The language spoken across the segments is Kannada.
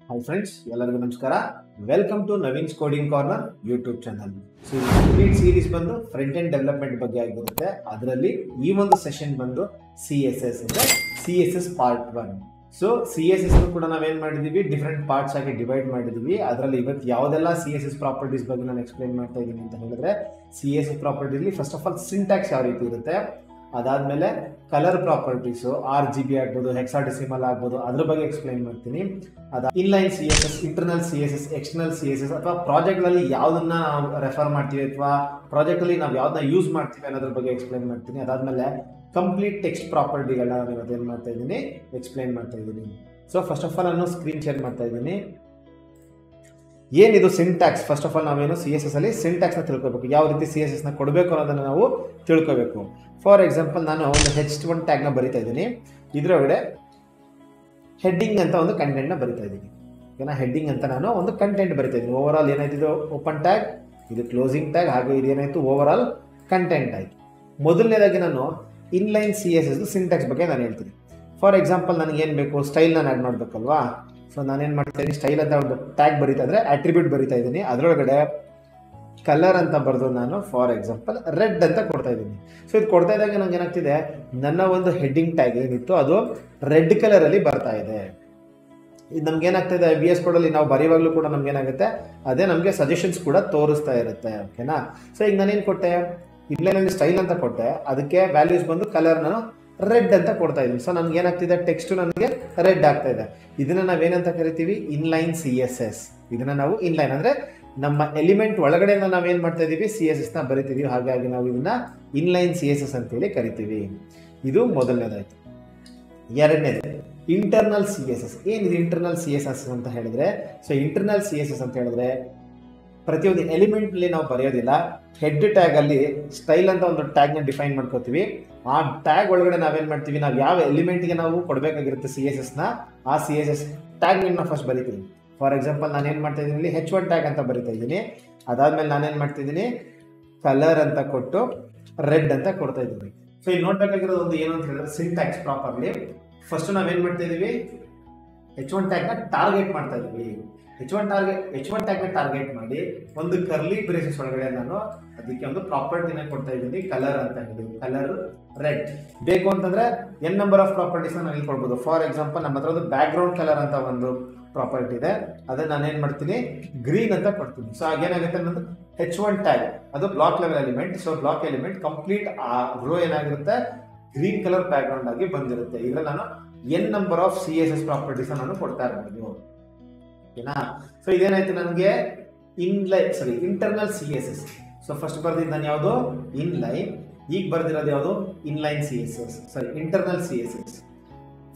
ಹಾಯ್ ಫ್ರೆಂಡ್ಸ್, ಎಲ್ಲರಿಗೂ ನಮಸ್ಕಾರ. Welcome to Naveen's coding corner YouTube channel. So complete series ಬಂದು ಫ್ರಂಟ್ ಎಂಡ್ ಡೆವಲಪ್ಮೆಂಟ್ ಬಗ್ಗೆ ಆಗಿರುತ್ತೆ. ಅದರಲ್ಲಿ ಈ ಒಂದು ಸೆಷನ್ ಬಂದು CSS ಅಂದ್ರೆ CSS ಪಾರ್ಟ್ 1. ಸೊ CSS ಕೂಡ ನಾವೇನ್ ಮಾಡಿದೀವಿ, ಡಿಫ್ರೆಂಟ್ ಪಾರ್ಟ್ಸ್ ಆಗಿ ಡಿವೈಡ್ ಮಾಡಿದೀವಿ. ಅದರಲ್ಲಿ ಇವತ್ತು ಯಾವುದೆಲ್ಲ CSS ಪ್ರಾಪರ್ಟೀಸ್ ಬಗ್ಗೆ ನಾನು ಎಕ್ಸ್ಪ್ಲೈನ್ ಮಾಡ್ತಾ ಇದ್ದೀನಿ ಅಂತ ಹೇಳಿದ್ರೆ, CSS ಪ್ರಾಪರ್ಟಿಲಿ ಫಸ್ಟ್ ಆಫ್ ಆಲ್ ಸಿಂಟ್ಯಾಕ್ಸ್ ಯಾವ ರೀತಿ ಇರುತ್ತೆ, ಅದಾದ್ಮೇಲೆ ಕಲರ್ ಪ್ರಾಪರ್ಟೀಸು RGB ಆಗ್ಬೋದು, ಹೆಕ್ಸಾಡೆಸಿಮಲ್ ಆಗ್ಬೋದು, ಅದ್ರ ಬಗ್ಗೆ ಎಕ್ಸ್ಪ್ಲೈನ್ ಮಾಡ್ತೀನಿ. Inline CSS, internal CSS, external CSS ಅಥವಾ ಪ್ರಾಜೆಕ್ಟ್ಗಳಲ್ಲಿ ಯಾವುದನ್ನ ನಾವು ರೆಫರ್ ಮಾಡ್ತೀವಿ ಅಥವಾ ಪ್ರಾಜೆಕ್ಟಲ್ಲಿ ನಾವು ಯಾವ್ದನ್ನ ಯೂಸ್ ಮಾಡ್ತೀವಿ ಅನ್ನೋದ್ರ ಬಗ್ಗೆ ಎಕ್ಸ್ಪ್ಲೈನ್ ಮಾಡ್ತೀನಿ. ಅದಾದ್ಮೇಲೆ ಕಂಪ್ಲೀಟ್ ಟೆಕ್ಸ್ಟ್ ಪ್ರಾಪರ್ಟಿಗಳನ್ನ ನಾನು ಇವತ್ತೇನು ಮಾಡ್ತಾ ಇದ್ದೀನಿ, ಎಕ್ಸ್ಪ್ಲೈನ್ ಮಾಡ್ತಾ ಇದ್ದೀನಿ. ಸೊ ಫಸ್ಟ್ ಆಫ್ ಆಲ್ ನಾನು ಸ್ಕ್ರೀನ್ ಶೇರ್ ಮಾಡ್ತಾ ಇದ್ದೀನಿ. ಏನಿದು ಸಿಂಟ್ಯಾಕ್ಸ್? ಫಸ್ಟ್ ಆಫ್ ಆಲ್ ನಾವೇನು CSS ಅಲ್ಲಿ ಸಿಂಟ್ಯಾಕ್ಸ್ನ ತಿಳ್ಕೊಬೇಕು, ಯಾವ ರೀತಿ CSSನ ಕೊಡಬೇಕು ಅನ್ನೋದನ್ನು ನಾವು ತಿಳ್ಕೋಬೇಕು. ಫಾರ್ ಎಕ್ಸಾಂಪಲ್, ನಾನು ಒಂದು H1 ಟ್ಯಾಗ್ನ ಬರಿತಾ ಇದ್ದೀನಿ. ಇದರೊಳಗಡೆ ಹೆಡ್ಡಿಂಗ್ ಅಂತ ಒಂದು ಕಂಟೆಂಟ್ನ ಬರಿತಾ ಇದ್ದೀನಿ. ಓಕೆನಾ, ಹೆಡ್ಡಿಂಗ್ ಅಂತ ನಾನು ಒಂದು ಕಂಟೆಂಟ್ ಬರಿತಾ ಇದ್ದೀನಿ. ಓವರ್ ಆಲ್ ಏನಾಯ್ತು, ಓಪನ್ ಟ್ಯಾಗ್, ಇದು ಕ್ಲೋಸಿಂಗ್ ಟ್ಯಾಗ್, ಹಾಗೆ ಇದೇನಾಯ್ತು ಓವರ್ ಆಲ್ ಕಂಟೆಂಟ್ ಆಯಿತು. ಮೊದಲನೇದಾಗಿ ನಾನು ಇನ್ಲೈನ್ CSS ಸಿಂಟ್ಯಾಕ್ಸ್ ಬಗ್ಗೆ ನಾನು ಹೇಳ್ತೀನಿ. ಫಾರ್ ಎಕ್ಸಾಂಪಲ್, ನನಗೇನು ಬೇಕು, ಸ್ಟೈಲ್ನ ಆ್ಯಡ್ ಮಾಡಬೇಕಲ್ವಾ. ಸೊ ನಾನೇನು ಮಾಡ್ತಾ ಇದ್ದೀನಿ, ಸ್ಟೈಲ್ ಅಂತ ಒಂದು ಟ್ಯಾಗ್ ಬರಿತಾ ಇದ್ರೆ ಅಟ್ರಿಬ್ಯೂಟ್ ಬರಿತಾ ಇದ್ದೀನಿ. ಅದರೊಳಗಡೆ ಕಲರ್ ಅಂತ ಬರೆದು ನಾನು ಫಾರ್ ಎಕ್ಸಾಂಪಲ್ ರೆಡ್ ಅಂತ ಕೊಡ್ತಾ ಇದ್ದೀನಿ. ಸೊ ಇದು ಕೊಡ್ತಾ ಇದ್ದಾಗ ನಂಗೆ ಏನಾಗ್ತಿದೆ, ನನ್ನ ಒಂದು ಹೆಡ್ಡಿಂಗ್ ಟ್ಯಾಗ್ ಏನಿತ್ತು ಅದು ರೆಡ್ ಕಲರಲ್ಲಿ ಬರ್ತಾ ಇದೆ. ಇದು ನಮ್ಗೆ ಏನಾಗ್ತಿದೆ, VS ಕೋಡಲ್ಲಿ ನಾವು ಬರೆಯುವಾಗಲೂ ಕೂಡ ನಮ್ಗೆ ಏನಾಗುತ್ತೆ, ಅದೇ ನಮಗೆ ಸಜೆಷನ್ಸ್ ಕೂಡ ತೋರಿಸ್ತಾ ಇರುತ್ತೆ. ಓಕೆನಾ. ಸೊ ಈಗ ನಾನೇನು ಕೊಟ್ಟೆ, ಇನ್ಲೈನಲ್ಲಿ ಸ್ಟೈಲ್ ಅಂತ ಕೊಟ್ಟೆ, ಅದಕ್ಕೆ ವ್ಯಾಲ್ಯೂಸ್ ಬಂದು ಕಲರ್ ನಾನು ರೆಡ್ ಅಂತ ಕೊಡ್ತಾ ಇದ್ದೀನಿ. ಸೊ ನನ್ಗೆ ಏನಾಗ್ತಿದೆ, ಟೆಕ್ಸ್ಟ್ ನನಗೆ ರೆಡ್ ಆಗ್ತಾ ಇದೆ. ಇದನ್ನ ನಾವೇನಂತ ಕರಿತೀವಿ, ಇನ್ಲೈನ್ CSS. ಇದನ್ನ ನಾವು ಇನ್ಲೈನ್ ಅಂದ್ರೆ ನಮ್ಮ ಎಲಿಮೆಂಟ್ ಒಳಗಡೆ ನಾವೇನ್ ಮಾಡ್ತಾ ಇದೀವಿ, CSS ನ ಬರಿತೀವಿ. ಹಾಗಾಗಿ ನಾವು ಇದನ್ನ ಇನ್ಲೈನ್ CSS ಅಂತೇಳಿ ಕರಿತೀವಿ. ಇದು ಮೊದಲನೇದಾಯ್ತು. ಎರಡನೇದು ಇಂಟರ್ನಲ್ CSS. ಏನಿದೆ ಇಂಟರ್ನಲ್ CSS ಅಂತ ಹೇಳಿದ್ರೆ, ಸೊ ಇಂಟರ್ನಲ್ CSS ಅಂತ ಹೇಳಿದ್ರೆ ಪ್ರತಿಯೊಂದು ಎಲಿಮೆಂಟ್ ಅಲ್ಲಿ ನಾವು ಬರೆಯೋದಿಲ್ಲ. ಹೆಡ್ ಟ್ಯಾಗ್ ಅಲ್ಲಿ ಸ್ಟೈಲ್ ಅಂತ ಒಂದು ಟ್ಯಾಗ್ ನ ಡಿಫೈನ್ ಮಾಡ್ಕೋತೀವಿ. ಆ ಟ್ಯಾಗ್ ಒಳಗಡೆ ನಾವೇನ್ ಮಾಡ್ತೀವಿ, ನಾವು ಯಾವ ಎಲಿಮೆಂಟ್ಗೆ ನಾವು ಕೊಡಬೇಕಾಗಿರುತ್ತೆ CSS ನ, ಆ CSS ಟ್ಯಾಗ್ ನ ಫಸ್ಟ್ ಬರಿತೀವಿ. ಫಾರ್ ಎಕ್ಸಾಂಪಲ್, ನಾನೇನ್ ಮಾಡ್ತಾ ಇದ್ದೀನಿ, ಇಲ್ಲಿ H1 ಟ್ಯಾಗ್ ಅಂತ ಬರಿತಾ ಇದ್ದೀನಿ. ಅದಾದ್ಮೇಲೆ ನಾನೇನ್ ಮಾಡ್ತಿದ್ದೀನಿ, ಕಲರ್ ಅಂತ ಕೊಟ್ಟು ರೆಡ್ ಅಂತ ಕೊಡ್ತಾ ಇದ್ದೀನಿ. ಸೊ ಇಲ್ಲಿ ನೋಡ್ಬೇಕಾಗಿರೋದು ಒಂದು ಏನು ಅಂತ ಹೇಳಿದ್ರೆ, ಸಿಂಟ್ಯಾಕ್ಸ್ ಪ್ರಾಪರ್ಲಿ ಫಸ್ಟ್ ನಾವೇನ್ ಮಾಡ್ತಾ ಇದೀವಿ, H1 ಟ್ಯಾಗ್ ನ ಟಾರ್ಗೆಟ್ ಮಾಡ್ತಾ ಇದೀವಿ. H1 ಟ್ಯಾಗ್ ನ ಟಾರ್ಗೆಟ್ ಮಾಡಿ ಒಂದು ಕರ್ಲಿ ಬ್ರೇಸಸ್ ಒಳಗಡೆ ನಾನು ಅದಕ್ಕೆ ಒಂದು ಪ್ರಾಪರ್ಟಿನ ಕೊಡ್ತಾ ಇದ್ದೀನಿ, ಕಲರ್ ಅಂತ ಹೇಳಿ. ಕಲರ್ ರೆಡ್ ಬೇಕು ಅಂತಂದ್ರೆ n ನಂಬರ್ ಆಫ್ ಪ್ರಾಪರ್ಟೀಸ್ ನಾನು ಇಲ್ಲಿ ಕೊಡ್ಬೋದು. ಫಾರ್ ಎಕ್ಸಾಂಪಲ್, ನಮ್ಮ ಹತ್ರ ಒಂದು ಬ್ಯಾಕ್ ಗ್ರೌಂಡ್ ಕಲರ್ ಅಂತ ಒಂದು ಪ್ರಾಪರ್ಟಿ ಇದೆ, ಅದನ್ನ ನಾನೇನ್ ಮಾಡ್ತೀನಿ, ಗ್ರೀನ್ ಅಂತ ಕೊಡ್ತೀನಿ. ಸೊ ಆಗೇನಾಗುತ್ತೆ, ನನ್ನದು H1 ಟ್ಯಾಗ್ ಅದು block level element. So block element complete ಆ ರೋ ಏನಾಗಿರುತ್ತೆ, ಗ್ರೀನ್ ಕಲರ್ ಬ್ಯಾಕ್ ಗ್ರೌಂಡ್ ಆಗಿ ಬಂದಿರುತ್ತೆ. ಇದ್ರಲ್ಲಿ ನಾನು n number of CSS properties ನಾನು ಕೊಡ್ತಾ ಇರ್ಬೋದು. ಓಕೆನಾ. ಸೊ ಇದೇನಾಯ್ತು, ನನಗೆ ಇಂಟರ್ನಲ್ CSS. ಸೊ ಫಸ್ಟ್ ಬರ್ದಿದ್ದು ನಾನು ಯಾವುದು, ಇನ್ಲೈನ್. ಈಗ ಬರ್ದಿರೋದು ಯಾವುದು, ಇಂಟರ್ನಲ್ CSS.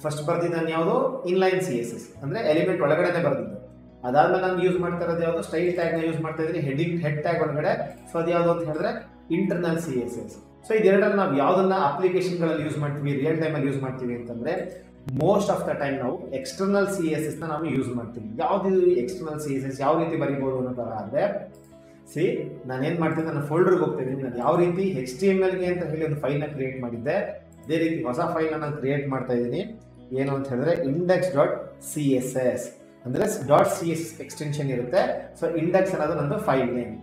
ಫಸ್ಟ್ ಬರ್ದಿದ್ದು ನಾನು ಯಾವುದು, ಇನ್ಲೈನ್ CSS ಅಂದ್ರೆ ಎಲಿಮೆಂಟ್ ಒಳಗಡೆನೆ ಬರ್ದಿದ್ದು. ಅದಾದ್ಮೇಲೆ ನಾನು ಯೂಸ್ ಮಾಡ್ತಾ ಇರೋದು ಯಾವುದು, ಸ್ಟೈಲ್ ಟ್ಯಾಗ್ ನ ಯೂಸ್ ಮಾಡ್ತಾ ಇದ್ದೀನಿ, ಹೆಡ್ ಟ್ಯಾಗ್ ಒಳಗಡೆ. ಸೊ ಅದು ಯಾವುದು ಅಂತ ಹೇಳಿದ್ರೆ ಇಂಟರ್ನಲ್ CSS. ಸೊ ಇದೆರಡರಲ್ಲಿ ನಾವು ಯಾವ್ದನ್ನ ಅಪ್ಲಿಕೇಶನ್ ಗಳಲ್ಲಿ ಯೂಸ್ ಮಾಡ್ತೀವಿ, ರಿಯಲ್ ಟೈಮ್ ಅಲ್ಲಿ ಯೂಸ್ ಮಾಡ್ತೀವಿ ಅಂತಂದ್ರೆ, ಮೋಸ್ಟ್ ಆಫ್ ದ ಟೈಮ್ ನಾವು ಎಕ್ಸ್ಟರ್ನಲ್ CSS ನ ನಾವು ಯೂಸ್ ಮಾಡ್ತೀವಿ. ಯಾವ್ದು ಎಕ್ಸ್ಟರ್ನಲ್ CSS ಯಾವ ರೀತಿ ಬರೀಬಹುದು ಅನ್ನೋ ತರ ಆದ್ರೆ, ನಾನೇನ್ ಮಾಡ್ತೀನಿ, ನನ್ನ ಫೋಲ್ಡರ್ಗೆ ಹೋಗ್ತೀನಿ. ನಾನು ಯಾವ ರೀತಿ HTML ಗೆ ಅಂತ ಹೇಳಿ ಒಂದು ಫೈಲ್ ನ ಕ್ರಿಯೇಟ್ ಮಾಡಿದ್ದೆ, ಅದೇ ರೀತಿ ಹೊಸ ಫೈಲ್ ನಾನು ಕ್ರಿಯೇಟ್ ಮಾಡ್ತಾ ಇದ್ದೀನಿ. ಏನು ಅಂತ ಹೇಳಿದ್ರೆ index.css ಅಂದ್ರೆ .css ಎಕ್ಸ್ಟೆನ್ಷನ್ ಇರುತ್ತೆ. ಸೊ ಇಂಡೆಕ್ಸ್ ಅನ್ನೋದು ನಂದು ಫೈಲ್ ನೇಮ್.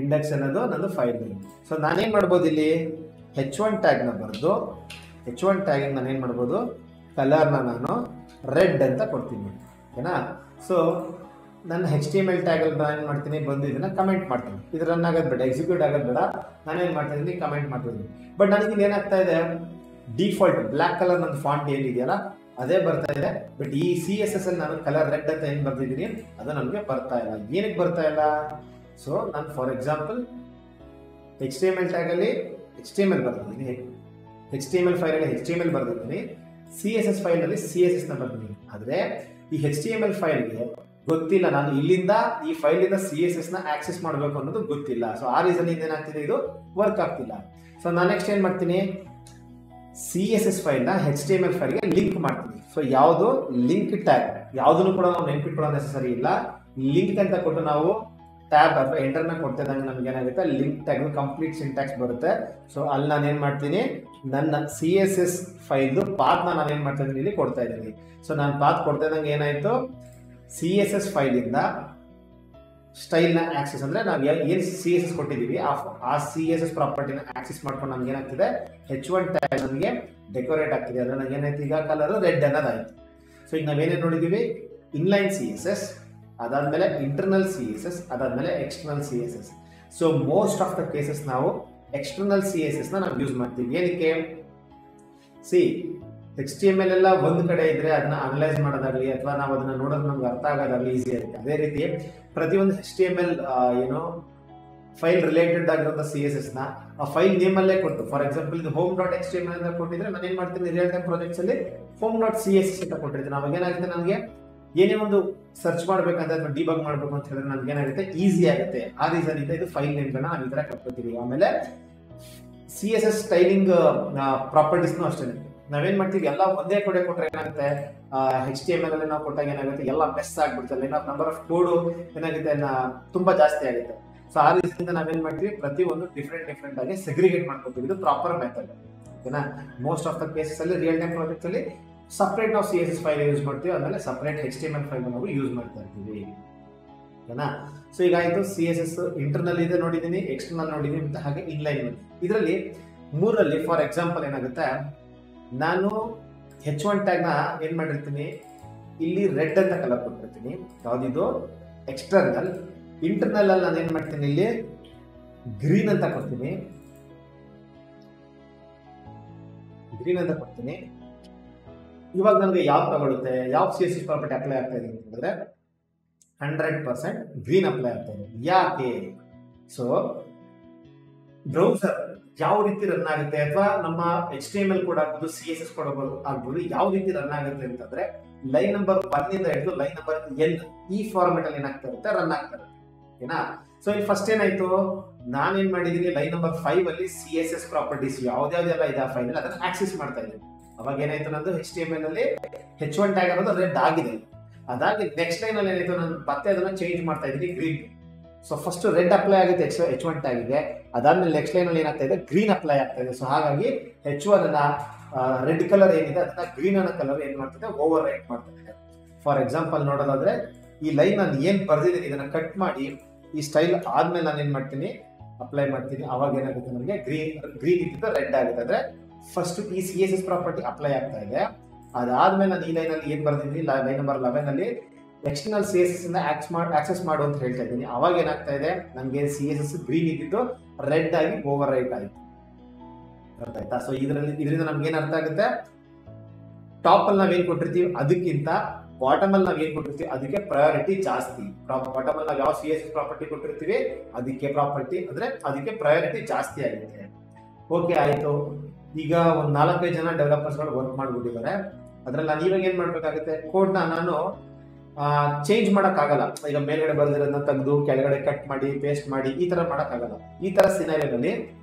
ಇಂಡೆಕ್ಸ್ ಅನ್ನೋದು ನಂದು ಫೈಲ್ ನೇಮ್. ಸೊ ನಾನೇನ್ ಮಾಡ್ಬೋದು, ಇಲ್ಲಿ H1 ಟ್ಯಾಗ್ ನ ಬರೆದು H1 ಟ್ಯಾಗ್ ನಾನೇನ್ ಮಾಡ್ಬೋದು, ಕಲರ್ನ ನಾನು ರೆಡ್ ಅಂತ ಕೊಡ್ತೀನಿ. ಓಕೆನಾ. ಸೊ ನನ್ನ HTML ಟ್ಯಾಗ್ ಅಲ್ಲಿ ನಾನು ಏನು ಮಾಡ್ತೀನಿ, ಬಂದು ಇದನ್ನ ಕಮೆಂಟ್ ಮಾಡ್ತೀನಿ. ಇದು ರನ್ ಆಗೋದು ಬೇಡ, ಎಕ್ಸಿಕ್ಯೂಟ್ ಆಗೋದು ಬೇಡ, ನಾನೇನು ಮಾಡ್ತಾ ಇದ್ದೀನಿ, ಕಮೆಂಟ್ ಮಾಡ್ತಿದ್ದೀನಿ. ಬಟ್ ನನಗೆ ಏನಾಗ್ತಾ ಇದೆ, ಡಿಫಾಲ್ಟ್ ಬ್ಲ್ಯಾಕ್ ಕಲರ್ ನನ್ನ ಫಾಂಟ್ ಏನಿದೆಯಲ್ಲ ಅದೇ ಬರ್ತಾ ಇದೆ. ಬಟ್ ಈ CSS ಅಲ್ಲಿ ನಾನು ಕಲರ್ ರೆಡ್ ಅಂತ ಏನು ಬರ್ತಿದ್ದೀನಿ, ಅದು ನನಗೆ ಬರ್ತಾ ಇಲ್ಲ. ಏನಕ್ಕೆ ಬರ್ತಾ ಇಲ್ಲ? ಸೊ ನಾನು ಫಾರ್ ಎಕ್ಸಾಂಪಲ್ HTML ಟ್ಯಾಗ್ ಅಲ್ಲಿ HTML ಬರ್ತಿದ್ದೀನಿ, HTML ಫೈಲ್ ಅಲ್ಲಿ HTML ಬರ್ತಿದ್ದೀನಿ, CSS ಫೈಲ್ ಅಲ್ಲಿ CSS ನ ಬರ್ತಿದ್ದೀನಿ. ಆದ್ರೆ ಈ HTML ಫೈಲ್ಗೆ ಗೊತ್ತಿಲ್ಲ, ನಾನು ಇಲ್ಲಿಂದ ಈ ಫೈಲಿಂದ CSS ನ ಆಕ್ಸೆಸ್ ಮಾಡಬೇಕು ಅನ್ನೋದು ಗೊತ್ತಿಲ್ಲ. ಸೊ ಆ ರೀಸನ್ ಇಂದ ಏನಾಗ್ತಿದೆ, ಇದು ವರ್ಕ್ ಆಗ್ತಿಲ್ಲ. ಸೊ ನಾನು ನೆಕ್ಸ್ಟ್ ಏನ್ ಮಾಡ್ತೀನಿ, CSS ಫೈಲ್ ನ HTML ಫೈಲ್ಗೆ ಲಿಂಕ್ ಮಾಡ್ತೀನಿ. ಸೊ ಯಾವುದು ಲಿಂಕ್ ಟ್ಯಾಗ್, ಯಾವುದನ್ನು ಕೂಡ ನಾವು ನೆನ್ಪಿಟ್ಕೊಳ್ಳೋ ನೆಸೆಸರಿ ಇಲ್ಲ. ಲಿಂಕ್ ಅಂತ ಕೊಟ್ಟು ನಾವು ಟ್ಯಾಬ್ ಅಥವಾ ಎಂಟರ್ನ ಕೊಡ್ತಾ ಇದ್ದಂಗೆ ನಮ್ಗೆ ಏನಾಗುತ್ತೆ ಲಿಂಕ್ ಟ್ಯಾಗ್ ಕಂಪ್ಲೀಟ್ ಸಿಂಟ್ಯಾಕ್ಸ್ ಬರುತ್ತೆ. ಸೊ ಅಲ್ಲಿ ನಾನು ಏನು ಮಾಡ್ತೀನಿ, ನನ್ನ CSS ಫೈಲ್ದು ಪಾತ್ನ ನಾನು ಏನು ಮಾಡ್ತಾ ಇದ್ದೀನಿ, ಇಲ್ಲಿ ಕೊಡ್ತಾ ಇದ್ದೀನಿ. ಸೊ ನಾನು ಪಾತ್ ಕೊಡ್ತಾ ಇದ್ದಂಗೆ ಏನಾಯಿತು, CSS ಫೈಲಿಂದ ಸ್ಟೈಲ್ನ ಆಕ್ಸೆಸ್ ಅಂದರೆ ನಾವು ಏನು CSS ಕೊಟ್ಟಿದ್ದೀವಿ ಆ CSS ಪ್ರಾಪರ್ಟಿನ ಆಕ್ಸೆಸ್ ಮಾಡ್ಕೊಂಡು ನಮ್ಗೆ ಏನಾಗ್ತಿದೆ, H1 ಟ್ಯಾಗ್ ನಮಗೆ ಡೆಕೋರೇಟ್ ಆಗ್ತಿದೆ. ಅಂದರೆ ನನಗೆ ಏನಾಯ್ತು, ಈಗ ಕಲರು ರೆಡ್ ಅನ್ನೋದಾಯಿತು. ಸೊ ಈಗ ನಾವೇನೇನು ನೋಡಿದ್ದೀವಿ, ಇನ್ಲೈನ್ CSS, ಅದಾದಮೇಲೆ ಇಂಟರ್ನಲ್ CSS, ಅದಾದಮೇಲೆ external CSS. So most of the cases ನಾವು ಎಕ್ಸ್ಟರ್ನಲ್ CSSನ ನಾವು ಯೂಸ್ ಮಾಡ್ತೀವಿ. ಏನಕ್ಕೆ, HTML ಎಲ್ಲ ಒಂದು ಕಡೆ ಇದ್ರೆ ಅದನ್ನ ಅನಲೈಸ್ ಮಾಡೋದಾಗಲಿ ಅಥವಾ ನಾವು ಅದನ್ನ ನೋಡೋದು ನಮ್ಗೆ ಅರ್ಥ ಆಗೋದಾಗಲಿ ಈಸಿ ಆಗುತ್ತೆ. ಅದೇ ರೀತಿ ಪ್ರತಿಯೊಂದು HTML ಏನು ಫೈಲ್ ರಿಲೇಟೆಡ್ ಆಗಿರುವಂಥ CSSನ ಆ ಫೈಲ್ ನೇಮಲ್ಲೇ ಕೊಟ್ಟು, ಫಾರ್ ಎಕ್ಸಾಂಪಲ್ ಇದು home.html ಅಂತ ಕೊಟ್ಟಿದ್ರೆ ನಾನು ಏನು ಮಾಡ್ತೀನಿ, ರಿಯಲ್ ಟೈಮ್ ಪ್ರಾಜೆಕ್ಟ್ಸ್ ಅಲ್ಲಿ home.css ಅಂತ ಕೊಟ್ಟಿರ್ತೀನಿ. ಅವಾಗ ಏನಾಗುತ್ತೆ, ನನಗೆ ಏನೇ ಒಂದು ಸರ್ಚ್ ಮಾಡ್ಬೇಕಂತ ಅಥವಾ ಡಿಬಗ್ ಮಾಡಬೇಕು ಅಂತ ಹೇಳಿದ್ರೆ ನನ್ಗೆ ಏನಾಗುತ್ತೆ, ಈಸಿ ಆಗುತ್ತೆ. ಆ ರೀಸನ್ ಇಂದ ಇದು ಫೈಲ್ ನೇಮ್ಗಳನ್ನ ನಾವು ಈ ತರ ಕಟ್ಕೋತೀವಿ. ಆಮೇಲೆ CSS ಸ್ಟೈಲಿಂಗ್ ಪ್ರಾಪರ್ಟೀಸ್ನು ಅಷ್ಟೇ ನಾವೇನ್ ಮಾಡ್ತೀವಿ, ಎಲ್ಲ ಒಂದೇ ಕಡೆ ಕೊಟ್ಟರೆ ಏನಾಗುತ್ತೆ, HTML ಅಲ್ಲಿ ನಾವು ಕೊಟ್ಟಾಗ ಏನಾಗುತ್ತೆ, ಎಲ್ಲ ಮೆಸ್ ಆಗ್ಬಿಡ್ತಲ್ಲ, ನಂಬರ್ ಆಫ್ ಕೋಡ್ ಏನಾಗುತ್ತೆ ತುಂಬಾ ಜಾಸ್ತಿ ಆಗುತ್ತೆ. ಸೊ ಆ ರೀತಿಯಿಂದ ನಾವೇನ್ ಮಾಡ್ತೀವಿ, ಪ್ರತಿಯೊಂದು ಡಿಫ್ರೆಂಟ್ ಆಗಿ ಸೆಗ್ರಿಗೇಟ್ ಮಾಡ್ಕೊತೀವಿ. ಇದು ಪ್ರಾಪರ್ ಮೆಥಡ್. ಓಕೆನಾ. ಮೋಸ್ಟ್ ಆಫ್ ದ ಕೇಸಸ್ ಅಲ್ಲಿ ರಿಯಲ್ ಟೈಮ್ ಪ್ರಾಜೆಕ್ಟ್ ಅಲ್ಲಿ ಸಪ್ರೇಟ್ ನಾವು CSS ಫೈಲ್ ಯೂಸ್ ಮಾಡ್ತೀವಿ, ಆಮೇಲೆ ಸಪ್ರೇಟ್ HTML ಫೈಲ್ ನಾವು ಯೂಸ್ ಮಾಡ್ತಾ ಇರ್ತೀವಿ. ಓಕೆನಾ. ಸೊ ಈಗ ಆಯ್ತು CSS ಇಂಟರ್ನಲ್ ಇದೆ ನೋಡಿದ್ದೀನಿ, ಎಕ್ಸ್ಟರ್ನಲ್ ನೋಡಿದ್ದೀನಿ, ಮತ್ತೆ ಹಾಗೆ ಇನ್ಲೈನ್. ಇದರಲ್ಲಿ ಮೂರಲ್ಲಿ ಫಾರ್ ಎಕ್ಸಾಂಪಲ್ ಏನಾಗುತ್ತೆ, ನಾನು H1 ಟ್ಯಾಗ್ನ ಏನ್ ಮಾಡಿರ್ತೀನಿ, ಇಲ್ಲಿ ರೆಡ್ ಅಂತ ಕಲರ್ ಕೊಟ್ಟಿರ್ತೀನಿ, ಯಾವ್ದಿದು ಎಕ್ಸ್ಟರ್ನಲ್. ಇಂಟರ್ನಲ್ ಅಲ್ಲಿ ನಾನು ಏನ್ ಮಾಡ್ತೀನಿ, ಇಲ್ಲಿ ಗ್ರೀನ್ ಅಂತ ಕೊಡ್ತೀನಿ, ಇವಾಗ ನನಗೆ ಯಾವ ತಗೊಳುತ್ತೆ, ಯಾವ CSS ಪ್ರಾಪರ್ಟಿ ಅಪ್ಲೈ ಆಗ್ತಾ ಇದೆ ಅಂತಂದ್ರೆ 100% ಗ್ರೀನ್ ಅಪ್ಲೈ ಆಗ್ತಾ ಇದೆ. ಯಾಕೆ? ಸೊ ಬ್ರೌಸರ್ ಯಾವ ರೀತಿ ರನ್ ಆಗುತ್ತೆ, ಅಥವಾ ನಮ್ಮ HTML ಕೂಡ ಆಗ್ಬೋದು, CSS ಕೂಡ ಆಗ್ಬೋದು, ಯಾವ ರೀತಿ ರನ್ ಆಗುತ್ತೆ ಅಂತಂದ್ರೆ ಲೈನ್ ನಂಬರ್ 1 ಇಂದ ಹಿಡಿದು ಲೈನ್ ನಂಬರ್ N ಈ ಫಾರ್ಮೆಟ್ ಅಲ್ಲಿ ಏನಾಗ್ತಾ ಇರುತ್ತೆ, ರನ್ ಆಗ್ತಾ ಇರುತ್ತೆ. ಓಕೆನಾ. ಸೊ ಇಲ್ಲಿ ಫಸ್ಟ್ ಏನಾಯ್ತು, ನಾನೇನ್ ಮಾಡಿದೀನಿ, ಲೈನ್ ನಂಬರ್ 5 ಅಲ್ಲಿ CSS ಪ್ರಾಪರ್ಟೀಸ್ ಯಾವ್ದಾವ್ದೆಲ್ಲ ಇದೆ ಆ ಫೈಲ್ ಅಲ್ಲಿ ಅದನ್ನ ಆಕ್ಸೆಸ್ ಮಾಡ್ತಾ ಇದ್ದೀನಿ. ಅವಾಗ ಏನಾಯ್ತು, ನಂದು HTML ಅಲ್ಲಿ H1 ಟ್ಯಾಗ್ ಅನ್ನೋದು ರೆಡ್ ಆಗಿದೆ. ಅದಾಗಿ ನೆಕ್ಸ್ಟ್ ಲೈನ್ ಅಲ್ಲಿ ಏನಾಯ್ತು, ನಾನು ಮತ್ತೆ ಅದನ್ನ ಚೇಂಜ್ ಮಾಡ್ತಾ ಇದ್ದೀನಿ green. So first red apply ಆಗುತ್ತೆ H1 ಟ್ಯಾಗಿಗೆ, ಅದಾದ್ಮೇಲೆ ನೆಕ್ಸ್ಟ್ ಲೈನ್ ಅಲ್ಲಿ ಏನಾಗ್ತಾ ಇದೆ, ಗ್ರೀನ್ ಅಪ್ಲೈ ಆಗ್ತಾ ಇದೆ. ಸೊ ಹಾಗಾಗಿ H1 ಅನ್ನ ರೆಡ್ ಕಲರ್ ಏನಿದೆ ಅದನ್ನ ಗ್ರೀನ್ ಅನ್ನೋ ಕಲರ್ ಏನ್ ಮಾಡ್ತಿದೆ, ಓವರ್ ರೈಟ್ ಮಾಡ್ತಾ ಇದೆ. ಫಾರ್ ಎಕ್ಸಾಂಪಲ್ ನೋಡೋದಾದ್ರೆ ಈ ಲೈನ್ ನಾನು ಏನ್ ಬರ್ದಿದ್ದೀನಿ ಇದನ್ನ ಕಟ್ ಮಾಡಿ ಈ ಸ್ಟೈಲ್ ಆದ್ಮೇಲೆ ನಾನು ಏನ್ ಮಾಡ್ತೀನಿ, ಅಪ್ಲೈ ಮಾಡ್ತೀನಿ. ಅವಾಗ ಏನಾಗುತ್ತೆ, ನನಗೆ ಗ್ರೀನ್ ಇದ್ದಿದ್ದು ರೆಡ್ ಆಗುತ್ತೆ. ಅಂದ್ರೆ ಫಸ್ಟ್ ಈ CSS ಪ್ರಾಪರ್ಟಿ ಅಪ್ಲೈ ಆಗ್ತಾ ಇದೆ. ಅದಾದ್ಮೇಲೆ ನಾನು ಈ ಲೈನ್ ಅಲ್ಲಿ ಏನ್ ಬರ್ದಿದ್ದೀನಿ, ಲೈನ್ ನಂಬರ್ 11 ಅಲ್ಲಿ ಎಕ್ಸ್ಟರ್ನಲ್ CSS ಇಂದ ಆಕ್ಸೆಸ್ ಮಾಡು ಅಂತ ಹೇಳ್ತಾ ಇದ್ದೀನಿ. ಅವಾಗ ಏನಾಗ್ತಾ ಇದೆ, ನನಗೆ CSS ಗ್ರೀನ್ ಇದ್ದಿದ್ದು ರೆಡ್ ಆಗಿ ಓವರ್ ರೈಟ್ ಆಯ್ತು. ಅರ್ಥ ಆಯ್ತಾ? ಸೊ ಇದರಿಂದ ನಮ್ಗೆ ಏನ್ ಅರ್ಥ ಆಗುತ್ತೆ, ಟಾಪ್ ಅಲ್ಲಿ ನಾವೇನ್ ಕೊಟ್ಟಿರ್ತೀವಿ ಅದಕ್ಕಿಂತ ಬಾಟಮ್ ಅಲ್ಲಿ ನಾವ್ ಏನ್ ಕೊಟ್ಟಿರ್ತೀವಿ ಅದಕ್ಕೆ ಪ್ರಯಾರಿಟಿ ಜಾಸ್ತಿ. ಬಾಟಮ್ ಅಲ್ಲಿ ನಾವು ಯಾವ CSS ಪ್ರಾಪರ್ಟಿ ಕೊಟ್ಟಿರ್ತೀವಿ ಅದಕ್ಕೆ ಪ್ರಯಾರಿಟಿ ಜಾಸ್ತಿ ಆಗುತ್ತೆ. ಓಕೆ ಆಯ್ತು. ಈಗ ಒಂದ್ 4-5 ಜನ ಡೆವಲಪರ್ಸ್ ಗಳು ವರ್ಕ್ ಮಾಡ್ಬಿಟ್ಟಿದ್ದಾರೆ. ಅದ್ರಲ್ಲಿ ನಾನು ಇವಾಗ ಏನ್ ಮಾಡ್ಬೇಕಾಗುತ್ತೆ, ಕೋಡ್ ನಾನು ಚೇಂಜ್ ಮಾಡಕ್ ಆಗಲ್ಲ. ಈಗ ಮೇಲ್ಗಡೆ ಬರ್ದಿರೋದನ್ನ ತೆಗೆದು ಕೆಳಗಡೆ ಕಟ್ ಮಾಡಿ ಪೇಸ್ಟ್ ಮಾಡಿ ಈ ತರ ಮಾಡಕ್ ಆಗಲ್ಲ. ಈ ತರ ಸಿನಾರಿಯೋದಲ್ಲಿ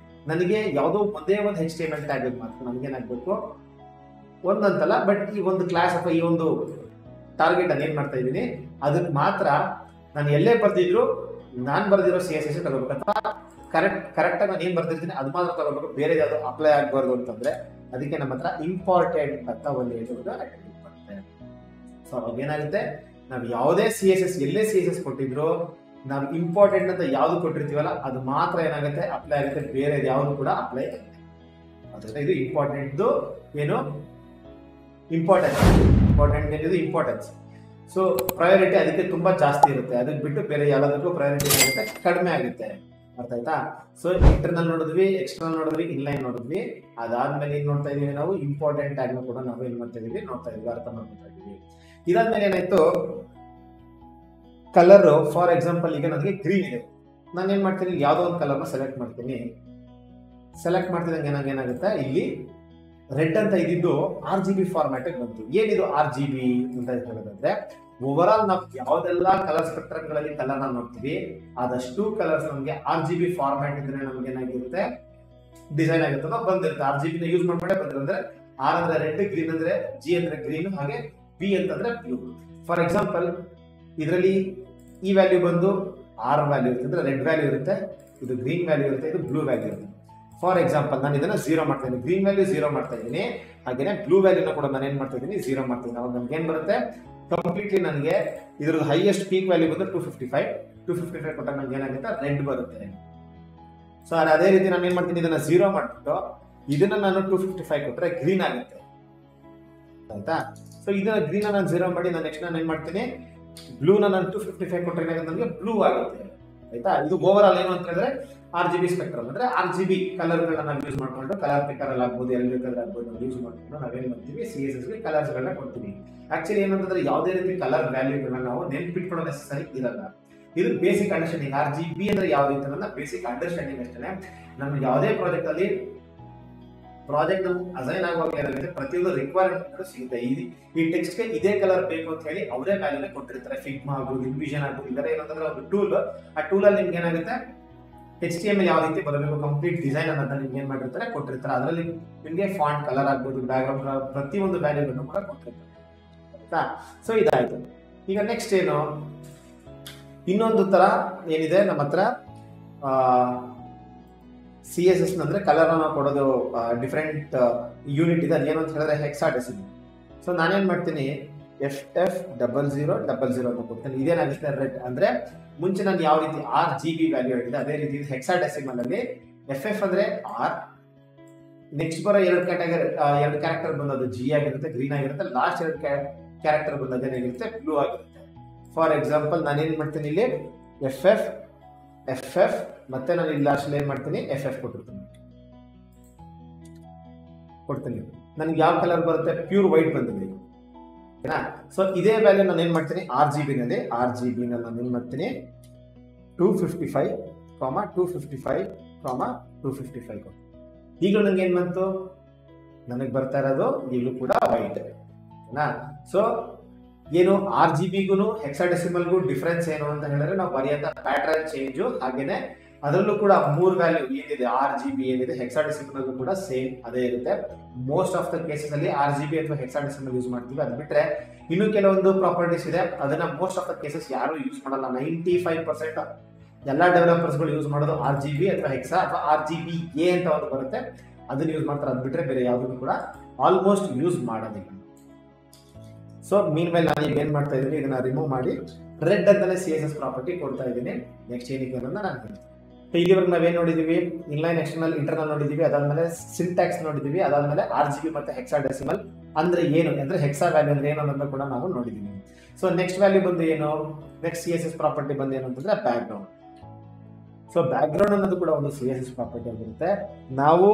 ನನಗೆ ಯಾವುದೋ ಒಂದೇ ಒಂದು HTML ಟ್ಯಾಗ್ ಮಾತ್ರ ನನ್ಗೇನಾಗ್ಬೇಕು, ಒಂದಂತಲ್ಲ ಬಟ್ ಈ ಒಂದು ಕ್ಲಾಸ್ ಅಥವಾ ಈ ಒಂದು ಟಾರ್ಗೆಟ್ ನಾನು ಏನ್ ಮಾಡ್ತಾ ಇದ್ದೀನಿ ಅದಕ್ಕೆ ಮಾತ್ರ ನಾನು ಎಲ್ಲೇ ಬರ್ದಿದ್ರು ನಾನು ಬರ್ದಿರೋ CSS ತಗೋಬೇಕು, ಅಥವಾ ಕರೆಕ್ಟಾಗಿ ನಾನು ಏನ್ ಬರ್ದಿರ್ತೀನಿ ಅದು ಮಾತ್ರ ತಗೋಬೇಕು, ಬೇರೆ ಯಾವುದು ಅಪ್ಲೈ ಆಗಬಾರ್ದು ಅಂತಂದ್ರೆ ಅದಕ್ಕೆ ನಮ್ಮ ಹತ್ರ ಇಂಪಾರ್ಟೆಂಟ್ ಅಂತ ಒಂದು ಬರುತ್ತೆ. ಸೊ ಅವಾಗ ಏನಾಗುತ್ತೆ, ನಾವು ಯಾವುದೇ ಎಲ್ಲೇ CSS ಕೊಟ್ಟಿದ್ರು ನಾವು ಇಂಪಾರ್ಟೆಂಟ್ ಅಂತ ಯಾವ್ದು ಕೊಟ್ಟಿರ್ತೀವಲ್ಲ ಅದು ಮಾತ್ರ ಏನಾಗುತ್ತೆ, ಅಪ್ಲೈ ಆಗುತ್ತೆ, ಬೇರೆ ಯಾವ್ದು ಕೂಡ ಅಪ್ಲೈ ಆಗುತ್ತೆ. ಅದರಿಂದ ಇದು ಇಂಪಾರ್ಟೆನ್ಸ್. ಸೊ ಪ್ರಯಾರಿಟಿ ಅದಕ್ಕೆ ತುಂಬಾ ಜಾಸ್ತಿ ಇರುತ್ತೆ. ಅದಕ್ಕೆ ಬಿಟ್ಟು ಬೇರೆ ಎಲ್ಲದಕ್ಕೂ ಪ್ರಯಾರಿಟಿ ಏನಾಗುತ್ತೆ, ಕಡಿಮೆ ಆಗುತ್ತೆ. ಅರ್ಥ ಆಯ್ತಾ? ಸೊ ಇಂಟರ್ನಲ್ ನೋಡಿದ್ವಿ, ಎಕ್ಸ್ಟರ್ನಲ್ ನೋಡಿದ್ವಿ, ಇನ್ಲೈನ್ ನೋಡಿದ್ವಿ. ಅದಾದ್ಮೇಲೆ ಏನ್ ನೋಡ್ತಾ ಇದೀವಿ, ನಾವು ಇಂಪಾರ್ಟೆಂಟ್ ಟ್ಯಾಗ್ ಕೂಡ ನಾವು ಏನ್ ಮಾಡ್ತಾ ಇದೀವಿ, ಅರ್ಥ ಮಾಡ್ಕೊತಾ ಇದೀವಿ. ಇದಾದ್ಮೇಲೆ ಏನಾಯ್ತು, ಕಲರ್ ಫಾರ್ ಎಕ್ಸಾಂಪಲ್ ಈಗ ನನಗೆ ಗ್ರೀನ್ ಇದೆ, ನಾನು ಏನ್ ಮಾಡ್ತೀನಿ, ಯಾವ್ದೋ ಒಂದು ಕಲರ್ನ ಸೆಲೆಕ್ಟ್ ಮಾಡ್ತೀನಿ. ಸೆಲೆಕ್ಟ್ ಮಾಡ್ತಿದ್ದಂಗೆ ಏನಾಗುತ್ತೆ, ಇಲ್ಲಿ ರೆಡ್ ಅಂತ ಇದ್ದಿದ್ದು RGB ಫಾರ್ಮ್ಯಾಟ್ ಬಂತು. ಏನಿದು RGB ಅಂತ ಹೇಳೋದಂದ್ರೆ, ಓವರ್ ಆಲ್ ನಾವು ಯಾವ್ದೆಲ್ಲ ಕಲರ್ ಸ್ಪೆಕ್ಟ್ರಮ್ಗಳಲ್ಲಿ ಕಲರ್ ನ ನೋಡ್ತೀವಿ ಅದಷ್ಟು ಕಲರ್ಸ್ ನಮಗೆ RGB ಫಾರ್ಮ್ಯಾಟ್ ಇದ್ರೆ ನಮ್ಗೆ ಏನಾಗಿರುತ್ತೆ, ಡಿಸೈನ್ ಆಗುತ್ತೆ ಬಂದಿರುತ್ತೆ. RGB ನ ಯೂಸ್ ಮಾಡ್ಕೊಂಡೆ ಬಂದಿರುತ್ತೆ. R ಅಂದ್ರೆ ರೆಡ್, ಗ್ರೀನ್ ಅಂದ್ರೆ G ಅಂದ್ರೆ ಗ್ರೀನ್, ಹಾಗೆ B ಅಂತಂದ್ರೆ ಬ್ಲೂ. ಫಾರ್ ಎಕ್ಸಾಂಪಲ್ ಇದರಲ್ಲಿ ಈ ವ್ಯಾಲ್ಯೂ ಬಂದು ಆರ್ ವ್ಯಾಲ್ಯೂ ಇರುತ್ತೆ, ಅಂದರೆ ರೆಡ್ ವ್ಯಾಲ್ಯೂ ಇರುತ್ತೆ, ಇದು ಗ್ರೀನ್ ವ್ಯಾಲ್ಯೂ ಇರುತ್ತೆ, ಇದು ಬ್ಲೂ ವ್ಯಾಲ್ಯೂ ಇರುತ್ತೆ. ಫಾರ್ ಎಕ್ಸಾಂಪಲ್ ನಾನು ಇದನ್ನು 0 ಮಾಡ್ತಾ ಇದ್ದೀನಿ, ಗ್ರೀನ್ ವ್ಯಾಲ್ಯೂ 0 ಮಾಡ್ತಾ ಇದ್ದೀನಿ, ಹಾಗೆಯೇ ಬ್ಲೂ ವ್ಯಾಲ್ಯೂನ ಕೂಡ ನಾನು ಏನು ಮಾಡ್ತಾ ಇದ್ದೀನಿ 0 ಮಾಡ್ತಾ ಇದ್ದೀನಿ. ಅವಾಗ ನಮ್ಗೆ ಏನು ಬರುತ್ತೆ, ಕಂಪ್ಲೀಟ್ಲಿ ನನಗೆ ಇದ್ರದ್ದು ಹೈಯೆಸ್ಟ್ ಪೀಕ್ ವ್ಯಾಲ್ಯೂ ಬಂದು 255 ಕೊಟ್ಟಾಗ ನನಗೆ ಏನಾಗುತ್ತೆ ರೆಡ್ ಬರುತ್ತೆ. ಸೊ ಅದೇ ರೀತಿ ನಾನು ಏನು ಮಾಡ್ತೀನಿ, ಇದನ್ನ 0 ಮಾಡಿಬಿಟ್ಟು ಇದನ್ನ ನಾನು 255 ಕೊಟ್ಟರೆ ಗ್ರೀನ್ ಆಗುತ್ತೆ ಆಯ್ತಾ. ಸೊ ಇದನ್ನ ಗ್ರೀನ್ ನಾನು 0 ಮಾಡಿ ನಾನು ನೆಕ್ಸ್ಟ್ ನಾನು ಏನು ಮಾಡ್ತೀನಿ, ಬ್ಲೂನ ನಾನು 255 ಕೊಟ್ಟರೆ ಏನಾಗುತ್ತೆ ನನಗೆ ಬ್ಲೂ ಆಗುತ್ತೆ ಆಯ್ತಾ. ಇದು ಓವರ್ ಆಲ್ ಏನು ಅಂತ ಹೇಳಿದ್ರೆ RGB ಸ್ಪೆಕ್ಟ್ರಮ್, ಅಂದ್ರೆ RGB ಕಲರ್ಗಳನ್ನ ನಾವು ಯೂಸ್ ಮಾಡ್ಕೊಂಡು ಕಲರ್ ಪಿಕರ್ ಅಲ್ಲಿ ಆಗ್ಬೋದು, ಎಲ್ ಬೇಕಾದ್ರೆ ಆಗ್ಬೋದು, ನಾವು ಯೂಸ್ ಮಾಡ್ಕೊಂಡು ನಾವೇನ್ ಮಾಡ್ತೀವಿ CSS ಗೆ ಕಲರ್ಸ್ ಗಳನ್ನ ಕೊಡ್ತೀವಿ. ಆಕ್ಚುಲಿ ಏನಂತಂದ್ರೆ ಯಾವುದೇ ರೀತಿ ಕಲರ್ ವ್ಯಾಲ್ಯೂಗಳನ್ನ ನಾವು ನೆನ್ಪಿಟ್ಕೊಳ್ಳೋ ನೆಸೆಸರಿ ಇರಲ್ಲ. ಇದು ಬೇಸಿಕ್ ಅಂಡರ್ಸ್ಟ್ಯಾಂಡಿಂಗ್. RGB ಅಂದ್ರೆ ಯಾವ ರೀತಿ ಅನ್ನೋದನ್ನ ಬೇಸಿಕ್ ಅಂಡರ್ಸ್ಟ್ಯಾಂಡಿಂಗ್ ಅಷ್ಟೇ. ನಮ್ಗೆ ಯಾವುದೇ ಪ್ರಾಜೆಕ್ಟ್ ಅಲ್ಲಿ ಪ್ರಾಜೆಕ್ಟ್ ಅಸೈನ್ ಆಗುವಾಗ ಏನಾಗುತ್ತೆ, ಪ್ರತಿಯೊಂದು ರಿಕ್ವೈರ್ಮೆಂಟ್ ಸಿಗುತ್ತೆ. ಈ ಟೆಕ್ಸ್ಟ್ ಗೆ ಇದೇ ಕಲರ್ ಬೇಕು ಅಂತ ಹೇಳಿ ಅವರೇ ವ್ಯಾಲ್ಯೂನ ಕೊಟ್ಟಿರ್ತಾರೆ. ಫಿಗ್ಮಾ ಆಗ್ಬೋದು, ಇನ್ವಿಷನ್ ಆಗ್ಬೋದು, ಇದರ ಏನಂತಂದ್ರೆ ಒಂದು ಟೂಲ್, ಆ ಟೂಲ್ ಅಲ್ಲಿ ನಿಮ್ಗೆ ಏನಾಗುತ್ತೆ HTML ಯಾವ ರೀತಿ ಬರಬೇಕು ಕಂಪ್ಲೀಟ್ ಡಿಸೈನ್ ಅನ್ನೋದನ್ನ ನಿಮ್ಗೆ ಏನ್ ಮಾಡಿರ್ತಾರೆ ಕೊಟ್ಟಿರ್ತಾರೆ. ಅದರಲ್ಲಿ ನಿಮ್ಗೆ ಫಾಂಟ್ ಕಲರ್ ಆಗ್ಬೋದು, ಬ್ಯಾಕ್ಗ್ರೌಂಡ್ ಪ್ರತಿಯೊಂದು ವ್ಯಾಲ್ಯೂಗಳನ್ನು ಕೂಡ ಕೊಟ್ಟಿರ್ತಾರೆ ಆಯ್ತಾ. ಸೊ ಇದಾಯ್ತು. ಈಗ ನೆಕ್ಸ್ಟ್ ಏನು, ಇನ್ನೊಂದು ತರ ಏನಿದೆ ನಮ್ಮ ಹತ್ರ CSS ಅಂದ್ರೆ ಕಲರ್ ನಾವು ಕೊಡೋದು ಡಿಫ್ರೆಂಟ್ ಯೂನಿಟ್ ಇದೆ. ಅದೇನು ಅಂತ ಹೇಳಿದ್ರೆ ಹೆಕ್ಸಾಡೆಸಿಮಲ್. ಸೊ ನಾನೇನ್ ಮಾಡ್ತೀನಿ FF0000 ಅಂತ ಕೊಡ್ತೀನಿ. ಇದೇನಾಗುತ್ತೆ ರೆಡ್, ಅಂದ್ರೆ ಮುಂಚೆ ನಾನು ಯಾವ ರೀತಿ RGB ವ್ಯಾಲ್ಯೂ ಹೇಳಿದೆ ಅದೇ ರೀತಿ ಹೆಕ್ಸಾಡೆಸಿಮಲ್ ಅಲ್ಲಿ FF ಅಂದ್ರೆ R, ನೆಕ್ಸ್ಟ್ ಬರೋ ಎರಡು ಕ್ಯಾರೆಕ್ಟರ್ ಬಂದದ್ದು G ಆಗಿರುತ್ತೆ, ಗ್ರೀನ್ ಆಗಿರುತ್ತೆ, ಲಾಸ್ಟ್ ಎರಡು ಕ್ಯಾರೆಕ್ಟರ್ ಬಂದದ್ದು ಏನಾಗಿರುತ್ತೆ ಬ್ಲೂ ಆಗಿರುತ್ತೆ. ಫಾರ್ ಎಕ್ಸಾಂಪಲ್ ನಾನೇನ್ ಮಾಡ್ತೀನಿ ಇಲ್ಲಿ FF ಮತ್ತೆ ನಾನು ಇಲ್ಲಿ ಲಾಸ್ಟ್ ಏನ್ ಮಾಡ್ತೀನಿ FF ಕೊಡ್ತೀನಿ. ನನಗೆ ಯಾವ ಕಲರ್ ಬರುತ್ತೆ, ಪ್ಯೂರ್ ವೈಟ್ ಬಂದಿದೆ. ಸೊ ಇದೇ ವ್ಯಾಲ್ಯೂ ನಾನು ಏನ್ ಮಾಡ್ತೀನಿ RGB ನಲ್ಲಿ ನಾನು ಏನ್ ಮಾಡ್ತೀನಿ 255 ಈಗಲೂ ನಂಗೆ ಏನ್ ಬಂತು, ನನಗೆ ಬರ್ತಾ ಇರೋದು ಈಗಲೂ ಕೂಡ ವೈಟ್. ಸೊ ಏನು RGBಗೂ ಹೆಕ್ಸಾಡೆಸಿಮಲ್ಗೂ ಡಿಫ್ರೆನ್ಸ್ ಏನು ಅಂತ ಹೇಳಿದ್ರೆ ನಾವು ಬರೆಯಂತ ಪ್ಯಾಟರ್ನ್ ಚೇಂಜು, ಹಾಗೇನೆ ಅದರಲ್ಲೂ ಕೂಡ 3 ವ್ಯಾಲ್ಯೂ ಏನಿದೆ RGB ಏನಿದೆ ಹೆಕ್ಸಾಡೆಸಿಮಲ್ ಕೂಡ ಸೇಮ್ ಅದೇ ಇರುತ್ತೆ. ಮೋಸ್ಟ್ ಆಫ್ ದ ಕೇಸಸ್ ಅಲ್ಲಿ RGB ಅಥವಾ ಹೆಕ್ಸಾಡೆಸಿಮಲ್ ಯೂಸ್ ಮಾಡ್ತೀವಿ. ಅದು ಬಿಟ್ರೆ ಇನ್ನು ಕೆಲವೊಂದು ಪ್ರಾಪರ್ಟೀಸ್ ಇದೆ, ಅದನ್ನ ಮೋಸ್ಟ್ ಆಫ್ ದ ಕೇಸಸ್ ಯಾರು ಯೂಸ್ ಮಾಡಲ್ಲ. 95% ಎಲ್ಲ ಡೆವಲಪರ್ಸ್ಗಳು ಯೂಸ್ ಮಾಡೋದು RGB ಅಥವಾ ಹೆಕ್ಸಾ ಅಥವಾ RGBA ಅಂತ ಒಂದು ಬರುತ್ತೆ, ಅದನ್ನ ಯೂಸ್ ಮಾಡ್ತಾರೆ. ಅದು ಬಿಟ್ರೆ ಬೇರೆ ಯಾವುದನ್ನು ಕೂಡ ಆಲ್ಮೋಸ್ಟ್ ಯೂಸ್ ಮಾಡೋದಿಲ್ಲ. ಸೊ ಮೀನ್ ಮೇಲೆ ನಾನು ಈಗ ಏನ್ ಮಾಡ್ತಾ ಇದ್ದೀನಿ, ಇದನ್ನ ರಿಮೂವ್ ಮಾಡಿ ರೆಡ್ ಅಂತಾನೆ CSS ಪ್ರಾಪರ್ಟಿ ಕೊಡ್ತಾ ಇದ್ದೀನಿ. ನೆಕ್ಸ್ಟ್ ಏನಿದೆ ಅನ್ನೋದನ್ನ ನಾನು ಹೇಳ್ತೀನಿ. ಇಲ್ಲಿವರೆಗೆ ನಾವೇನ್ ನೋಡಿದೀವಿ, ಇನ್ಲೈನ್, ಎಕ್ಸ್ಟರ್ನಲ್, ಇಂಟರ್ನಲ್ ನೋಡಿದೀವಿ. ಅದಾದ್ಮೇಲೆ ಸಿಂಟ್ಯಾಕ್ಸ್ ನೋಡಿದೀವಿ. ಅದಾದ್ಮೇಲೆ RGB ಮತ್ತೆ ಹೆಕ್ಸಾಡೆಸಿಮಲ್ ಅಂದ್ರೆ ಏನು, ಅಂದ್ರೆ ಹೆಕ್ಸಾ ವ್ಯಾಲ್ಯೂ ಅಂದ್ರೆ ಏನು ಅನ್ನೋದನ್ನ ಕೂಡ ನಾವು ನೋಡಿದೀವಿ. ಸೊ ನೆಕ್ಸ್ಟ್ ವ್ಯಾಲ್ಯೂ ಬಂದು ಏನು, ನೆಕ್ಸ್ಟ್ CSS ಪ್ರಾಪರ್ಟಿ ಬಂದು ಏನು ಅಂತಂದ್ರೆ back ground. So back ground ಅನ್ನೋದು ಕೂಡ ಒಂದು CSS ಪ್ರಾಪರ್ಟಿ ಆಗಿರುತ್ತೆ. ನಾವು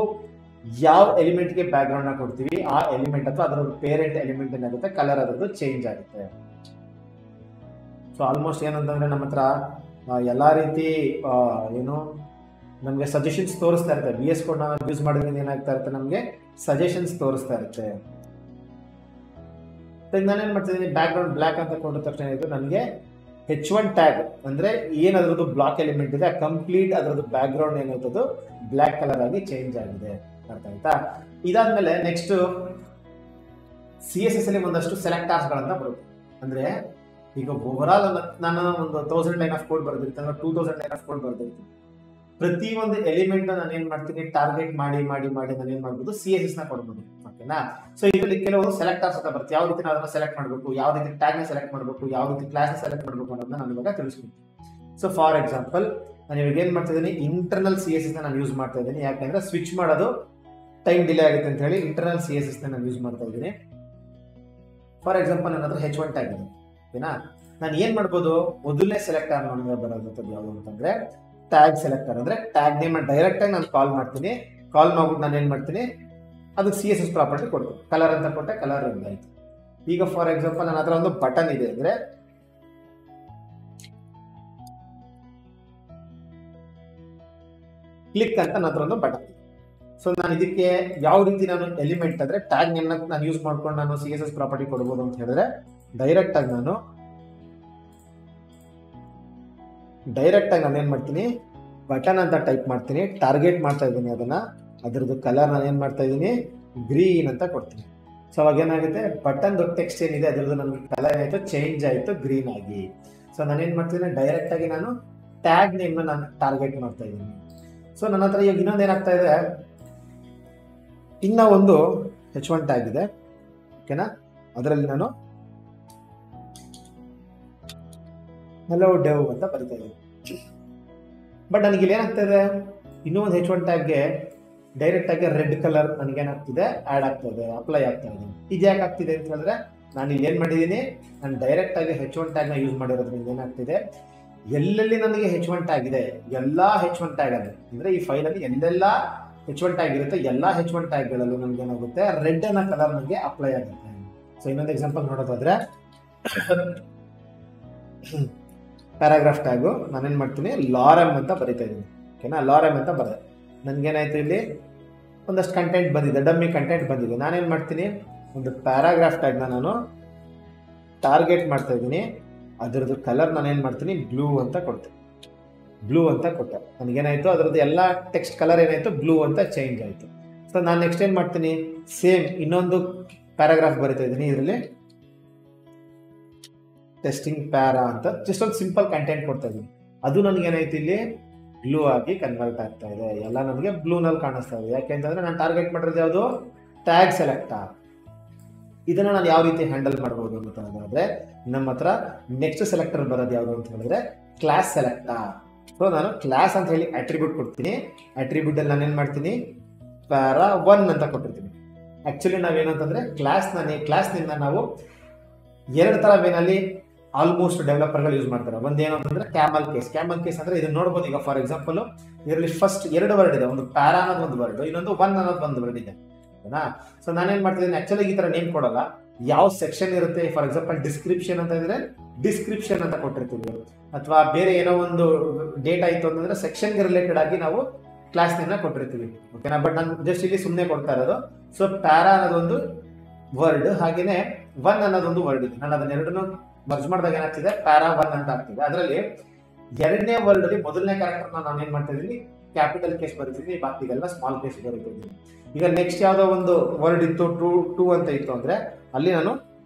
ಯಾವ ಎಲಿಮೆಂಟ್ಗೆ ಬ್ಯಾಕ್ ಗ್ರೌಂಡ್ ನ ಕೊಡ್ತೀವಿ, ಆ ಎಲಿಮೆಂಟ್ ಅಥವಾ ಅದರ ಪೇರೆಂಟ್ ಎಲಿಮೆಂಟ್ ಏನಾಗುತ್ತೆ ಕಲರ್ ಅದರದ್ದು ಚೇಂಜ್ ಆಗುತ್ತೆ. ಸೊ ಆಲ್ಮೋಸ್ಟ್ ಏನಂತಂದ್ರೆ ನಮ್ಮ ಹತ್ರ ಎಲ್ಲಾ ರೀತಿ ಏನು ನಮಗೆ ಸಜೆಷನ್ಸ್ ತೋರಿಸ್ತಾ ಇರುತ್ತೆ. VS ಕೋಡ್ ನಾವು ಯೂಸ್ ಮಾಡೋದ್ರಿಂದ ಏನಾಗ್ತಾ ಇರುತ್ತೆ, ನಮಗೆ ಸಜೆಷನ್ಸ್ ತೋರಿಸ್ತಾ ಇರುತ್ತೆ. ನಾನೇನ್ ಮಾಡ್ತಿದ್ದೀನಿ, ಬ್ಯಾಕ್ ಗ್ರೌಂಡ್ ಬ್ಲಾಕ್ ಅಂತ ಕೊಟ್ಟ ತಕ್ಷಣ ಇದು ನನಗೆ H1 ಟ್ಯಾಗ್ ಅಂದ್ರೆ ಏನ್ ಅದರದ್ದು ಬ್ಲಾಕ್ ಎಲಿಮೆಂಟ್ ಇದೆ ಕಂಪ್ಲೀಟ್ ಅದರದ್ದು ಬ್ಯಾಕ್ ಗ್ರೌಂಡ್ ಏನಾಯ್ತದು ಬ್ಲಾಕ್ ಕಲರ್ ಆಗಿ ಚೇಂಜ್ ಆಗಿದೆ. ಅರ್ಥ ಆಯ್ತಾ. ಇದಾದ್ಮೇಲೆ ನೆಕ್ಸ್ಟ್ CSS ಅಲ್ಲಿ ಒಂದಷ್ಟು ಸೆಲೆಕ್ಟಾರ್ಸ್ ಗಳನ್ನ ಬರುತ್ತೆ. ಅಂದ್ರೆ ಈಗ ಓವರ್ ಆಲ್ ನಾನು ಒಂದು 1000 ಲೈನ್ ಆಫ್ ಕೋಡ್ ಬರ್ದಿರ್ತೀನಿ ಅಂದ್ರೆ 2000 ಲೈನ್ ಆಫ್ ಕೋಡ್ ಬರ್ದಿರ್ತೀನಿ. ಪ್ರತಿ ಒಂದು ಎಲಿಮೆಂಟ್ ನಾನು ಏನ್ ಮಾಡ್ತೀನಿ ಟಾರ್ಗೆಟ್ ಮಾಡಿ ನಾನು ಏನ್ ಮಾಡ್ಬೋದು CSS ನ ಕೊಡ್ಬೋದು. ಓಕೆನಾ. ಸೊ ಇದರಲ್ಲಿ ಕೆಲವು ಸೆಲೆಕ್ಟರ್ಸ್ ಅಂತ ಬರುತ್ತೆ. ಯಾವ ರೀತಿ ನಾವು ಅದನ್ನ ಸೆಲೆಕ್ಟ್ ಮಾಡಬೇಕು, ಯಾವ ರೀತಿ ಟ್ಯಾಗ್ ನ ಸೆಲೆಕ್ಟ್ ಮಾಡಬೇಕು, ಯಾವ ರೀತಿ ಕ್ಲಾಸ್ ನ ಸೆಲೆಕ್ಟ್ ಮಾಡಬೇಕು ಅನ್ನೋದನ್ನ ನಾನು ಇವಾಗ ತಿಳಿಸ್ತೀನಿ. ಸೊ ಫಾರ್ ಎಕ್ಸಾಂಪಲ್ ನಾನು ಇವಾಗ ಏನ್ ಮಾಡ್ತಾ ಇದ್ದೀನಿ, ಇಂಟರ್ನಲ್ CSS ನ ನಾನು ಯೂಸ್ ಮಾಡ್ತಾ ಇದ್ದೀನಿ. ಯಾಕೆಂದ್ರೆ ಸ್ವಿಚ್ ಮಾಡೋದು ಟೈಮ್ ಡಿಲೇ ಆಗುತ್ತೆ ಅಂತ ಹೇಳಿ ಇಂಟರ್ನಲ್ CSS ನ ನಾನು ಯೂಸ್ ಮಾಡ್ತಾ ಇದ್ದೀನಿ. ಫಾರ್ ಎಕ್ಸಾಂಪಲ್ ನನ್ನ ಹತ್ರ H1 ಟ್ಯಾಗ್ ಇದೆ. ಓಕೆನಾ. ನಾನು ಏನ್ ಮಾಡ್ಬೋದು, ಮೊದಲನೇ ಸೆಲೆಕ್ಟರ್ ನನಗೆ ಬರೋದು ಯಾವುದು ಅಂತಂದ್ರೆ ಟ್ಯಾಗ್ ಸೆಲೆಕ್ಟರ್. ಅಂದ್ರೆ ಟ್ಯಾಗ್ ನೇಮ್ ಡೈರೆಕ್ಟ್ ಆಗಿ ನಾನು ಕಾಲ್ ಮಾಡ್ತೀನಿ. ಕಾಲ್ ಮಾಡ್ಬಿಟ್ಟು ನಾನು ಏನ್ ಮಾಡ್ತೀನಿ, ಅದಕ್ಕೆ CSS ಪ್ರಾಪರ್ಟಿ ಕೊಡ್ತೀನಿ. ಕಲರ್ ಅಂತ ಕೊಟ್ಟೆ, ಕಲರ್ ರೆಡ್ ಆಯ್ತು. ಈಗ ಫಾರ್ ಎಕ್ಸಾಂಪಲ್ ನನ್ನ ಹತ್ರ ಒಂದು ಬಟನ್ ಇದೆ ಅಂದ್ರೆ ಕ್ಲಿಕ್ ಅಂತ ನನ್ನ ಹತ್ರ ಒಂದು ಬಟನ್ ಇದೆ. ಸೊ ನಾನು ಇದಕ್ಕೆ ಯಾವ ರೀತಿ ನಾನು ಎಲಿಮೆಂಟ್ ಅಂದ್ರೆ ಟ್ಯಾಗ್ ನೇಮ್ ನಾನು ಯೂಸ್ ಮಾಡ್ಕೊಂಡು ನಾನು CSS ಪ್ರಾಪರ್ಟಿ ಕೊಡ್ಬೋದು ಅಂತ ಹೇಳಿದ್ರೆ ಡೈರೆಕ್ಟ್ ಆಗಿ ನಾನು ಏನ್ ಮಾಡ್ತೀನಿ, ಬಟನ್ ಅಂತ ಟೈಪ್ ಮಾಡ್ತೀನಿ, ಟಾರ್ಗೆಟ್ ಮಾಡ್ತಾ ಇದ್ದೀನಿ ಅದನ್ನ, ಅದರದ್ದು ಕಲರ್ ನಾನು ಏನ್ ಮಾಡ್ತಾ ಇದ್ದೀನಿ ಗ್ರೀನ್ ಅಂತ ಕೊಡ್ತೀನಿ. ಸೊ ಅವಾಗ ಏನಾಗುತ್ತೆ, ಬಟನ್ ಟೆಕ್ಸ್ಟ್ ಏನಿದೆ ಅದರದ್ದು ನಮ್ಗೆ ಕಲರ್ ಏನಾಯ್ತು ಚೇಂಜ್ ಆಯ್ತು ಗ್ರೀನ್ ಆಗಿ. ಸೊ ನಾನೇನ್ ಮಾಡ್ತೀನಿ, ಡೈರೆಕ್ಟ್ ಆಗಿ ನಾನು ಟ್ಯಾಗ್ ನೇಮ್ನ ನಾನು ಟಾರ್ಗೆಟ್ ಮಾಡ್ತಾ ಇದ್ದೀನಿ. ಸೊ ನನ್ನ ಹತ್ರ ಈಗ ಇನ್ನೊಂದು ಏನಾಗ್ತಾ ಇದೆ, ಇನ್ನ ಒಂದು H1 ಟ್ಯಾಗ್ ಇದೆ, ಓಕೆನಾ. ಅದರಲ್ಲಿ ನಾನು hello dev ಅಂತ ಬರಿತಾ ಇದ್ದೀನಿ. ಬಟ್ ನನಗೆ ಇಲ್ಲಿ ಏನಾಗ್ತಾ ಇದೆ, ಇನ್ನೂ ಒಂದು H1 ಟ್ಯಾಗ್ಗೆ ಡೈರೆಕ್ಟ್ ಆಗಿ ರೆಡ್ ಕಲರ್ ನನಗೇನಾಗ್ತಿದೆ ಆ್ಯಡ್ ಆಗ್ತಾ ಇದೆ, ಅಪ್ಲೈ ಆಗ್ತಾ ಇದೆ. ಇದು ಯಾಕೆ ಆಗ್ತಿದೆ ಅಂತ ಹೇಳಿದ್ರೆ, ನಾನು ಇಲ್ಲಿ ಏನು ಮಾಡಿದ್ದೀನಿ, ನಾನು ಡೈರೆಕ್ಟ್ ಆಗಿ H1 ಟ್ಯಾಗ್ನ ಯೂಸ್ ಮಾಡಿರೋದ್ರಿಂದ ಏನಾಗ್ತಿದೆ, ಎಲ್ಲೆಲ್ಲಿ ನನಗೆ H1 ಟ್ಯಾಗ್ ಇದೆ ಎಲ್ಲ H1 ಟ್ಯಾಗ್ ಅಲ್ಲಿ ಅಂದರೆ ಈ ಫೈಲಲ್ಲಿ ಎಲ್ಲೆಲ್ಲ H1 ಟ್ಯಾಗ್ ಇರುತ್ತೆ, ಎಲ್ಲ H1 ಟ್ಯಾಗ್ಗಳಲ್ಲೂ ನನಗೆ ಏನಾಗುತ್ತೆ, ರೆಡ್ ಅನ್ನೋ ಕಲರ್ ನನಗೆ ಅಪ್ಲೈ ಆಗುತ್ತೆ. ಸೊ ಇನ್ನೊಂದು ಎಕ್ಸಾಂಪಲ್ ನೋಡೋದಾದ್ರೆ, ಪ್ಯಾರಾಗ್ರಾಫ್ ಟ್ಯಾಗು ನಾನೇನು ಮಾಡ್ತೀನಿ, ಲಾರಮ್ ಅಂತ ಬರಿತಾ ಇದ್ದೀನಿ, ಓಕೆನಾ. ಲಾರಮ್ ಅಂತ ಬರೆದೆ, ನನಗೇನಾಯಿತು, ಇಲ್ಲಿ ಒಂದಷ್ಟು ಕಂಟೆಂಟ್ ಬಂದಿದೆ, ಡಮ್ಮಿ ಕಂಟೆಂಟ್ ಬಂದಿದೆ. ನಾನೇನು ಮಾಡ್ತೀನಿ, ಒಂದು ಪ್ಯಾರಾಗ್ರಾಫ್ ಟ್ಯಾಗ್ನ ನಾನು ಟಾರ್ಗೆಟ್ ಮಾಡ್ತಾ ಇದ್ದೀನಿ, ಅದರದ್ದು ಕಲರ್ ನಾನೇನು ಮಾಡ್ತೀನಿ, ಬ್ಲೂ ಅಂತ ಕೊಡ್ತೀನಿ. ಬ್ಲೂ ಅಂತ ಕೊಟ್ಟೆ, ನನಗೇನಾಯಿತು, ಅದರದ್ದು ಎಲ್ಲ ಟೆಕ್ಸ್ಟ್ ಕಲರ್ ಏನಾಯಿತು, ಬ್ಲೂ ಅಂತ ಚೇಂಜ್ ಆಯಿತು. ಸೊ ನಾನು ನೆಕ್ಸ್ಟ್ ಏನು ಮಾಡ್ತೀನಿ, ಸೇಮ್ ಇನ್ನೊಂದು ಪ್ಯಾರಾಗ್ರಾಫ್ ಬರಿತಾ ಇದ್ದೀನಿ, ಇದರಲ್ಲಿ ಟೆಸ್ಟಿಂಗ್ ಪ್ಯಾರಾ ಅಂತ ಜಸ್ಟ್ ಒಂದು ಸಿಂಪಲ್ ಕಂಟೆಂಟ್ ಕೊಡ್ತಾ ಇದ್ದೀನಿ. ಅದು ನನಗೇನಾಯ್ತು, ಇಲ್ಲಿ ಬ್ಲೂ ಆಗಿ ಕನ್ವರ್ಟ್ ಆಗ್ತಾ ಇದೆ, ಎಲ್ಲ ನನಗೆ ಬ್ಲೂನಲ್ಲಿ ಕಾಣಿಸ್ತಾ ಇದೆ. ಯಾಕೆ ಅಂತಂದರೆ ನಾನು ಟಾರ್ಗೆಟ್ ಮಾಡಿರೋದು ಯಾವುದು, ಟ್ಯಾಗ್ ಸೆಲೆಕ್ಟಾ. ಇದನ್ನು ನಾನು ಯಾವ ರೀತಿ ಹ್ಯಾಂಡಲ್ ಮಾಡ್ಬೋದು ಅಂತ ಹೇಳಿದ್ರೆ, ನಮ್ಮ ಹತ್ರ ನೆಕ್ಸ್ಟ್ ಸೆಲೆಕ್ಟರ್ ಬರೋದು ಯಾವುದು ಅಂತ ಹೇಳಿದ್ರೆ ಕ್ಲಾಸ್ ಸೆಲೆಕ್ಟಾ. ಸೊ ನಾನು ಕ್ಲಾಸ್ ಅಂತ ಹೇಳಿ ಅಟ್ರಿಬ್ಯೂಟ್ ಕೊಡ್ತೀನಿ, ಅಟ್ರಿಬ್ಯೂಟಲ್ಲಿ ನಾನೇನು ಮಾಡ್ತೀನಿ, ಪ್ಯಾರಾ 1 ಅಂತ ಕೊಟ್ಟಿರ್ತೀನಿ. ಆ್ಯಕ್ಚುಲಿ ನಾವೇನು ಅಂತಂದರೆ ಕ್ಲಾಸ್ನಿಂದ ನಾವು ಎರಡು ಥರ ವೇನಲ್ಲಿ ಆಲ್ಮೋಸ್ಟ್ ಡೆವಲಪರ್ಗಳು ಯೂಸ್ ಮಾಡ್ತಾರೆ. ಒಂದೇನು ಅಂತಂದರೆ ಕ್ಯಾಮಲ್ ಕೇಸ್ ಅಂದರೆ ಇದನ್ನು ನೋಡ್ಬೋದು. ಈಗ ಫಾರ್ ಎಕ್ಸಾಂಪಲ್ ಇದರಲ್ಲಿ ಫಸ್ಟ್ 2 ವರ್ಡ್ ಇದೆ, ಒಂದು ಪ್ಯಾರಾ ಅನ್ನೋದು ಒಂದು ವರ್ಡ್, ಇನ್ನೊಂದು 1 ಅನ್ನೋದು ಒಂದು ವರ್ಡ್ ಇದೆ, ಓಕೆನಾ. ಸೊ ನಾನೇನು ಮಾಡ್ತಿದ್ದೀನಿ, ಆ್ಯಕ್ಚುಲಿ ಈ ಥರ ನೇಮ್ ಕೊಡಲ್ಲ, ಯಾವ ಸೆಕ್ಷನ್ ಇರುತ್ತೆ. ಫಾರ್ ಎಕ್ಸಾಂಪಲ್ ಡಿಸ್ಕ್ರಿಪ್ಷನ್ ಅಂತ ಇದ್ರೆ ಡಿಸ್ಕ್ರಿಪ್ಷನ್ ಅಂತ ಕೊಟ್ಟಿರ್ತೀವಿ, ಅಥವಾ ಬೇರೆ ಏನೋ ಒಂದು ಡೇಟಾ ಇತ್ತು ಅಂತಂದ್ರೆ ಸೆಕ್ಷನ್ಗೆ ರಿಲೇಟೆಡ್ ಆಗಿ ನಾವು ಕ್ಲಾಸ್ ನೇಮ್ನ ಕೊಟ್ಟಿರ್ತೀವಿ, ಓಕೆನಾ. ಬಟ್ ನಾನು ಜಸ್ಟ್ ಇಲ್ಲಿ ಸುಮ್ಮನೆ ಕೊಡ್ತಾ ಇರೋದು. ಸೊ ಪ್ಯಾರಾ ಅನ್ನೋದೊಂದು ವರ್ಡ್, ಹಾಗೇನೆ 1 ಅನ್ನೋದೊಂದು ವರ್ಡ್ ಇದೆ. ನಾನು ಅದನ್ನೆರಡನ್ನು ಮರ್ಜ್ ಮಾಡಿದಾಗ ಏನಾಗ್ತಿದೆ, ಪ್ಯಾರಾ 1 ಅಂತ ಆಗ್ತಿದೆ. ಅದರಲ್ಲಿ ಎರಡನೇ ವರ್ಡ್ ಅಲ್ಲಿ ಮೊದಲನೇ ಕ್ಯಾರೆಕ್ಟರ್ನ ನಾನು ಏನು ಮಾಡ್ತಾ ಇದ್ದೀನಿ, ಕ್ಯಾಪಿಟಲ್ ಕೇಸ್ ಬರೀತಿದ್ದೀನಿ, ಬಾಕಿಗೆಲ್ಲ ಸ್ಮಾಲ್ ಕೇಸ್ ಬರೀತಿದ್ದೀನಿ. ಈಗ ನೆಕ್ಸ್ಟ್ ಯಾವುದೋ ಒಂದು ವರ್ಡ್ ಇತ್ತು, ಟೂ ಅಂತ ಇತ್ತು ಅಂದರೆ ಅಲ್ಲಿ ನಾನು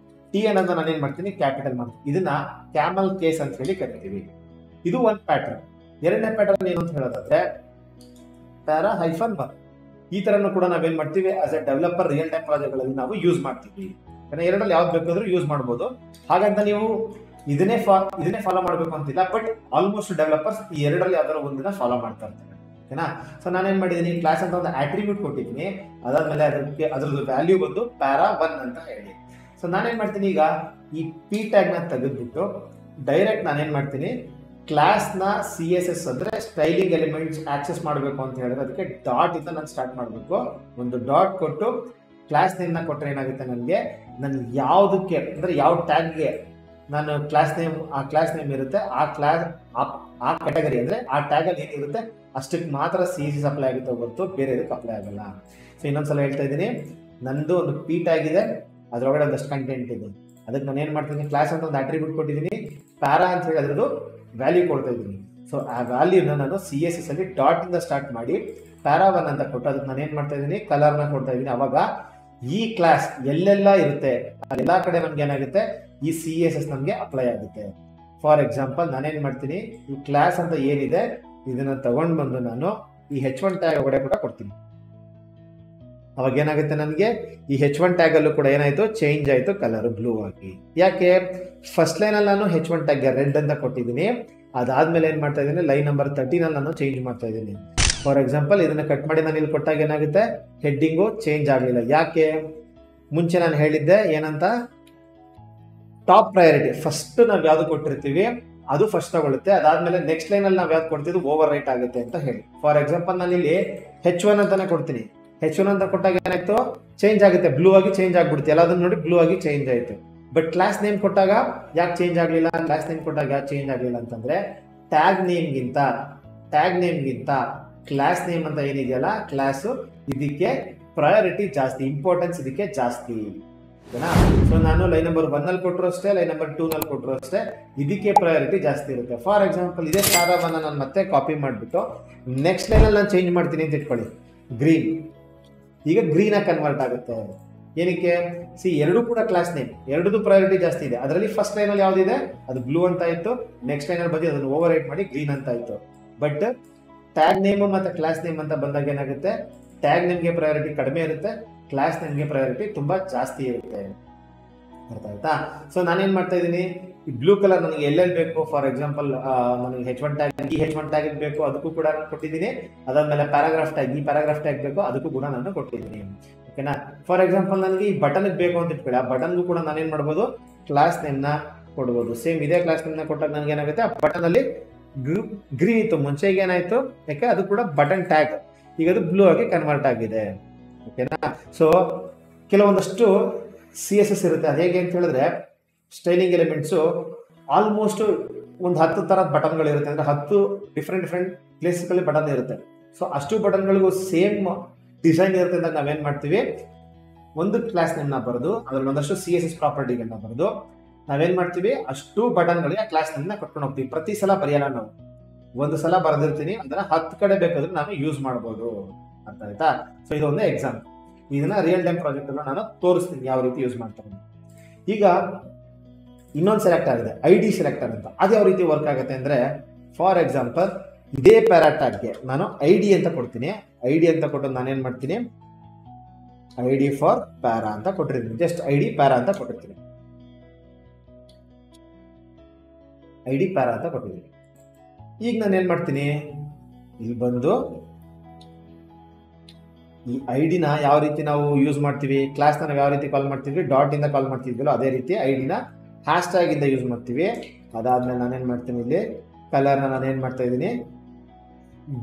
ಟಿ ಅನ್ನೋದು ನಾನು ಏನು ಮಾಡ್ತೀನಿ, ಕ್ಯಾಪಿಟಲ್ ಮಾಡ್ತೀನಿ. ಇದನ್ನ ಕ್ಯಾಮಲ್ ಕೇಸ್ ಅಂತ ಹೇಳಿ ಕರಿತೀವಿ. ಇದು ಒಂದು ಪ್ಯಾಟರ್ನ್. ಎರಡನೇ ಪ್ಯಾಟರ್ನ್ ಏನು ಅಂತ ಹೇಳೋದಾದ್ರೆ ಪ್ಯಾರಾ -1. ಈ ಥರನೂ ಕೂಡ ನಾವೇನು ಮಾಡ್ತೀವಿ, as a developer real time ಪ್ರಾಜೆಕ್ಟ್ಗಳಲ್ಲಿ ನಾವು ಯೂಸ್ ಮಾಡ್ತೀವಿ. ಎರಡರಲ್ಲಿ ಯಾವ್ದು ಬೇಕಾದ್ರೂ ಯೂಸ್ ಮಾಡ್ಬೋದು. ಹಾಗಂತ ನೀವು ಇದನ್ನೇ ಫಾಲೋ ಮಾಡಬೇಕು ಅಂತಿಲ್ಲ, ಬಟ್ ಆಲ್ಮೋಸ್ಟ್ ಡೆವಲಪರ್ಸ್ ಈ ಎರಡರಲ್ಲಿ ಯಾವ್ದಾದ್ರು ಒಂದನ್ನ ಫಾಲೋ ಮಾಡ್ತಾ ಇರ್ತಾರೆ, ಓಕೆನಾ. ಸೊ ನಾನೇನು ಮಾಡಿದ್ದೀನಿ, ಕ್ಲಾಸ್ ಅಂತ ಒಂದು ಆಟ್ರಿಬ್ಯೂಟ್ ಕೊಟ್ಟಿದ್ದೀನಿ, ಅದಾದ್ಮೇಲೆ ಅದ್ರದ್ದು ವ್ಯಾಲ್ಯೂ ಬಂದು ಪ್ಯಾರಾ 1 ಅಂತ ಹೇಳಿ. ಸೊ ನಾನೇನು ಮಾಡ್ತೀನಿ, ಈಗ ಈ ಪಿ ಟ್ಯಾಗ್ನ ತೆಗೆದ್ಬಿಟ್ಟು ಡೈರೆಕ್ಟ್ ನಾನೇನು ಮಾಡ್ತೀನಿ, ಕ್ಲಾಸ್ನ CSS ಅಂದರೆ ಸ್ಟೈಲಿಂಗ್ ಎಲಿಮೆಂಟ್ಸ್ ಆಕ್ಸೆಸ್ ಮಾಡಬೇಕು ಅಂತ ಹೇಳಿದ್ರೆ ಅದಕ್ಕೆ ಡಾಟ್ ಇಂದ ನಾನು ಸ್ಟಾರ್ಟ್ ಮಾಡಬೇಕು. ಒಂದು ಡಾಟ್ ಕೊಟ್ಟು ಕ್ಲಾಸ್ ನೇಮ್ನ ಕೊಟ್ಟರೆ ಏನಾಗುತ್ತೆ, ನನಗೆ ನಾನು ಯಾವುದಕ್ಕೆ ಅಂದರೆ ಯಾವ ಟ್ಯಾಗ್ಗೆ ನಾನು ಆ ಕ್ಲಾಸ್ ನೇಮ್ ಇರುತ್ತೆ, ಆ ಕ್ಯಾಟಗರಿ ಅಂದರೆ ಆ ಟ್ಯಾಗಲ್ಲಿ ಏನಿರುತ್ತೆ ಅಷ್ಟಕ್ಕೆ ಮಾತ್ರ CSS ಅಪ್ಲೈ ಆಗುತ್ತೆ ಹೊರತು ಬೇರೆ ಇದಕ್ಕೆ ಅಪ್ಲೈ ಆಗಲ್ಲ. ಸೊ ಇನ್ನೊಂದ್ಸಲ ಹೇಳ್ತಾ ಇದ್ದೀನಿ, ನಂದು ಒಂದು ಪಿ ಟ್ಯಾಗ್ ಇದೆ, ಅದರೊಳಗಡೆ ಒಂದಷ್ಟು ಕಂಟೆಂಟ್ ಇದೆ. ಅದಕ್ಕೆ ನಾನು ಏನು ಮಾಡ್ತೀನಿ, ಕ್ಲಾಸ್ ಅಂತ ಒಂದು ಅಟ್ರಿಬ್ಯೂಟ್ ಕೊಟ್ಟಿದ್ದೀನಿ, ಪ್ಯಾರಾ ಅಂತ ಹೇಳಿ ಅದರದ್ದು ವ್ಯಾಲ್ಯೂ ಕೊಡ್ತಾ ಇದ್ದೀನಿ. ಸೊ ಆ ವ್ಯಾಲ್ಯೂನ ನಾನು CSS ಅಲ್ಲಿ ಡಾಟ್ ಇಂದ ಸ್ಟಾರ್ಟ್ ಮಾಡಿ ಪ್ಯಾರಾ 1 ಅಂತ ಕೊಟ್ಟು ಅದಕ್ಕೆ ನಾನು ಏನು ಮಾಡ್ತಾ ಇದ್ದೀನಿ, ಕಲರ್ನ ಕೊಡ್ತಾ ಇದ್ದೀನಿ. ಅವಾಗ ಈ ಕ್ಲಾಸ್ ಎಲ್ಲೆಲ್ಲ ಇರುತ್ತೆ ಎಲ್ಲ ಕಡೆ ನಮ್ಗೆ ಏನಾಗುತ್ತೆ, ಈ CSS ನಮಗೆ ಅಪ್ಲೈ ಆಗುತ್ತೆ. ಫಾರ್ ಎಕ್ಸಾಂಪಲ್ ನಾನೇನು ಮಾಡ್ತೀನಿ, ಈ ಕ್ಲಾಸ್ ಅಂತ ಏನಿದೆ ಇದನ್ನ ತಗೊಂಡು ಬಂದು ನಾನು ಈ H1 ಟ್ಯಾಗ್ ಒಳಗಡೆ ಕೂಡ ಕೊಡ್ತೀನಿ. ಅವಾಗ ಏನಾಗುತ್ತೆ, ನನಗೆ ಈ H1 ಟ್ಯಾಗ್ ಅಲ್ಲೂ ಕೂಡ ಏನಾಯ್ತು, ಚೇಂಜ್ ಆಯಿತು ಕಲರ್ ಬ್ಲೂ ಆಗಿ. ಯಾಕೆ, ಫಸ್ಟ್ ಲೈನಲ್ಲಿ ನಾನು H1 ಟ್ಯಾಗ್ಗೆ ರೆಡ್ ಅಂತ ಕೊಟ್ಟಿದ್ದೀನಿ, ಅದಾದ್ಮೇಲೆ ಏನು ಮಾಡ್ತಾ ಇದ್ದೀನಿ, ಲೈನ್ ನಂಬರ್ 13 ನಾನು ಚೇಂಜ್ ಮಾಡ್ತಾ ಇದ್ದೀನಿ. ಫಾರ್ ಎಕ್ಸಾಂಪಲ್ ಇದನ್ನ ಕಟ್ ಮಾಡಿ ನಾನು ಇಲ್ಲಿ ಕೊಟ್ಟಾಗ ಏನಾಗುತ್ತೆ, ಹೆಡ್ಡಿಂಗು ಚೇಂಜ್ ಆಗಲಿಲ್ಲ. ಯಾಕೆ, ಮುಂಚೆ ನಾನು ಹೇಳಿದ್ದೆ ಏನಂತ, ಟಾಪ್ ಪ್ರಯಾರಿಟಿ ಫಸ್ಟ್ ನಾವು ಯಾವ್ದು ಕೊಟ್ಟಿರ್ತೀವಿ ಅದು ಫಸ್ಟ್ ತಗೊಳುತ್ತೆ, ಅದಾದ್ಮೇಲೆ ನೆಕ್ಸ್ಟ್ ಲೈನಲ್ಲಿ ನಾವು ಯಾವ್ದು ಕೊಡ್ತೀವಿ ಓವರ್ ರೈಟ್ ಆಗುತ್ತೆ ಅಂತ ಹೇಳಿ. ಫಾರ್ ಎಕ್ಸಾಂಪಲ್ ನಾನು ಇಲ್ಲಿ H1 ಅಂತಾನೆ ಕೊಡ್ತೀನಿ, H1 ಅಂತ ಕೊಟ್ಟಾಗ ಏನಾಯ್ತು, ಚೇಂಜ್ ಆಗುತ್ತೆ, ಬ್ಲೂ ಆಗಿ ಚೇಂಜ್ ಆಗ್ಬಿಡುತ್ತೆ. ಎಲ್ಲದನ್ನು ನೋಡಿ ಬ್ಲೂ ಆಗಿ ಚೇಂಜ್ ಆಯಿತು. ಬಟ್ ಕ್ಲಾಸ್ ನೇಮ್ ಕೊಟ್ಟಾಗ ಯಾಕೆ ಚೇಂಜ್ ಆಗಲಿಲ್ಲ, ಕ್ಲಾಸ್ ನೇಮ್ ಕೊಟ್ಟಾಗ ಯಾಕೆ ಚೇಂಜ್ ಆಗಲಿಲ್ಲ ಅಂತಂದ್ರೆ ಟ್ಯಾಗ್ ನೇಮ್ಗಿಂತ ಕ್ಲಾಸ್ ನೇಮ್ ಅಂತ ಏನಿದೆಯಲ್ಲ ಕ್ಲಾಸು, ಇದಕ್ಕೆ ಪ್ರಯಾರಿಟಿ ಜಾಸ್ತಿ, ಇಂಪಾರ್ಟೆನ್ಸ್ ಇದಕ್ಕೆ ಜಾಸ್ತಿ, ಓಕೆನಾ. ಸೊ ನಾನು ಲೈನ್ ನಂಬರ್ 1 ನಲ್ಲಿ ಕೊಟ್ಟರು ಅಷ್ಟೇ, ಲೈನ್ ನಂಬರ್ 2 ನಲ್ಲಿ ಕೊಟ್ಟರು ಅಷ್ಟೇ, ಇದಕ್ಕೆ ಪ್ರಯಾರಿಟಿ ಜಾಸ್ತಿ ಇರುತ್ತೆ. ಫಾರ್ ಎಕ್ಸಾಂಪಲ್ ಇದೇ ಪ್ಯಾರಾವನ್ನ ನಾನು ಮತ್ತೆ ಕಾಪಿ ಮಾಡಿಬಿಟ್ಟು ನೆಕ್ಸ್ಟ್ ಲೈನಲ್ಲಿ ನಾನು ಚೇಂಜ್ ಮಾಡ್ತೀನಿ ಅಂತ ಇಟ್ಕೊಳ್ಳಿ, ಗ್ರೀನ್. ಈಗ ಗ್ರೀನಾಗಿ ಕನ್ವರ್ಟ್ ಆಗುತ್ತೆ. ಏನಕ್ಕೆ ಎರಡೂ ಕೂಡ ಕ್ಲಾಸ್ ನೇಮ್, ಎರಡೂ ಪ್ರಯಾರಿಟಿ ಜಾಸ್ತಿ ಇದೆ. ಅದರಲ್ಲಿ ಫಸ್ಟ್ ಲೈನ್ ಅಲ್ಲಿ ಯಾವ್ದಿದೆ ಅದು ಬ್ಲೂ ಅಂತ ಇತ್ತು, ನೆಕ್ಸ್ಟ್ ಲೈನ್ ಅಲ್ಲಿ ಬಂದು ಅದನ್ನು ಓವರ್ ರೈಟ್ ಮಾಡಿ ಗ್ರೀನ್ ಅಂತ ಇತ್ತು. ಬಟ್ ಟ್ಯಾಗ್ ನೇಮ್ ಮತ್ತೆ ಕ್ಲಾಸ್ ನೇಮ್ ಅಂತ ಬಂದಾಗ ಏನಾಗುತ್ತೆ, ಟ್ಯಾಗ್ ನೇಮ್ಗೆ ಪ್ರಯಾರಿಟಿ ಕಡಿಮೆ ಇರುತ್ತೆ, ಕ್ಲಾಸ್ ನೇಮ್ಗೆ ಪ್ರಯಾರಿಟಿ ತುಂಬಾ ಜಾಸ್ತಿ ಇರುತ್ತೆ. ಅರ್ಥ ಆಯ್ತಾ? ಸೊ ನಾನೇನ್ ಮಾಡ್ತಾ ಇದ್ದೀನಿ, ಈ ಬ್ಲೂ ಕಲರ್ ನನಗೆ ಎಲ್ಲೆಲ್ಲಿ ಬೇಕು, ಫಾರ್ ಎಕ್ಸಾಂಪಲ್ ನನಗೆ H1 ಟ್ಯಾಗ್, ಈ H1 ಟ್ಯಾಗ್ ಬೇಕು, ಅದಕ್ಕೂ ಕೂಡ ನಾನು ಕೊಟ್ಟಿದ್ದೀನಿ. ಅದಾದ್ಮೇಲೆ ಪ್ಯಾರಾಗ್ರಾಫ್ ಟ್ಯಾಗ್, ಈ ಪ್ಯಾರಾಗ್ರಾಫ್ ಟ್ಯಾಗ್ ಬೇಕು, ಅದಕ್ಕೂ ಕೂಡ ನಾನು ಕೊಟ್ಟಿದ್ದೀನಿ. ಓಕೆನಾ? ಫಾರ್ ಎಕ್ಸಾಂಪಲ್ ನನಗೆ ಈ ಬಟನ್ ಬೇಕು ಅಂತ ಇಟ್ಕೊಳ್ಳಿ, ಆ ಬಟನ್ಗೂ ಕೂಡ ನಾನೇನ್ ಮಾಡ್ಬೋದು, ಕ್ಲಾಸ್ ನೇಮ್ ನ ಕೊಡ್ಬೋದು. ಸೇಮ್ ಇದೇ ಕ್ಲಾಸ್ ನೇಮ್ ನ ಕೊಟ್ಟಾಗ ನನಗೆ ಏನಾಗುತ್ತೆ, ಆ ಬಟನ್ ಅಲ್ಲಿ ಗ್ರೀನ್ ಇತ್ತು ಮುಂಚೆ, ಈಗ ಏನಾಯ್ತು, ಯಾಕೆ ಅದು ಕೂಡ ಬಟನ್ ಟ್ಯಾಗ್, ಈಗ ಅದು ಬ್ಲೂ ಆಗಿ ಕನ್ವರ್ಟ್ ಆಗಿದೆ. ಓಕೆನಾ? ಸೊ ಕೆಲವೊಂದಷ್ಟು CSS ಇರುತ್ತೆ. ಅದು ಹೇಗೆ ಅಂತ ಹೇಳಿದ್ರೆ, ಸ್ಟೈಲಿಂಗ್ ಎಲಿಮೆಂಟ್ಸು ಆಲ್ಮೋಸ್ಟ್ ಒಂದು 10 ಥರದ ಬಟನ್ಗಳು ಇರುತ್ತೆ, ಅಂದ್ರೆ 10 ಡಿಫ್ರೆಂಟ್ ಪ್ಲೇಸ್ಗಳಲ್ಲಿ ಬಟನ್ ಇರುತ್ತೆ. ಸೊ ಅಷ್ಟು ಬಟನ್ಗಳಿಗೂ ಸೇಮ್ ಡಿಸೈನ್ ಇರುತ್ತೆ ಅಂತ ನಾವೇನ್ ಮಾಡ್ತೀವಿ, ಒಂದು ಕ್ಲಾಸ್ ನೇಮ್ನ ಬರೆದು ಅದ್ರಲ್ಲಿ ಒಂದಷ್ಟು CSS ಪ್ರಾಪರ್ಟಿಗಳನ್ನ ಬರೆದು ನಾವೇನ್ ಮಾಡ್ತೀವಿ, ಅಷ್ಟು ಬಟನ್ಗಳಿಗೆ ಆ ಕ್ಲಾಸ್ ನೇಮ್ನ ಕೊಟ್ಕೊಂಡು ಹೋಗ್ತೀವಿ. ಪ್ರತಿ ಸಲ ಬರೆಯಲ್ಲ ನಾವು, ಒಂದು ಸಲ ಬರೆದಿರ್ತೀನಿ, ಅದನ್ನ 10 ಕಡೆ ಬೇಕಾದ್ರೆ ನಾನು ಯೂಸ್ ಮಾಡ್ಬೋದು. ಅರ್ಥ ಆಯ್ತಾ? ಸೊ ಇದೊಂದು ಎಕ್ಸಾಂಪಲ್. ಇದನ್ನ ರಿಯಲ್ ಟೈಮ್ ಪ್ರಾಜೆಕ್ಟ್ ಅನ್ನು ನಾನು ತೋರಿಸ್ತೀನಿ ಯಾವ ರೀತಿ ಯೂಸ್ ಮಾಡ್ತಾರೆ. ಈಗ ಇನ್ನೊಂದು ಸೆಲೆಕ್ಟರ್ ಇದೆ, ID ಸೆಲೆಕ್ಟರ್ ಅಂತ. ಅದು ಯಾವ ರೀತಿ ವರ್ಕ್ ಆಗುತ್ತೆ ಅಂದ್ರೆ, ಫಾರ್ ಎಕ್ಸಾಂಪಲ್ ಇದೇ ಪ್ಯಾರಾ ಟ್ಯಾಗ್ಗೆ ನಾನು ID ಅಂತ ಕೊಡ್ತೀನಿ. ID ಅಂತ ಕೊಟ್ಟು ನಾನೇನ್ ಮಾಡ್ತೀನಿ, ID ಫಾರ್ ಪ್ಯಾರಾ ಅಂತ ಕೊಟ್ಟಿರ್ತೀನಿ. ಜಸ್ಟ್ ID ಪ್ಯಾರಾ ಅಂತ ಕೊಟ್ಟಿರ್ತೀನಿ, ID ಪ್ಯಾರಾ ಅಂತ ಕೊಟ್ಟಿದ್ದೀನಿ. ಈಗ ನಾನು ಏನ್ ಮಾಡ್ತೀನಿ, ಇಲ್ಲಿ ಬಂದು ಈ ID ನ ಯಾವ ರೀತಿ ನಾವು ಯೂಸ್ ಮಾಡ್ತೀವಿ, ಕ್ಲಾಸ್ ನಾವು ಯಾವ ರೀತಿ ಕಾಲ್ ಮಾಡ್ತೀವಿ, ಡಾಟ್ ಇಂದ ಕಾಲ್ ಮಾಡ್ತಿದ್ವಲ್ಲ ಅದೇ ರೀತಿ ID ನ ಹ್ಯಾಶ್ ಟ್ಯಾಗ್ ಇಂದ ಯೂಸ್ ಮಾಡ್ತೀವಿ. ಅದಾದ್ಮೇಲೆ ನಾನೇನ್ ಮಾಡ್ತೀನಿ, ಇಲ್ಲಿ ಕಲರ್ನ ನಾನೇನ್ ಮಾಡ್ತಾ ಇದ್ದೀನಿ,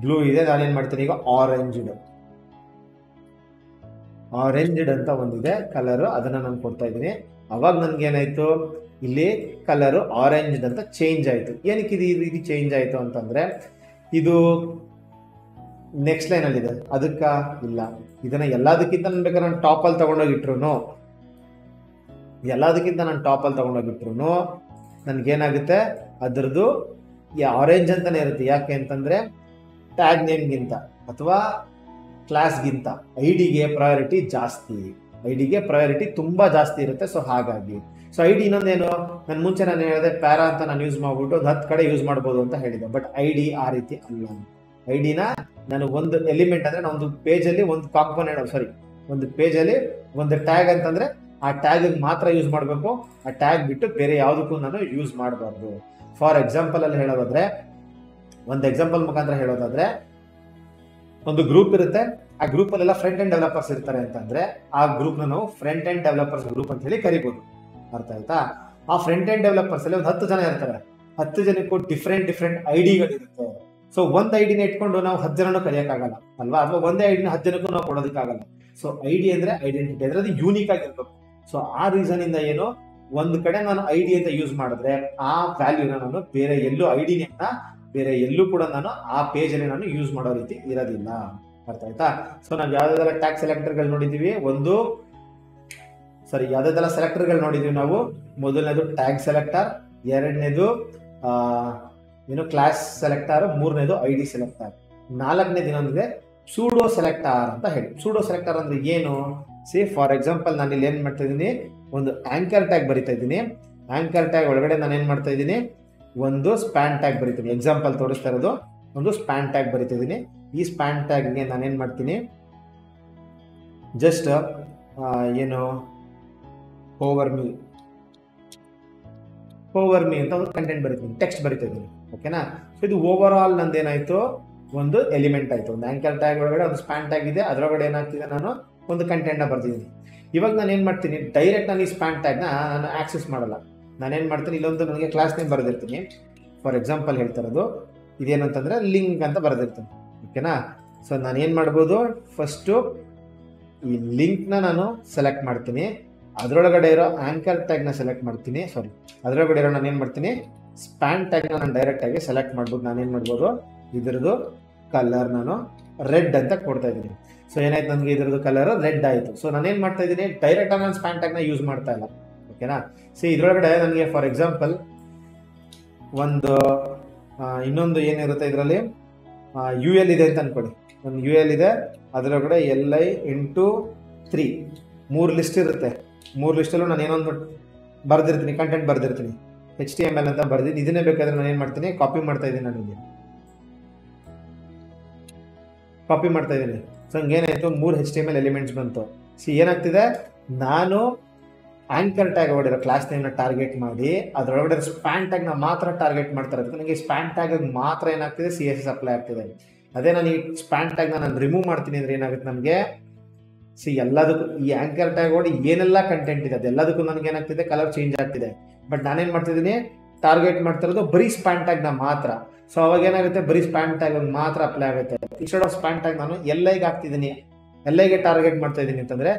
ಬ್ಲೂ ಇದೆ, ನಾನೇನ್ ಮಾಡ್ತೀನಿ ಈಗ ಆರೆಂಜ್ಡ್ ಅಂತ ಒಂದಿದೆ ಕಲರ್, ಅದನ್ನ ನಾನು ಕೊಡ್ತಾ ಇದ್ದೀನಿ. ಅವಾಗ ನನ್ಗೆ ಏನಾಯ್ತು, ಇಲ್ಲಿ ಕಲರ್ ಆರೆಂಜ್ ಅಂತ ಚೇಂಜ್ ಆಯ್ತು. ಏನಕ್ಕೆ ಇದು ಈ ರೀತಿ ಚೇಂಜ್ ಆಯ್ತು ಅಂತಂದ್ರೆ, ಇದು ನೆಕ್ಸ್ಟ್ ಲೈನ್ ಅಲ್ಲಿ ಇದೆ, ಅದಕ್ಕ ಇಲ್ಲ. ಇದನ್ನ ಎಲ್ಲದಕ್ಕಿಂತ ನಾನು ಬೇಕಾದ್ರೆ ನಾನು ಟಾಪ್ ಅಲ್ಲಿ ತಗೊಂಡೋಗಿಟ್ರು ನನ್ಗೇನಾಗುತ್ತೆ, ಅದ್ರದ್ದು ಆರೆಂಜ್ ಅಂತಾನೆ ಇರುತ್ತೆ. ಯಾಕೆ ಅಂತಂದ್ರೆ ಟ್ಯಾಗ್ ನೇಮ್ಗಿಂತ ಅಥವಾ ಕ್ಲಾಸ್ಗಿಂತ ID ಗೆ ಪ್ರಯಾರಿಟಿ ಜಾಸ್ತಿ, ID ಗೆ ಪ್ರಯಾರಿಟಿ ತುಂಬಾ ಜಾಸ್ತಿ ಇರುತ್ತೆ. ಸೊ ಹಾಗಾಗಿ ID ಇನ್ನೊಂದೇನು, ನಾನು ಮುಂಚೆ ನಾನು ಹೇಳಿದೆ ಪ್ಯಾರಾ ಅಂತ ನಾನು ಯೂಸ್ ಮಾಡ್ಬಿಟ್ಟು 10 ಕಡೆ ಯೂಸ್ ಮಾಡ್ಬೋದು ಅಂತ ಹೇಳಿದೆ. ಬಟ್ ID ಆ ರೀತಿ ಅಲ್ಲ. ID ನ ನಾನು ಒಂದು ಎಲಿಮೆಂಟ್ ಅಂದ್ರೆ ನಾನು ಒಂದು ಪೇಜಲ್ಲಿ ಒಂದು ಕಾಂಪೋನೆಂಟ್, ಒಂದು ಪೇಜಲ್ಲಿ ಒಂದು ಟ್ಯಾಗ್ ಅಂತಂದ್ರೆ ಆ ಟ್ಯಾಗ್ ಮಾತ್ರ ಯೂಸ್ ಮಾಡಬೇಕು. ಆ ಟ್ಯಾಗ್ ಬಿಟ್ಟು ಬೇರೆ ಯಾವುದಕ್ಕೂ ನಾನು ಯೂಸ್ ಮಾಡಬಾರ್ದು. ಫಾರ್ ಎಕ್ಸಾಂಪಲ್ ಅಲ್ಲಿ ಹೇಳೋದಾದ್ರೆ, ಒಂದು ಎಕ್ಸಾಂಪಲ್ ಮುಖಾಂತರ ಹೇಳೋದಾದ್ರೆ, ಒಂದು ಗ್ರೂಪ್ ಇರುತ್ತೆ, ಆ ಗ್ರೂಪ್ ಅಲ್ಲೆಲ್ಲ ಫ್ರಂಟ್ ಎಂಡ್ ಡೆವಲಪರ್ಸ್ ಇರ್ತಾರೆ ಅಂತಂದ್ರೆ ಆ ಗ್ರೂಪ್ ನಾವು ಫ್ರಂಟ್ ಎಂಡ್ ಡೆವಲಪರ್ಸ್ ಗ್ರೂಪ್ ಅಂತ ಹೇಳಿ ಕರಿಬಹುದು. ಅರ್ಥ ಆಯ್ತಾ? ಆ ಫ್ರಂಟ್ ಎಂಡ್ ಡೆವಲಪರ್ಸ್ ಅಲ್ಲಿ ಒಂದು 10 ಜನ ಇರ್ತಾರೆ, 10 ಜನಕ್ಕೂ ಡಿಫ್ರೆಂಟ್ ID-ಗಳಿರುತ್ತೆ. ಸೊ ಒಂದ್ ID-ನ ಇಟ್ಕೊಂಡು ನಾವು 10 ಜನನೂ ಕಲಿಯಕ್ಕಾಗಲ್ಲ ಅಲ್ವಾ, ಅಥವಾ ಒಂದೇ ID-ನ 10 ಜನಕ್ಕೂ ನಾವು ಕೊಡೋದಕ್ಕಾಗಲ್ಲ. ಸೊ ID ಅಂದ್ರೆ ಐಡೆಂಟಿಟಿ, ಅಂದ್ರೆ ಅದು ಯೂನಿಕ್ ಆಗಿರ್ಬೇಕು. ಸೊ ಆ ರೀಸನ್ ಇಂದ ಏನು, ಒಂದು ಕಡೆ ನಾನು ID ಅಂತ ಯೂಸ್ ಮಾಡಿದ್ರೆ ಆ ವ್ಯಾಲ್ಯೂನ ನಾನು ಬೇರೆ ಎಲ್ಲೂ ID-ನ ಬೇರೆ ಎಲ್ಲೂ ಕೂಡ ನಾನು ಆ ಪೇಜ್ ಅಲ್ಲಿ ನಾನು ಯೂಸ್ ಮಾಡೋ ರೀತಿ ಇರೋದಿಲ್ಲ. ಅರ್ಥ ಆಯ್ತಾ? ಸೊ ನಾವು ಯಾವ್ದಾವೆಲ್ಲ ಟ್ಯಾಗ್ ಸೆಲೆಕ್ಟರ್ಗಳು ನೋಡಿದೀವಿ, ಯಾವ್ದಾವೆಲ್ಲ ಸೆಲೆಕ್ಟರ್ಗಳು ನೋಡಿದೀವಿ ನಾವು. ಮೊದಲನೇದು ಟ್ಯಾಗ್ ಸೆಲೆಕ್ಟರ್, ಎರಡನೇದು ಕ್ಲಾಸ್ ಸೆಲೆಕ್ಟರ್, ಮೂರನೇದು ID ಸೆಲೆಕ್ಟರ್, ನಾಲ್ಕನೇದು ಇನ್ನೊಂದಿದೆ ಸೂಡೋ ಸೆಲೆಕ್ಟರ್ ಅಂತ ಹೇಳಿ. ಸೂಡೋ ಸೆಲೆಕ್ಟರ್ ಅಂದ್ರೆ ಏನು, ಫಾರ್ ಎಕ್ಸಾಂಪಲ್ ನಾನು ಇಲ್ಲಿ ಏನ್ ಮಾಡ್ತಾ ಇದ್ದೀನಿ, ಒಂದು ಆಂಕರ್ ಟ್ಯಾಗ್ ಬರಿತಾ ಇದ್ದೀನಿ. ಆಂಕರ್ ಟ್ಯಾಗ್ ಒಳಗಡೆ ನಾನು ಏನ್ ಮಾಡ್ತಾ ಇದ್ದೀನಿ, ಒಂದು ಸ್ಪ್ಯಾನ್ ಟ್ಯಾಗ್ ಬರಿತೀನಿ. ಎಕ್ಸಾಂಪಲ್ ತೋರಿಸ್ತಾ ಇರೋದು ಒಂದು ಸ್ಪ್ಯಾನ್ ಟ್ಯಾಗ್ ಬರಿತಾ ಇದ್ದೀನಿ. ಈ ಸ್ಪ್ಯಾನ್ ಟ್ಯಾಗ್ಗೆ ನಾನೇನ್ ಮಾಡ್ತೀನಿ, ಜಸ್ಟ್ ಓವರ್ ಮೀ ಅಂತ ಒಂದು ಕಂಟೆಂಟ್ ಬರಿತೀನಿ, ಟೆಕ್ಸ್ಟ್ ಬರಿತಾ ಇದ್ದೀನಿ. ಓಕೆನಾ? ಸೊ ಇದು ಓವರ್ ಆಲ್ ನಂದೇನಾಯ್ತು, ಒಂದು ಎಲಿಮೆಂಟ್ ಆಯ್ತು. ಒಂದು ಆಂಕರ್ ಟ್ಯಾಗ್ ಒಳಗಡೆ ಒಂದು ಸ್ಪ್ಯಾನ್ ಟ್ಯಾಗ್ ಇದೆ, ಅದರೊಳಗಡೆ ಏನಾಗ್ತಿದೆ, ನಾನು ಒಂದು ಕಂಟೆಂಟ್ ನ ಬರ್ತಿದ್ದೀನಿ. ಇವಾಗ ನಾನು ಏನ್ ಮಾಡ್ತೀನಿ, ಡೈರೆಕ್ಟ್ ನಾನು ಈ ಸ್ಪ್ಯಾನ್ ಟ್ಯಾಗ್ ನಾನು ಆಕ್ಸೆಸ್ ಮಾಡಲ್ಲ. ನಾನೇನ್ ಮಾಡ್ತೀನಿ, ಇಲ್ಲೊಂದು ನನಗೆ ಕ್ಲಾಸ್ ನೇಮ್ ಬರೆದಿರ್ತೀನಿ. ಫಾರ್ ಎಕ್ಸಾಂಪಲ್ ಹೇಳ್ತಾ ಇರೋದು ಇದೇನಂತಂದ್ರೆ ಲಿಂಕ್ ಅಂತ ಬರೆದಿರ್ತೀನಿ. ಓಕೆನಾ? ಸೊ ನಾನು ಏನ್ ಮಾಡ್ಬೋದು, ಫಸ್ಟ್ ಈ ಲಿಂಕ್ ನಾನು ಸೆಲೆಕ್ಟ್ ಮಾಡ್ತೀನಿ, ಅದರೊಳಗಡೆ ಇರೋ ಆಂಕರ್ ಟ್ಯಾಗ್ ನ ಸೆಲೆಕ್ಟ್ ಮಾಡ್ತೀನಿ. ಅದರೊಳಗಡೆ ಇರೋ ನಾನು ಏನ್ ಮಾಡ್ತೀನಿ, ಸ್ಪ್ಯಾನ್ ಟ್ಯಾಗ್ ನಾನು ಡೈರೆಕ್ಟ್ ಆಗಿ ಸೆಲೆಕ್ಟ್ ಮಾಡ್ಬೋದು. ನಾನೇನ್ ಮಾಡ್ಬೋದು, ಇದರದ್ದು ಕಲರ್ ನಾನು ರೆಡ್ ಅಂತ ಕೊಡ್ತಾ ಇದ್ದೀನಿ. ಸೊ ಏನಾಯ್ತು, ನನಗೆ ಇದರದ್ದು ಕಲರ್ ರೆಡ್ ಆಯ್ತು. ಸೊ ನಾನೇನ್ ಮಾಡ್ತಾ ಇದ್ದೀನಿ, ಡೈರೆಕ್ಟ್ ಆಗಿ ನಾನು ಸ್ಪ್ಯಾನ್ ಟ್ಯಾಗ್ ನ ಯೂಸ್ ಮಾಡ್ತಾ ಇಲ್ಲ. ಓಕೆನಾ? ಇದ್ರೊಳಗಡೆ ನನಗೆ ಫಾರ್ ಎಕ್ಸಾಂಪಲ್ ಒಂದು ಇನ್ನೊಂದು ಏನಿರುತ್ತೆ, ಇದರಲ್ಲಿ UL ಇದೆ ಅಂತ ಅನ್ಕೊಳ್ಳಿ. ಒಂದು UL ಇದೆ, ಅದರೊಳಗಡೆ LI into 3 3 ಲಿಸ್ಟ್ ಇರುತ್ತೆ. 3 ಲಿಸ್ಟಲ್ಲೂ ನಾನು ಏನೊಂದು ಬರೆದಿರ್ತೀನಿ, ಕಂಟೆಂಟ್ ಬರೆದಿರ್ತೀನಿ, HTML ಅಂತ ಬರೆದಿದ್ದು. ಇದನ್ನೇ ಬೇಕಾದ್ರೆ ನಾನು ಏನು ಮಾಡ್ತೀನಿ, ಕಾಪಿ ಮಾಡ್ತಾ ಇದ್ದೀನಿ. ನಾನು ಇಲ್ಲಿ ಕಾಪಿ ಮಾಡ್ತಾ ಇದ್ದೀನಿ. ಸೊ ಹಂಗೇನಾಯಿತು, 3 HTML ಎಲಿಮೆಂಟ್ಸ್ ಬಂತು. ಏನಾಗ್ತಿದೆ, ನಾನು ಆಂಕರ್ ಟ್ಯಾಗ್ ಹೊಡಿರೋ ಕ್ಲಾಸ್ ನೇಮ್ನ ಟಾರ್ಗೆಟ್ ಮಾಡಿ ಅದರೊಳಗಡೆ ಸ್ಪ್ಯಾನ್ ಟ್ಯಾಗ್ನ ಮಾತ್ರ ಟಾರ್ಗೆಟ್ ಮಾಡ್ತಾ ಇರೋದಕ್ಕೆ ನನಗೆ ಸ್ಪ್ಯಾನ್ ಟ್ಯಾಗ್ ಮಾತ್ರ ಏನಾಗ್ತಿದೆ, CSS ಅಪ್ಲೈ ಆಗ್ತಿದೆ. ಅದೇ ನಾನು ಈ ಸ್ಪ್ಯಾನ್ ಟ್ಯಾಗ್ನ ನಾನು ರಿಮೂವ್ ಮಾಡ್ತೀನಿ ಅಂದರೆ ಏನಾಗುತ್ತೆ, ನನಗೆ ಎಲ್ಲದಕ್ಕೂ ಈ ಆಂಕರ್ ಟ್ಯಾಗ್ ಹೊಡಿ ಏನೆಲ್ಲ ಕಂಟೆಂಟ್ ಇದೆ ಅದೆಲ್ಲದಕ್ಕೂ ನನಗೆ ಏನಾಗ್ತಿದೆ, ಕಲರ್ ಚೇಂಜ್ ಆಗ್ತಿದೆ. ಬಟ್ ನಾನೇನು ಮಾಡ್ತಿದ್ದೀನಿ, ಟಾರ್ಗೆಟ್ ಮಾಡ್ತಿರೋದು ಬರೀ ಸ್ಪ್ಯಾನ್ ಟ್ಯಾಗ್ನ ಮಾತ್ರ. ಸೊ ಅವಾಗ ಏನಾಗುತ್ತೆ, ಬರೀ ಸ್ಪ್ಯಾನ್ ಟ್ಯಾಗ್ ಮಾತ್ರ ಅಪ್ಲೈ ಆಗುತ್ತೆ. ಇನ್ಸ್ಟೆಡ್ ಆಫ್ ಸ್ಪ್ಯಾನ್ ಟ್ಯಾಗ್ ನಾನು LIಗೆ ಹಾಕ್ತಿದ್ದೀನಿ, LIಗೆ ಟಾರ್ಗೆಟ್ ಮಾಡ್ತಾ ಇದ್ದೀನಿ ಅಂತಂದ್ರೆ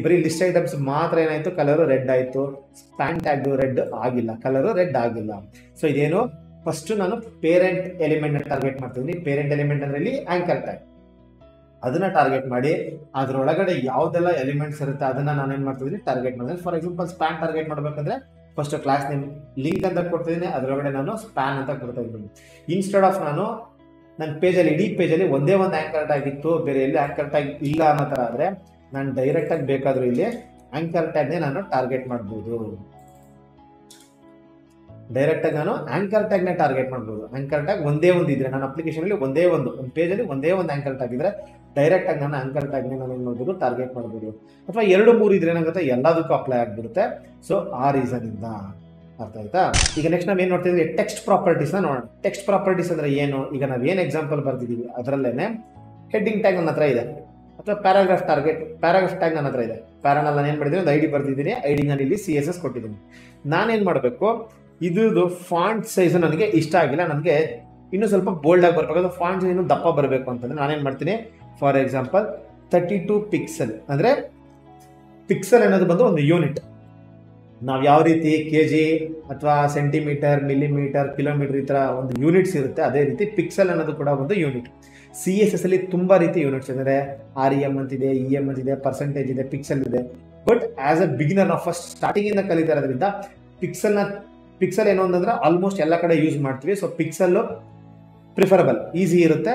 ಬರೀ ಲಿಸ್ಟ್ ಐಟಮ್ಸ್ ಮಾತ್ರ ಏನಾಯ್ತು, ಕಲರ್ ರೆಡ್ ಆಯ್ತು. ಸ್ಪ್ಯಾನ್ ಟ್ಯಾಗ್ ರೆಡ್ ಆಗಿಲ್ಲ, ಕಲರ್ ರೆಡ್ ಆಗಿಲ್ಲ. ಸೊ ಇದೇನು, ಫಸ್ಟ್ ನಾನು ಪೇರೆಂಟ್ ಎಲಿಮೆಂಟ್ ಟಾರ್ಗೆಟ್ ಮಾಡ್ತಿದ್ದೀನಿ. ಪೇರೆಂಟ್ ಎಲಿಮೆಂಟ್ ಅಂದ್ರೆ ಇಲ್ಲಿ ಆಂಕರ್ ಟ್ಯಾಗ್, ಅದನ್ನ ಟಾರ್ಗೆಟ್ ಮಾಡಿ ಅದ್ರೊಳಗಡೆ ಯಾವ್ದೆಲ್ಲ ಎಲಿಮೆಂಟ್ಸ್ ಇರುತ್ತೆ ಅದನ್ನ ನಾನೇನ್ ಮಾಡ್ತಿದ್ದೀನಿ, ಟಾರ್ಗೆಟ್ ಮಾಡಿದ್ರೆ. ಫಾರ್ ಎಕ್ಸಾಂಪಲ್ ಸ್ಪ್ಯಾನ್ ಟಾರ್ಗೆಟ್ ಮಾಡ್ಬೇಕಂದ್ರೆ ಫಸ್ಟ್ ಕ್ಲಾಸ್ ನೇಮ್ ಲಿಂಕ್ ಅಂತ ಕೊಡ್ತಿದ್ದೀನಿ, ಅದರೊಳಗಡೆ ನಾನು ಸ್ಪ್ಯಾನ್ ಅಂತ ಕೊಡ್ತಾ ಇದ್ದೀನಿ. ಇನ್ಸ್ಟೆಡ್ ಆಫ್ ನನ್ನ ಪೇಜಲ್ಲಿ, ಇಡೀ ಪೇಜಲ್ಲಿ ಒಂದೇ ಒಂದು ಆಂಕರ್ ಟ್ಯಾಗ್ ಇತ್ತು, ಬೇರೆ ಎಲ್ಲಿ ಆಂಕರ್ ಟ್ಯಾಗ್ ಇಲ್ಲ ಅನ್ನೋ ಥರ ಆದರೆ ನಾನು ಡೈರೆಕ್ಟಾಗಿ ಬೇಕಾದರೂ ಇಲ್ಲಿ ಆಂಕರ್ ಟ್ಯಾಗ್ನೇ ನಾನು ಟಾರ್ಗೆಟ್ ಮಾಡ್ಬೋದು. ಡೈರೆಕ್ಟಾಗಿ ನಾನು ಆಂಕರ್ ಟ್ಯಾಗ್ನೇ ಟಾರ್ಗೆಟ್ ಮಾಡ್ಬೋದು. ಆಂಕರ್ ಟ್ಯಾಗ್ ಒಂದೇ ಒಂದು ಇದ್ರೆ ನನ್ನ ಅಪ್ಲಿಕೇಶನಲ್ಲಿ ಒಂದೇ ಒಂದು ಪೇಜಲ್ಲಿ ಒಂದೇ ಒಂದು ಆಂಕರ್ ಟ್ಯಾಗ್ ಇದ್ರೆ ಡೈರೆಕ್ಟಾಗಿ ನಾನು ಆಂಕರ್ ಟ್ಯಾಗ್ನೇ ನಾನು ಏನು ಮಾಡ್ಬೋದು, ಟಾರ್ಗೆಟ್ ಮಾಡ್ಬೋದು. ಅಥವಾ 2-3 ಇದ್ರೆ ಏನಾಗುತ್ತೆ, ಎಲ್ಲದಕ್ಕೂ ಅಪ್ಲೈ ಆಗಿಬಿಡುತ್ತೆ. ಸೊ ಆ ರೀಸನಿಂದ ಅರ್ಥ ಆಯ್ತಾ. ಈಗ ನೆಕ್ಸ್ಟ್ ನಾವೇನು ನೋಡ್ತಿದ್ವಿ, ಟೆಕ್ಸ್ಟ್ ಪ್ರಾಪರ್ಟೀಸ್ನ ನೋಡೋಣ. ಟೆಕ್ಸ್ಟ್ ಪ್ರಾಪರ್ಟೀಸ್ ಅಂದರೆ ಏನು, ಈಗ ನಾವೇನು ಎಕ್ಸಾಂಪಲ್ ಬರ್ತಿದ್ದೀವಿ ಅದರಲ್ಲೇನೆ ಹೆಡ್ಡಿಂಗ್ ಟ್ಯಾಗ್ ನನ್ನ ಹತ್ರ ಇದೆ, ಅಥವಾ ಪ್ಯಾರಾಗ್ರಾಫ್ ಟ್ಯಾಗ್ ನನ್ನ ಹತ್ರ ಇದೆ. ಪ್ಯಾರಾನಲ್ಲಿ ನಾನು ಏನು ಮಾಡಿದ್ದೀನಿ, ಒಂದು ID ಬರ್ತಿದ್ದೀನಿ, ID ನಾನು ಇಲ್ಲಿ CSS ಕೊಟ್ಟಿದ್ದೀನಿ. ನಾನೇನು ಮಾಡಬೇಕು, ಇದ್ರದ್ದು ಫಾಂಟ್ ಸೈಜ್ ನನಗೆ ಇಷ್ಟ ಆಗಿಲ್ಲ, ನನಗೆ ಇನ್ನೂ ಸ್ವಲ್ಪ ಬೋಲ್ಡಾಗಿ ಬರಬೇಕು, ಅದು ಫಾಂಟ್ ಸೈಜ್ ಇನ್ನೂ ದಪ್ಪ ಬರಬೇಕು ಅಂತಂದರೆ ನಾನೇನು ಮಾಡ್ತೀನಿ, ಫಾರ್ ಎಕ್ಸಾಂಪಲ್ 32 ಪಿಕ್ಸೆಲ್. ಅಂದರೆ ಪಿಕ್ಸೆಲ್ ಅನ್ನೋದು ಬಂದು ಒಂದು ಯೂನಿಟ್. ನಾವು ಯಾವ ರೀತಿ KG ಅಥವಾ ಸೆಂಟಿಮೀಟರ್, ಮಿಲಿಮೀಟರ್, ಕಿಲೋಮೀಟರ್ ಈ ಥರ ಒಂದು ಯೂನಿಟ್ಸ್ ಇರುತ್ತೆ, ಅದೇ ರೀತಿ ಪಿಕ್ಸೆಲ್ ಅನ್ನೋದು ಕೂಡ ಒಂದು ಯೂನಿಟ್. CSS ಅಲ್ಲಿ ತುಂಬ ರೀತಿ ಯೂನಿಟ್ಸ್ ಅಂದರೆ REM ಅಂತಿದೆ, EM ಅಂತಿದೆ, ಪರ್ಸೆಂಟೇಜ್ ಇದೆ, ಪಿಕ್ಸೆಲ್ ಇದೆ. ಬಟ್ ಆಸ್ ಅ ಬಿಗಿನರ್ ನಾವು ಫಸ್ಟ್ ಸ್ಟಾರ್ಟಿಂಗಿಂದ ಕಲಿತಾ ಇರೋದ್ರಿಂದ ಪಿಕ್ಸೆಲ್ ಏನು ಅಂತಂದ್ರೆ ಆಲ್ಮೋಸ್ಟ್ ಎಲ್ಲ ಕಡೆ ಯೂಸ್ ಮಾಡ್ತೀವಿ. ಸೊ ಪಿಕ್ಸೆಲ್ಲು ಪ್ರಿಫರಬಲ್, ಈಸಿ ಇರುತ್ತೆ,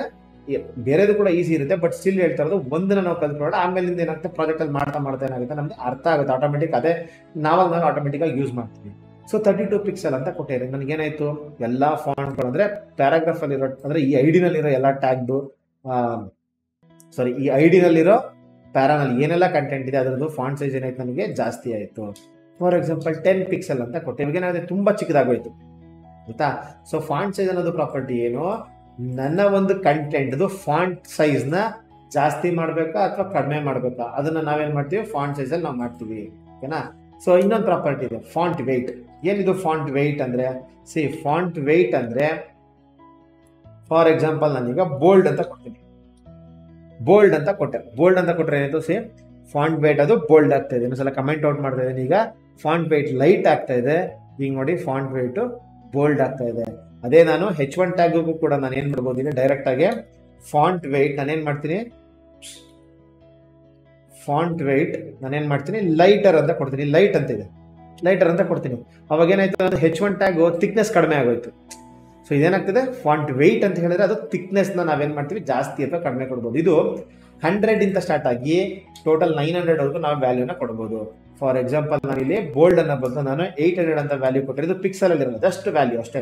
ಬೇರೆದು ಕೂಡ ಈಸಿ ಇರುತ್ತೆ. ಬಟ್ ಸ್ಟಿಲ್ ಹೇಳ್ತಾ ಇರೋದು ಒಂದನ್ನ ನಾವು ಕಲ್ತ್ಕೊಳ್ಳೋಣ, ಆಮೇಲಿಂದ ಏನಾಗುತ್ತೆ, ಪ್ರಾಜೆಕ್ಟಲ್ಲಿ ಮಾಡ್ತಾ ಏನಾಗುತ್ತೆ, ನಮ್ಗೆ ಅರ್ಥ ಆಗುತ್ತೆ ಆಟೋಮೆಟಿಕ್. ಅದೇ ನಾವು ಆಟೋಮೆಟಿಕ್ಕಾಗಿ ಯೂಸ್ ಮಾಡ್ತೀವಿ. ಸೊ 32 ಪಿಕ್ಸೆಲ್ ಅಂತ ಕೊಟ್ಟಿದ್ದಾರೆ. ನನಗೇನಾಯಿತು, ಎಲ್ಲ ಫಾಂಟ್ಗಳು ಅಂದರೆ ಪ್ಯಾರಾಗ್ರಾಫಲ್ಲಿರೋ ಅಂದರೆ ಈ ಐಡಿನಲ್ಲಿರೋ ಎಲ್ಲ ಟ್ಯಾಗ್ದು ಈ ಐಡಿನಲ್ಲಿರೋ ಪ್ಯಾರಾನಲ್ಲಿ ಏನೆಲ್ಲ ಕಂಟೆಂಟ್ ಇದೆ ಅದರದ್ದು ಫಾಂಟ್ ಸೈಜ್ ಏನಾಯ್ತು, ನನಗೆ ಜಾಸ್ತಿ ಆಯಿತು. ಫಾರ್ ಎಕ್ಸಾಂಪಲ್ 10 ಪಿಕ್ಸೆಲ್ ಅಂತ ಕೊಟ್ಟೆ, ಇವಾಗ ಏನಾಗುತ್ತೆ, ತುಂಬ ಚಿಕ್ಕದಾಗೋಯ್ತು ಆಯಿತಾ. ಸೊ ಫಾಂಟ್ ಸೈಜ್ ಅನ್ನೋದು ಪ್ರಾಪರ್ಟಿ ಏನು, ನನ್ನ ಒಂದು ಕಂಟೆಂಟ್ದು ಫಾಂಟ್ ಸೈಜ್ನ ಜಾಸ್ತಿ ಮಾಡಬೇಕಾ ಅಥವಾ ಕಡಿಮೆ ಮಾಡಬೇಕಾ, ಅದನ್ನು ನಾವೇನು ಮಾಡ್ತೀವಿ, ಫಾಂಟ್ ಸೈಜಲ್ಲಿ ನಾವು ಮಾಡ್ತೀವಿ. ಓಕೆನಾ. ಸೊ ಇನ್ನೊಂದು ಪ್ರಾಪರ್ಟಿ ಇದೆ, ಫಾಂಟ್ ವೆಯ್ಟ್. ಏನಿದು ಫಾಂಟ್ ವೆಯ್ಟ್ ಅಂದರೆ, ಫಾಂಟ್ ವೆಯ್ಟ್ ಅಂದರೆ ಫಾರ್ ಎಕ್ಸಾಂಪಲ್ ನಾನೀಗ ಬೋಲ್ಡ್ ಅಂತ ಕೊಡ್ತೀನಿ, ಬೋಲ್ಡ್ ಅಂತ ಕೊಟ್ಟರೆ ಏನಾಯ್ತು, ಫಾಂಟ್ ವೆಯ್ಟ್ ಅದು ಬೋಲ್ಡ್ ಆಗ್ತಾ ಇದೆ. ಇನ್ನೊಂದ್ಸಲ ಕಮೆಂಟ್ ಔಟ್ ಮಾಡ್ತಾ ಇದ್ದೀನಿ. ಈಗ ಫಾಂಟ್ ವೆಯ್ಟ್ ಲೈಟ್ ಆಗ್ತಾ ಇದೆ, ಈಗ ನೋಡಿ ಫಾಂಟ್ ವೆಯ್ಟು ಬೋಲ್ಡ್ ಆಗ್ತಾ ಇದೆ. ಅದೇ ನಾನು H1 ಟ್ಯಾಗಿಗೂ ಕೂಡ ನಾನು ಏನು ಮಾಡ್ಬೋದು, ಈಗ ಡೈರೆಕ್ಟಾಗಿ ಫಾಂಟ್ ವೆಯ್ಟ್ ನಾನೇನು ಮಾಡ್ತೀನಿ, ಲೈಟರ್ ಅಂತ ಕೊಡ್ತೀನಿ. ಲೈಟ್ ಅಂತ ಇದೆ, ಲೈಟರ್ ಅಂತ ಕೊಡ್ತೀನಿ. ಅವಾಗ ಏನಾಯ್ತು, ಅದು H1 ಟ್ಯಾಗು ಥಿಕ್ನೆಸ್ ಕಡಿಮೆ ಆಗೋಯ್ತು. ಸೊ ಇದೇನಾಗ್ತದೆ, ಫಾಂಟ್ ವೆಯ್ಟ್ ಅಂತ ಹೇಳಿದ್ರೆ ಅದು ಥಿಕ್ನೆಸ್ನ ನಾವೇನು ಮಾಡ್ತೀವಿ, ಜಾಸ್ತಿ ಅಥವಾ ಕಡಿಮೆ ಕೊಡ್ಬೋದು. ಇದು 100 ಸ್ಟಾರ್ಟ್ ಆಗಿ ಟೋಟಲ್ 900 ನಾವು ವ್ಯಾಲ್ಯೂನ ಕೊಡ್ಬೋದು. ಫಾರ್ ಎಕ್ಸಾಂಪಲ್ ನಾನು ಇಲ್ಲಿ ಬೋಲ್ಡ್ ಅನ್ನೋ ಬದಲು ನಾನು 800 ಅಂತ ವ್ಯಾಲ್ಯೂ ಕೊಟ್ಟರೆ, ಇದು ಪಿಕ್ಸೆಲ್ ಅಲ್ಲಿ ಇರೋದು ಜಸ್ಟ್ ವ್ಯಾಲ್ಯೂ ಅಷ್ಟೇ.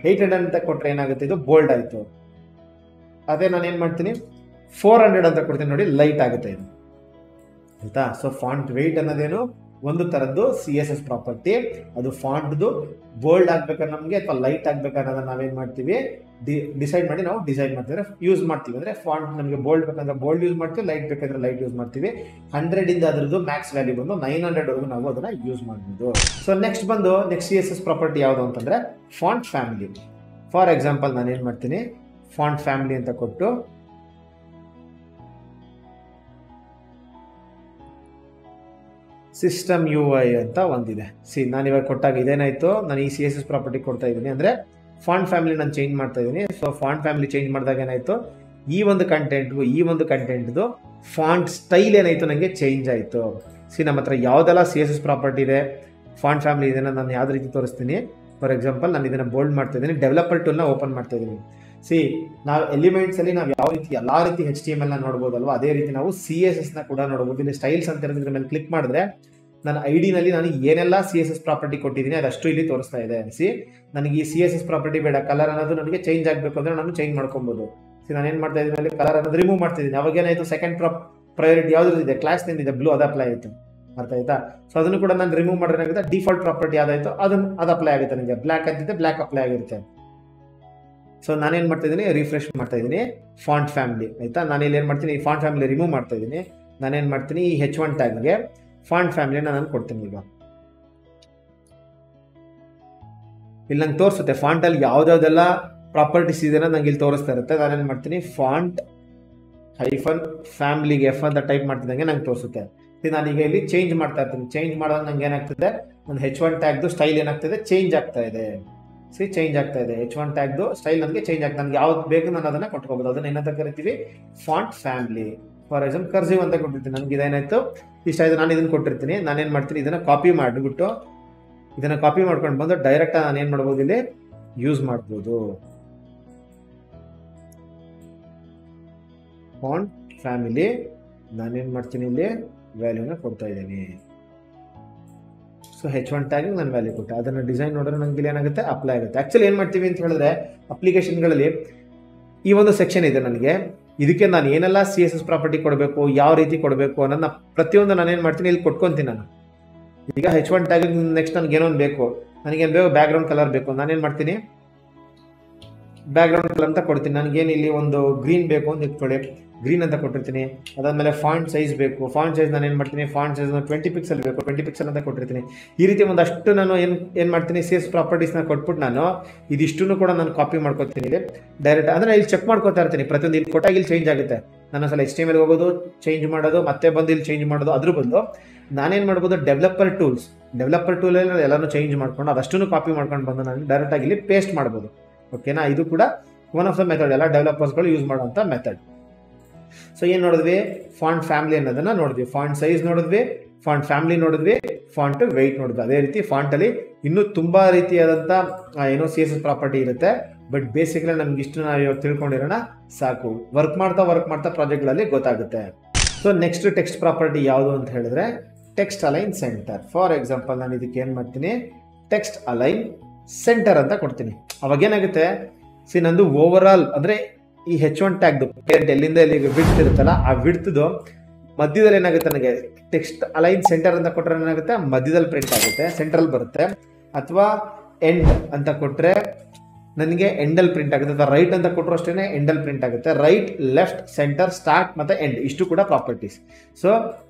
800 ಅಂತ ಕೊಟ್ಟರೆ ಏನಾಗುತ್ತೆ, ಇದು ಬೋಲ್ಡ್ ಆಯಿತು. ಅದೇ ನಾನು ಏನು ಮಾಡ್ತೀನಿ, 400 ಅಂತ ಕೊಡ್ತೀನಿ, ನೋಡಿ ಲೈಟ್ ಆಗುತ್ತೆ ಇದು ಆಯ್ತಾ. ಸೊ ಫಾಂಟ್ ವೆಯ್ಟ್ ಅನ್ನೋದೇನು, ಒಂದು ಥರದ್ದು CSS ಪ್ರಾಪರ್ಟಿ. ಅದು ಫಾಂಟ್ದು ಬೋಲ್ಡ್ ಆಗ್ಬೇಕಾದ್ರೆ ನಮಗೆ ಅಥವಾ ಲೈಟ್ ಆಗ್ಬೇಕನ್ನೋದನ್ನ ನಾವೇನು ಮಾಡ್ತೀವಿ, ಡಿಸೈಡ್ ಮಾಡಿ ನಾವು ಡಿಸೈಡ್ ಮಾಡ್ತೀವಿ, ಯೂಸ್ ಮಾಡ್ತೀವಿ. ಅಂದರೆ ಫಾಂಟ್ ನಮಗೆ ಬೋಲ್ಡ್ ಬೇಕಂದ್ರೆ ಬೋಲ್ಡ್ ಯೂಸ್ ಮಾಡ್ತೀವಿ, ಲೈಟ್ ಬೇಕಾದ್ರೆ ಲೈಟ್ ಯೂಸ್ ಮಾಡ್ತೀವಿ. 100 ಅದರದ್ದು ಮ್ಯಾಕ್ಸ್ ವ್ಯಾಲ್ಯೂ ಬಂದು 900 ನಾವು ಅದನ್ನು ಯೂಸ್ ಮಾಡ್ಬೋದು. ಸೊ ನೆಕ್ಸ್ಟ್ CSS ಪ್ರಾಪರ್ಟಿ ಯಾವುದು ಅಂತಂದರೆ ಫಾಂಟ್ ಫ್ಯಾಮಿಲಿ. ಫಾರ್ ಎಕ್ಸಾಂಪಲ್ ನಾನು ಏನು ಮಾಡ್ತೀನಿ, ಫಾಂಟ್ ಫ್ಯಾಮಿಲಿ ಅಂತ ಕೊಟ್ಟು ಸಿಸ್ಟಮ್ UI ಅಂತ ಒಂದಿದೆ. ನಾನು ಇವಾಗ ಕೊಟ್ಟಾಗ ಇದೇನಾಯಿತು, ನಾನು ಈ CSS ಪ್ರಾಪರ್ಟಿ ಕೊಡ್ತಾ ಇದ್ದೀನಿ, ಅಂದರೆ ಫಾಂಟ್ ಫ್ಯಾಮಿಲಿ ನಾನು ಚೇಂಜ್ ಮಾಡ್ತಾ ಇದ್ದೀನಿ. ಸೊ ಫಾಂಟ್ ಫ್ಯಾಮಿಲಿ ಚೇಂಜ್ ಮಾಡಿದಾಗ ಏನಾಯಿತು, ಈ ಒಂದು ಕಂಟೆಂಟ್ದು ಫಾಂಟ್ ಸ್ಟೈಲ್ ಏನಾಯಿತು, ನನಗೆ ಚೇಂಜ್ ಆಯಿತು. ನಮ್ಮ ಹತ್ರ ಯಾವುದೆಲ್ಲ CSS ಪ್ರಾಪರ್ಟಿ ಇದೆ, ಫಾಂಟ್ ಫ್ಯಾಮಿಲಿ ಇದನ್ನು ನಾನು ಯಾವ್ದು ರೀತಿ ತೋರಿಸ್ತೀನಿ. ಫಾರ್ ಎಕ್ಸಾಂಪಲ್ ನಾನು ಇದನ್ನು ಬೋಲ್ಡ್ ಮಾಡ್ತಾ ಇದ್ದೀನಿ, ಡೆವಲಪರ್ ಟೂಲ್ನ ಓಪನ್ ಮಾಡ್ತಾ ಇದ್ದೀನಿ. ಸಿ ನಾವು ಎಲಿಮೆಂಟ್ಸ್ ಅಲ್ಲಿ ನಾವು ಯಾವ ರೀತಿ ಎಲ್ಲಾ ರೀತಿ HTML ನ ನೋಡ್ಬೋದಲ್ವಾ, ಅದೇ ರೀತಿ ನಾವು CSS ನ ಕೂಡ ನೋಡಬಹುದು. ಇಲ್ಲಿ ಸ್ಟೈಲ್ಸ್ ಅಂತ ಇರೋದ್ರ ಮೇಲೆ ಕ್ಲಿಕ್ ಮಾಡಿದ್ರೆ ನನ್ನ ID ನಲ್ಲಿ ನಾನು ಏನೆಲ್ಲ CSS ಪ್ರಾಪರ್ಟಿ ಕೊಟ್ಟಿದ್ದೀನಿ ಅದಷ್ಟು ಇಲ್ಲಿ ತೋರಿಸ್ತಾ ಇದೆ. ಸಿ ನನಗೆ ಈ CSS ಪ್ರಾಪರ್ಟಿ ಬೇಡ, ಕಲರ್ ಅನ್ನೋದು ನನಗೆ ಚೇಂಜ್ ಆಗಬೇಕು ಅಂದ್ರೆ ನಾನು ಚೇಂಜ್ ಮಾಡ್ಕೊಬಹುದು. ಸಿ ನಾನು ಏನ್ ಮಾಡ್ತಾ ಇದ್ದೀನಿ ಅಲ್ಲಿ ಕಲರ್ ಅನ್ನೋದು ರಿಮೂವ್ ಮಾಡ್ತಿದ್ದೀನಿ. ಅವಾಗ ಏನಾಯ್ತು, ಸೆಕೆಂಡ್ ಪ್ರಯಾರಿಟಿ ಯಾವ್ದು ಇದೆ, ಕ್ಲಾಸ್ ನಿಂದ ಬ್ಲೂ ಅದು ಅಪ್ಲೈ ಆಯ್ತು, ಅರ್ಥ ಆಯ್ತಾ. ಸೊ ಅದನ್ನು ಕೂಡ ನಾನು ರಿಮೂವ್ ಮಾಡಿದ್ರೆ ಡಿಫಾಲ್ಟ್ ಪ್ರಾಪರ್ಟಿ ಯಾವ್ದಾಯ್ತು ಅದು ಅಪ್ಲೈ ಆಗುತ್ತೆ. ನನಗೆ ಬ್ಲಾಕ್ ಅಂತಿದ್ದೆ ಬ್ಲಾಕ್ ಅಪ್ಲೈ ಆಗಿರುತ್ತೆ. ಸೊ ನಾನೇನ್ ಮಾಡ್ತಾ ಇದ್ದೀನಿ, ರಿಫ್ರೆಶ್ ಮಾಡ್ತಾ ಇದ್ದೀನಿ ಫಾಂಟ್ ಫ್ಯಾಮಿಲಿ, ಆಯ್ತಾ. ನಾನು ಇಲ್ಲಿ ಏನ್ ಮಾಡ್ತೀನಿ, ಈ ಫಾಂಟ್ ಫ್ಯಾಮಿಲಿ ರಿಮೂವ್ ಮಾಡ್ತಾ ಇದ್ದೀನಿ. ನಾನೇನ್ ಮಾಡ್ತೀನಿ, ಈ H1 ಟ್ಯಾಗ್ಗೆ ಫಾಂಟ್ ಫ್ಯಾಮಿಲಿನ ನಾನು ಕೊಡ್ತೀನಿ. ಈಗ ಇಲ್ಲಿ ನಂಗೆ ತೋರಿಸುತ್ತೆ ಫಾಂಟ್ ಅಲ್ಲಿ ಯಾವ್ದಾವ್ದೆಲ್ಲ ಪ್ರಾಪರ್ಟೀಸ್ ಇದೆ ನಂಗೆ ಇಲ್ಲಿ ತೋರಿಸ್ತಾ ಇರುತ್ತೆ. ನಾನೇನ್ ಮಾಡ್ತೀನಿ, ಫಾಂಟ್ ಹೈಫನ್ ಫ್ಯಾಮಿಲಿಗೆ F ಅಂತ ಟೈಪ್ ಮಾಡ್ತಿದ್ದಂಗೆ ನಂಗೆ ತೋರಿಸುತ್ತೆ. ನಾನೀಗ ಇಲ್ಲಿ ಚೇಂಜ್ ಮಾಡ್ತಾ ಇರ್ತೀನಿ. ಚೇಂಜ್ ಮಾಡೋದು ನಂಗೆ ಏನಾಗ್ತದೆ, ನನ್ನ H1 ಟ್ಯಾಗ್ದು ಸ್ಟೈಲ್ ಏನಾಗ್ತದೆ, ಚೇಂಜ್ ಆಗ್ತಾ ಇದೆ. ಚೇಂಜ್ ಆಗ್ತಾ ಇದೆ. H1 ಟ್ಯಾಗ್ದು ಸ್ಟೈಲ್ ನನಗೆ ಚೇಂಜ್ ಆಗ್ತದೆ. ನನಗೆ ಯಾವ್ದು ಬೇಕು ನಾನು ಅದನ್ನ ಕೊಟ್ಕೋಬಹುದು. ಅದನ್ನ ಏನಂತ ಕರಿತೀವಿ, font family. For example cursive ಅಂತ ಕೊಟ್ಟಿರ್ತೀನಿ. ನನಗೆ ಇದೇನಾಯ್ತು, ಇಷ್ಟ ಆಯ್ತು, ನಾನು ಇದನ್ನ ಕೊಟ್ಟಿರ್ತೀನಿ. ನಾನೇನ್ ಮಾಡ್ತೀನಿ, ಇದನ್ನ ಕಾಪಿ ಮಾಡಿಬಿಟ್ಟು ಇದನ್ನ ಕಾಪಿ ಮಾಡ್ಕೊಂಡು ಬಂದು ಡೈರೆಕ್ಟ್ ನಾನು ಏನ್ ಮಾಡ್ಬೋದು, ಇಲ್ಲಿ ಯೂಸ್ ಮಾಡ್ಬೋದು. ಫಾಂಟ್ ಫ್ಯಾಮಿಲಿ ನಾನೇನ್ ಮಾಡ್ತೀನಿ, ಇಲ್ಲಿ ವ್ಯಾಲ್ಯೂನ ಕೊಡ್ತಾ ಇದ್ದೀನಿ. ಸೊ H1 ಟ್ಯಾಗ್ ನಾನು ವ್ಯಾಲ್ಯೂ ಕೊಟ್ಟೆ. ಅದನ್ನ ಡಿಸೈನ್ ನೋಡಿದ್ರೆ ನಂಗೆ ಏನಾಗುತ್ತೆ, ಅಪ್ಲೈ ಆಗುತ್ತೆ. ಆಕ್ಚುಲಿ ಏನ್ ಮಾಡ್ತೀವಿ ಅಂತ ಹೇಳಿದ್ರೆ, ಅಪ್ಲಿಕೇಶನ್ಗಳಲ್ಲಿ ಈ ಒಂದು ಸೆಕ್ಷನ್ ಇದೆ ನನಗೆ, ಇದಕ್ಕೆ ನಾನು ಏನೆಲ್ಲ CSS ಪ್ರಾಪರ್ಟಿ ಕೊಡಬೇಕು, ಯಾವ ರೀತಿ ಕೊಡಬೇಕು ಅನ್ನೋದನ್ನ ಪ್ರತಿಯೊಂದು ನಾನೇನ್ ಮಾಡ್ತೀನಿ, ಇಲ್ಲಿ ಕೊಟ್ಕೊಂತೀನಿ ನಾನು. ಈಗ H1 ಟ್ಯಾಗ್ ನೆಕ್ಸ್ಟ್ ನನಗೆ ಏನೊಂದು ಬೇಕು, ನನಗೇನು ಬೇಕು, ಬ್ಯಾಕ್ ಗ್ರೌಂಡ್ ಕಲರ್ ಬೇಕು. ನಾನೇನ್ ಮಾಡ್ತೀನಿ, ಬ್ಯಾಕ್ ಗ್ರೌಂಡ್ ಕಲರ್ ಅಂತ ಕೊಡ್ತೀನಿ. ನನಗೇನು ಇಲ್ಲಿ ಒಂದು ಗ್ರೀನ್ ಬೇಕು ಅಂತ ಇಟ್ಕೊಳ್ಳಿ, ಗ್ರೀನ್ ಅಂತ ಕೊಟ್ಟಿರ್ತೀನಿ. ಅದಾದ್ಮೇಲೆ ಫಾಂಟ್ ಸೈಜ್ ಬೇಕು. ಫಾಂಟ್ ಸೈಜ್ ನಾನು ಏನು ಮಾಡ್ತೀನಿ, ಫಾಂಟ್ ಸೈಜ್ 20 ಪಿಕ್ಸೆಲ್ ಬೇಕು, 20 ಪಿಕ್ಸೆಲ್ ಅಂತ ಕೊಟ್ಟಿರ್ತೀನಿ. ಈ ರೀತಿ ಒಂದಷ್ಟು ನಾನು ಏನು ಮಾಡ್ತೀನಿ, CSS ಪ್ರಾಪರ್ಟೀಸ್ನ ಕೊಟ್ಬಿಟ್ಟು ನಾನು ಇದಿಷ್ಟನ್ನು ಕೂಡ ನಾನು ಕಾಪಿ ಮಾಡ್ಕೊತೀನಿ ಇಲ್ಲಿ ಡೈರೆಕ್ಟ್. ಅಂದ್ರೆ ಇಲ್ಲಿ ಚೆಕ್ ಮಾಡ್ಕೊತಾ ಇರ್ತೀನಿ ಪ್ರತಿಯೊಂದು. ಇಲ್ಲಿ ಕೊಟ್ಟಾಗ ಇಲ್ಲಿ ಚೇಂಜ್ ಆಗುತ್ತೆ. ನಾನು ಸಲ HTML ಹೋಗೋದು, ಚೇಂಜ್ ಮಾಡೋದು, ಮತ್ತೆ ಬಂದು ಇಲ್ಲಿ ಚೇಂಜ್ ಮಾಡೋದು. ಅದ್ರ ಬದಲು ನಾನೇನು ಮಾಡ್ಬೋದು, ಡೆವಲಪರ್ ಟೂಲಲ್ಲಿ ಎಲ್ಲಾನು ಚೇಂಜ್ ಮಾಡ್ಕೊಂಡು ಅದಷ್ಟನ್ನು ಕಾಪಿ ಮಾಡ್ಕೊಂಡು ಬಂದು ನಾನು ಡೈರೆಕ್ಟ್ ಆಗಿ ಇಲ್ಲಿ ಪೇಸ್ಟ್ ಮಾಡ್ಬೋದು. ಓಕೆನಾ. ಇದು ಕೂಡ ಒನ್ ಆಫ್ ದ ಮೆಥಡ್, ಎಲ್ಲ ಡೆವಲಪರ್ಸ್ಗಳು ಯೂಸ್ ಮಾಡುವಂಥ ಮೆಥಡ್. ಸೊ ಏನು ನೋಡಿದ್ವಿ, ಫಾಂಟ್ ಫ್ಯಾಮಿಲಿ ಅನ್ನೋದನ್ನ ನೋಡಿದ್ವಿ, ಫಾಂಟ್ ಸೈಜ್ ನೋಡಿದ್ವಿ, ಫಾಂಟ್ ಫ್ಯಾಮಿಲಿ ನೋಡಿದ್ವಿ, ಫಾಂಟ್ ವೆಯ್ಟ್ ನೋಡಿದ್ವಿ. ಅದೇ ರೀತಿ ಫಾಂಟ್ ಅಲ್ಲಿ ಇನ್ನೂ ತುಂಬಾ ರೀತಿಯಾದಂಥ ಏನೋ CSS ಪ್ರಾಪರ್ಟಿ ಇರುತ್ತೆ. ಬಟ್ ಬೇಸಿಕಲಿ ನಮ್ಗೆ ಇಷ್ಟು ನಾವು ಇವಾಗ ತಿಳ್ಕೊಂಡಿರೋಣ ಸಾಕು. ವರ್ಕ್ ಮಾಡ್ತಾ ಪ್ರಾಜೆಕ್ಟ್ಗಳಲ್ಲಿ ಗೊತ್ತಾಗುತ್ತೆ. ಸೊ ನೆಕ್ಸ್ಟ್ ಟೆಕ್ಸ್ಟ್ ಪ್ರಾಪರ್ಟಿ ಯಾವುದು ಅಂತ ಹೇಳಿದ್ರೆ, text align centre. For example ನಾನು ಇದಕ್ಕೆ ಏನು ಮಾಡ್ತೀನಿ, ಟೆಕ್ಸ್ಟ್ ಅಲೈನ್ ಸೆಂಟರ್ ಅಂತ ಕೊಡ್ತೀನಿ. ಅವಾಗ ಏನಾಗುತ್ತೆ, ನಂದು ಓವರ್ ಆಲ್ ಅಂದ್ರೆ ಈ H1 ಟ್ಯಾಗ್ದು ಎಲ್ಲಿಂದ ಎಲ್ಲಿಗೆ ವಿಡ್ತ್ ಇರುತ್ತಲ್ಲ, ಆ ವಿಡ್ತ್ದು ಮಧ್ಯದಲ್ಲಿ ಏನಾಗುತ್ತೆ, ನನಗೆ ಟೆಕ್ಸ್ಟ್ ಅಲೈನ್ ಸೆಂಟರ್ ಅಂತ ಕೊಟ್ಟರೆ ಏನಾಗುತ್ತೆ, ಮಧ್ಯದಲ್ಲಿ ಪ್ರಿಂಟ್ ಆಗುತ್ತೆ, ಸೆಂಟ್ರಲ್ ಬರುತ್ತೆ. ಅಥವಾ ಎಂಡ್ ಅಂತ ಕೊಟ್ಟರೆ ನನಗೆ ಎಂಡಲ್ ಪ್ರಿಂಟ್ ಆಗುತ್ತೆ. ಅಥವಾ ರೈಟ್ ಅಂತ ಕೊಟ್ಟರು ಅಷ್ಟೇ ಎಂಡಲ್ ಪ್ರಿಂಟ್ ಆಗುತ್ತೆ. ರೈಟ್, ಲೆಫ್ಟ್, ಸೆಂಟರ್, ಸ್ಟಾರ್ಟ್ ಮತ್ತೆ ಎಂಡ್, ಇಷ್ಟು ಕೂಡ ಪ್ರಾಪರ್ಟೀಸ್. ಸೊ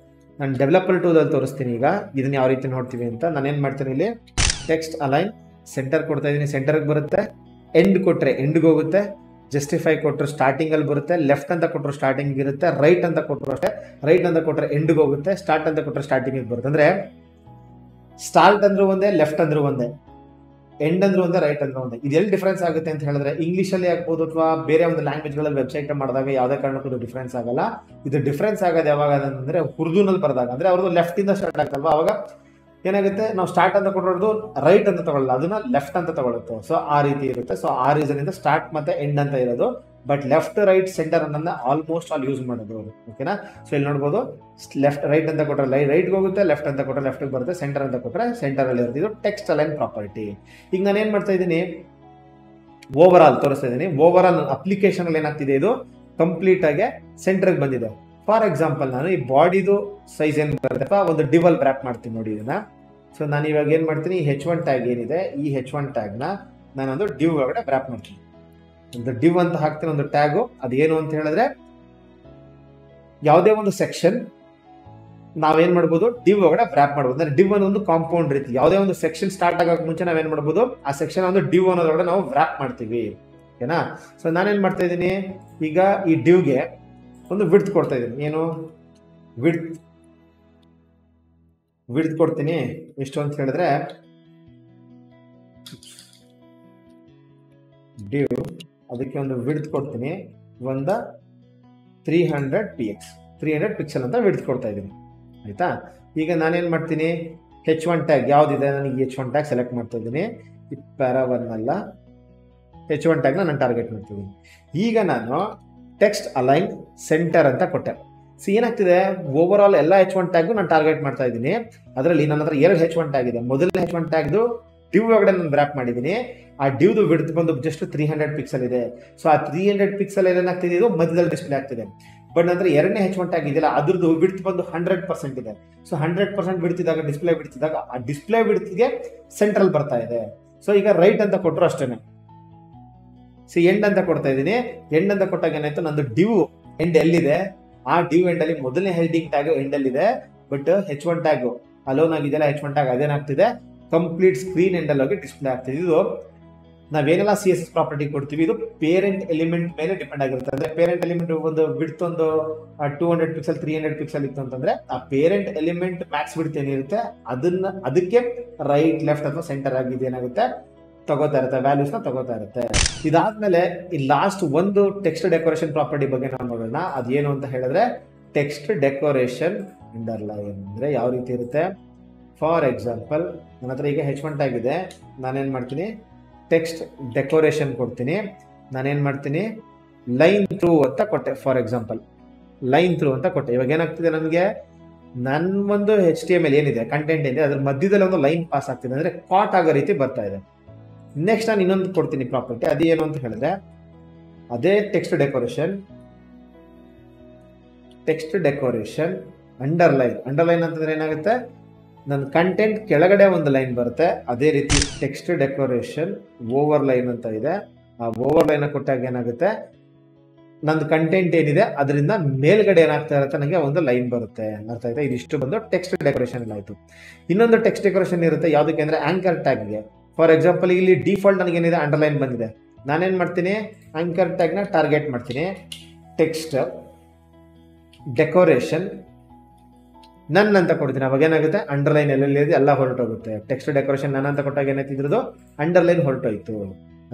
ನಾನು ಡೆವಲಪರ್ ಟೂಲಲ್ಲಿ ತೋರಿಸ್ತೀನಿ ಈಗ ಇದನ್ನ ಯಾವ ರೀತಿ ನೋಡ್ತೀವಿ ಅಂತ. ನಾನೇನು ಮಾಡ್ತೀನಿ, ಇಲ್ಲಿ ಟೆಕ್ಸ್ಟ್ ಅಲೈನ್ ಸೆಂಟರ್ ಕೊಡ್ತಾ ಇದ್ದೀನಿ, ಸೆಂಟರ್ಗೆ ಬರುತ್ತೆ. ಎಂಡ್ ಕೊಟ್ಟರೆ ಎಂಡ್ಗೆ ಹೋಗುತ್ತೆ. ಜಸ್ಟಿಫೈ ಕೊಟ್ಟರು ಸ್ಟಾರ್ಟಿಂಗ್ ಅಲ್ಲಿ ಬರುತ್ತೆ. ಲೆಫ್ಟ್ ಅಂತ ಕೊಟ್ಟರು ಸ್ಟಾರ್ಟಿಂಗ್ ಇರುತ್ತೆ. ರೈಟ್ ಅಂತ ಕೊಟ್ಟರು ಅಷ್ಟೇ, ರೈಟ್ ಅಂತ ಕೊಟ್ಟರೆ ಎಂಡ್ಗೆ ಹೋಗುತ್ತೆ. ಸ್ಟಾರ್ಟ್ ಅಂತ ಕೊಟ್ಟರೆ ಸ್ಟಾರ್ಟಿಂಗ್ ಬರುತ್ತೆ. ಅಂದ್ರೆ ಸ್ಟಾರ್ಟ್ ಅಂದ್ರೂ ಒಂದೇ, ಲೆಫ್ಟ್ ಅಂದ್ರೂ ಒಂದೇ, ಎಂಡ್ ಅಂದ್ರೂ ಒಂದೇ, ರೈಟ್ ಅಂದ್ರೂ ಒಂದೇ. ಇದೆಲ್ಲಿ ಡಿಫ್ರೆನ್ಸ್ ಆಗುತ್ತೆ ಅಂತ ಹೇಳಿದ್ರೆ, ಇಂಗ್ಲೀಷಲ್ಲಿ ಆಗ್ಬೋದು ಅಥವಾ ಬೇರೆ ಒಂದು ಲ್ಯಾಂಗ್ವೇಜ್ಗಳಲ್ಲಿ ವೆಬ್ಸೈಟ್ ಮಾಡಿದಾಗ ಯಾವುದೇ ಕಾರಣಕ್ಕೂ ಡಿಫ್ರೆನ್ಸ್ ಆಗಲ್ಲ. ಇದು ಡಿಫ್ರೆನ್ಸ್ ಆಗೋದು ಯಾವಾಗ ಅಂದ್ರೆ ಉರ್ದುನಲ್ಲಿ ಬರೆದಾಗ, ಅಂದ್ರೆ ಅವ್ರದ್ದು ಲೆಫ್ಟ್ ಇಂದ ಸ್ಟಾರ್ಟ್ ಆಗ್ತಲ್ವಾ, ಅವಾಗ ಏನಾಗುತ್ತೆ, ನಾವು ಸ್ಟಾರ್ಟ್ ಅಂತ ಕೊಡೋದು ರೈಟ್ ಅಂತ ತಗೊಳ್ಳಲ್ಲ, ಅದನ್ನ ಲೆಫ್ಟ್ ಅಂತ ತಗೊಳುತ್ತೆ. ಸೊ ಆ ರೀತಿ ಇರುತ್ತೆ. ಸೊ ಆ ರೀಸನ್ ಇಂದ ಸ್ಟಾರ್ಟ್ ಮತ್ತೆ ಎಂಡ್ ಅಂತ ಇರೋದು. ಬಟ್ ಲೆಫ್ಟ್, ರೈಟ್, ಸೆಂಟರ್ ಅನ್ನೋದನ್ನ ಆಲ್ಮೋಸ್ಟ್ ಆಲ್ ಯೂಸ್ ಮಾಡೋದು. ಓಕೆನಾ. ಸೊ ಇಲ್ಲಿ ನೋಡ್ಬೋದು, ಲೆಫ್ಟ್ ರೈಟ್ ಅಂತ ಕೊಟ್ಟರೆ ರೈಟ್ಗೆ ಹೋಗುತ್ತೆ, ಲೆಫ್ಟ್ ಅಂತ ಕೊಟ್ಟರೆ ಲೆಫ್ಟ್ಗೆ ಬರುತ್ತೆ, ಸೆಂಟರ್ ಅಂತ ಕೊಟ್ಟರೆ ಸೆಂಟರ್ ಅಲ್ಲಿ ಇರುತ್ತೆ. ಇದು ಟೆಕ್ಸ್ಟ್ ಅಲೈನ್ ಪ್ರಾಪರ್ಟಿ. ಈಗ ನಾನು ಏನ್ ಮಾಡ್ತಾ ಇದ್ದೀನಿ, ಓವರ್ ಆಲ್ ತೋರಿಸ್ತಾ ಇದ್ದೀನಿ. ಓವರ್ ಆಲ್ ಅಪ್ಲಿಕೇಶನ್ ಅಲ್ಲಿ ಏನಾಗ್ತಿದೆ, ಇದು ಕಂಪ್ಲೀಟ್ ಆಗಿ ಸೆಂಟರ್ಗೆ ಬಂದಿದೆ. ಫಾರ್ ಎಕ್ಸಾಂಪಲ್ ನಾನು ಈ ಬಾಡಿದು ಸೈಜ್ ಏನ್ ಬರುತ್ತೆ, ಒಂದು ಡಿವಲ್ ರ್ಯಾಪ್ ಮಾಡ್ತೀನಿ ನೋಡಿ ಇದನ್ನ. ಸೊ ನಾನು ಇವಾಗ ಏನ್ ಮಾಡ್ತೀನಿ, ಈ H1 ಟ್ಯಾಗ್ ಏನಿದೆ, ಈ H1 ಟ್ಯಾಗ್ ನ ನಾನೊಂದು ಡಿವ್ ಒಳಗಡೆ ರ್ಯಾಪ್ ಮಾಡ್ತೀನಿ. ಒಂದು ಡಿವ್ ಅಂತ ಹಾಕ್ತೀನಿ, ಒಂದು ಟ್ಯಾಗು. ಅದೇನು ಅಂತ ಹೇಳಿದ್ರೆ, ಯಾವುದೇ ಒಂದು ಸೆಕ್ಷನ್ ನಾವೇನ್ ಮಾಡ್ಬೋದು, ಡಿವ್ ಒಳಗಡೆ ರ್ಯಾಪ್ ಮಾಡ್ಬೋದು. ಅಂದ್ರೆ ಡಿವ್ ಅನ್ನೋ ಒಂದು ಕಾಂಪೌಂಡ್ ರೀತಿ. ಯಾವುದೇ ಒಂದು ಸೆಕ್ಷನ್ ಸ್ಟಾರ್ಟ್ ಆಗೋಕೆ ಮುಂಚೆ ನಾವೇನ್ ಮಾಡ್ಬೋದು, ಆ ಸೆಕ್ಷನ್ ಒಂದು ಡಿವ್ ಅನ್ನೋದ್ರೊಳಗಡೆ ನಾವು ರ್ಯಾಪ್ ಮಾಡ್ತೀವಿ. ಓಕೆನಾ. ಸೊ ನಾನೇನ್ ಮಾಡ್ತಾ ಇದ್ದೀನಿ, ಈಗ ಈ ಡಿವ್ಗೆ ಒಂದು ವಿಡ್ತ್ ಕೊಡ್ತಾ ಇದ್ದೀನಿ. ಏನು ವಿಡ್ತ್ ಕೊಡ್ತೀನಿ, ಎಷ್ಟು ಅಂತ ಹೇಳಿದ್ರೆ, ಡಿವ್ ಅದಕ್ಕೆ ಒಂದು ವಿಡ್ತ್ ಕೊಡ್ತೀನಿ, ಒಂದು 300 ಪಿಕ್ಸೆಲ್ ಅಂತ ವಿಡ್ತ್ ಕೊಡ್ತಾ ಇದ್ದೀನಿ. ಆಯ್ತಾ. ಈಗ ನಾನೇನ್ ಮಾಡ್ತೀನಿ, H1 ಟ್ಯಾಗ್ ಯಾವ್ದಿದೆ, ನನಗೆ H1 ಟ್ಯಾಗ್ ಸೆಲೆಕ್ಟ್ ಮಾಡ್ತಾ ಇದ್ದೀನಿ. ಈ ಪ್ಯಾರಾ 1 ಅಲ್ಲ, H1 ಟ್ಯಾಗ್ನ ನಾನು ಟಾರ್ಗೆಟ್ ಮಾಡ್ತೀನಿ. ಈಗ ನಾನು ಟೆಕ್ಸ್ಟ್ ಅಲೈನ್ ಸೆಂಟರ್ ಅಂತ ಕೊಟ್ಟೆ. ಸೊ ಏನಾಗ್ತಿದೆ, ಓವರ್ ಆಲ್ ಎಲ್ಲ H1 ಟ್ಯಾಗು ನಾನು ಟಾರ್ಗೆಟ್ ಮಾಡ್ತಾ ಇದ್ದೀನಿ. ಅದರಲ್ಲಿ ನನ್ನ ಹತ್ರ 2 H1 ಟ್ಯಾಗ್ ಇದೆ. ಮೊದಲನೇ H1 ಟ್ಯಾಗ್ದು ಡಿವ್ ಒಳಗಡೆ ನಾನು ವ್ರ್ಯಾಪ್ ಮಾಡಿದ್ದೀನಿ. ಆ ಡಿವ್ದು ವಿಡ್ತ್ ಬಂದು ಜಸ್ಟ್ 300 ಪಿಕ್ಸೆಲ್ ಇದೆ. ಸೊ ಆ 300 ಪಿಕ್ಸೆಲ್ ಏನಾಗ್ತಿದೆ, ಇದು ಮಧ್ಯದಲ್ಲಿ ಡಿಸ್ಪ್ಲೇ ಆಗ್ತಿದೆ. ಬಟ್ ನಂತರ ಎರಡನೇ H1 ಟ್ಯಾಗ್ ಇದೆಯಲ್ಲ, ಅದ್ರದ್ದು ವಿಡ್ತ್ ಬಂದು 100% ಇದೆ. ಸೊ 100% ಬಿಡ್ತಿದ್ದಾಗ ಡಿಸ್ಪ್ಲೇ ಬಿಡ್ತಿದ್ದಾಗ ಆ ಡಿಸ್ಪ್ಲೇ ಬಿಡ್ತಿಗೆ ಸೆಂಟ್ರಲ್ ಬರ್ತಾ ಇದೆ. ಸೊ ಈಗ ರೈಟ್ ಅಂತ ಕೊಟ್ಟರು ಅಷ್ಟೇನೆ. ಸೊ ಎಂಡ್ ಅಂತ ಕೊಡ್ತಾ ಇದ್ದೀನಿ. ಎಂಡ್ ಅಂತ ಕೊಟ್ಟಾಗ ಏನಾಯ್ತು, ನಂದು ಡಿವ್ ಎಂಡ್ ಎಲ್ಲಿದೆ, ಆ ಡಿವ್ ಎಂಡ್ ಅಲ್ಲಿ ಮೊದಲನೇ ಹೆಡಿಂಗ್ ಟ್ಯಾಗ್ ಎಂಡ್ ಅಲ್ಲಿ ಇದೆ. ಬಟ್ H1 ಟ್ಯಾಗ್ ಅಲೋನ್ ಆಗಿದೆಯಲ್ಲ, H1 ಟ್ಯಾಗ್ ಅದೇನಾಗ್ತಿದೆ, ಕಂಪ್ಲೀಟ್ ಸ್ಕ್ರೀನ್ ಎಂಡ್ ಅಲ್ಲಿ ಹೋಗಿ ಡಿಸ್ಪ್ಲೇ ಆಗ್ತಿದೆ. ಇದು ನಾವೇನೆಲ್ಲ CSS ಪ್ರಾಪರ್ಟಿ ಕೊಡ್ತೀವಿ, ಇದು ಪೇರೆಂಟ್ ಎಲಿಮೆಂಟ್ ಮೇಲೆ ಡಿಪೆಂಡ್ ಆಗಿರುತ್ತೆ. ಅಂದ್ರೆ ಪೇರೆಂಟ್ ಎಲಿಮೆಂಟ್ ಒಂದು ಬಿಡ್ತ್ ಒಂದು 200 ಪಿಕ್ಸೆಲ್ 300 ಪಿಕ್ಸೆಲ್ ಇತ್ತು ಅಂತಂದ್ರೆ, ಆ ಪೇರೆಂಟ್ ಎಲಿಮೆಂಟ್ ಮ್ಯಾಕ್ಸ್ ಬಿಡ್ತ್ ಏನಿರುತ್ತೆ ಅದಕ್ಕೆ ರೈಟ್ ಲೆಫ್ಟ್ ಅಥವಾ ಸೆಂಟರ್ ಆಗಿದೆ ಏನಾಗುತ್ತೆ ತಗೋತಾ ಇರುತ್ತೆ, ವ್ಯಾಲ್ಯೂಸ್ನ ತಗೋತಾ ಇರುತ್ತೆ. ಇದಾದ್ಮೇಲೆ ಈ ಲಾಸ್ಟ್ ಒಂದು ಟೆಕ್ಸ್ಟ್ ಡೆಕೋರೇಷನ್ ಪ್ರಾಪರ್ಟಿ ಬಗ್ಗೆ ನಾವು ನೋಡೋಣ. ಅದೇನು ಅಂತ ಹೇಳಿದ್ರೆ ಟೆಕ್ಸ್ಟ್ ಡೆಕೋರೇಷನ್ ಅಂಡರ್ಲೈನ್ ಅಂದ್ರೆ ಯಾವ ರೀತಿ ಇರುತ್ತೆ. ಫಾರ್ ಎಕ್ಸಾಂಪಲ್ ನನ್ನ ಹತ್ರ ಈಗ H1 ಟ್ಯಾಗ್ ಇದೆ. ನಾನೇನ್ ಮಾಡ್ತೀನಿ, ಟೆಕ್ಸ್ಟ್ ಡೆಕೋರೇಷನ್ ಕೊಡ್ತೀನಿ. ನಾನೇನ್ ಮಾಡ್ತೀನಿ, ಲೈನ್ ಥ್ರೂ ಅಂತ ಕೊಟ್ಟೆ. ಫಾರ್ ಎಕ್ಸಾಂಪಲ್ ಲೈನ್ ಥ್ರೂ ಅಂತ ಕೊಟ್ಟೆ. ಇವಾಗ ಏನಾಗ್ತಿದೆ, ನನಗೆ ನನ್ನ ಒಂದು HTML ಏನಿದೆ, ಕಂಟೆಂಟ್ ಏನಿದೆ, ಅದ್ರ ಮಧ್ಯದಲ್ಲಿ ಒಂದು ಲೈನ್ ಪಾಸ್ ಆಗ್ತಿದೆ, ಅಂದ್ರೆ ಕಾಟ್ ಆಗೋ ರೀತಿ ಬರ್ತಾ ಇದೆ. ನೆಕ್ಸ್ಟ್ ನಾನು ಇನ್ನೊಂದು ಕೊಡ್ತೀನಿ ಪ್ರಾಪರ್ಟಿ. ಅದೇನು ಅಂತ ಹೇಳಿದ್ರೆ, ಅದೇ ಟೆಕ್ಸ್ಟ್ ಡೆಕೋರೇಷನ್ ಅಂಡರ್ಲೈನ್. ಅಂಡರ್ಲೈನ್ ಅಂತಂದ್ರೆ ಏನಾಗುತ್ತೆ, ನನ್ನ ಕಂಟೆಂಟ್ ಕೆಳಗಡೆ ಒಂದು ಲೈನ್ ಬರುತ್ತೆ. ಅದೇ ರೀತಿ ಟೆಕ್ಸ್ಟ್ ಡೆಕೋರೇಷನ್ ಓವರ್ ಲೈನ್ ಅಂತ ಇದೆ. ಆ ಓವರ್ ಲೈನ್ ಕೊಟ್ಟಾಗ ಏನಾಗುತ್ತೆ, ನಂದು ಕಂಟೆಂಟ್ ಏನಿದೆ ಅದರಿಂದ ಮೇಲ್ಗಡೆ ಏನಾಗ್ತಾ ಇರುತ್ತೆ, ನನಗೆ ಒಂದು ಲೈನ್ ಬರುತ್ತೆ. ಅರ್ಥ ಆಯ್ತಾ? ಇದಿಷ್ಟು ಬಂದು ಟೆಕ್ಸ್ಟ್ ಡೆಕೋರೇಷನ್ ಆಯ್ತು. ಇನ್ನೊಂದು ಟೆಕ್ಸ್ಟ್ ಡೆಕೋರೇಷನ್ ಇರುತ್ತೆ, ಯಾವುದಕ್ಕೆ ಅಂದ್ರೆ ಆಂಕರ್ ಟ್ಯಾಗ್ಗೆ. ಫಾರ್ ಎಕ್ಸಾಂಪಲ್ ಇಲ್ಲಿ ಡಿಫಾಲ್ಟ್ ನನಗೇನಿದೆ, ಅಂಡರ್ಲೈನ್ ಬಂದಿದೆ. ನಾನೇನ್ ಮಾಡ್ತೀನಿ, ಆಂಕರ್ ಟ್ಯಾಗ್ನ ಟಾರ್ಗೆಟ್ ಮಾಡ್ತೀನಿ. ಟೆಕ್ಸ್ಟ್ ಡೆಕೋರೇಷನ್ ನನ್ ಅಂತ ಕೊಡ್ತೀನಿ. ಅವಾಗ ಏನಾಗುತ್ತೆ, ಅಂಡರ್ಲೈನ್ ಎಲ್ಲೆಲ್ಲಿ ಎಲ್ಲ ಹೊರಟೋಗುತ್ತೆ. ಟೆಕ್ಸ್ಟ್ ಡೆಕೋರೇಷನ್ ನನ್ ಅಂತ ಕೊಟ್ಟಾಗ ಏನಾಯ್ತು, ಇದ್ರದ್ದು ಅಂಡರ್ಲೈನ್ ಹೊರಟೋಯ್ತು.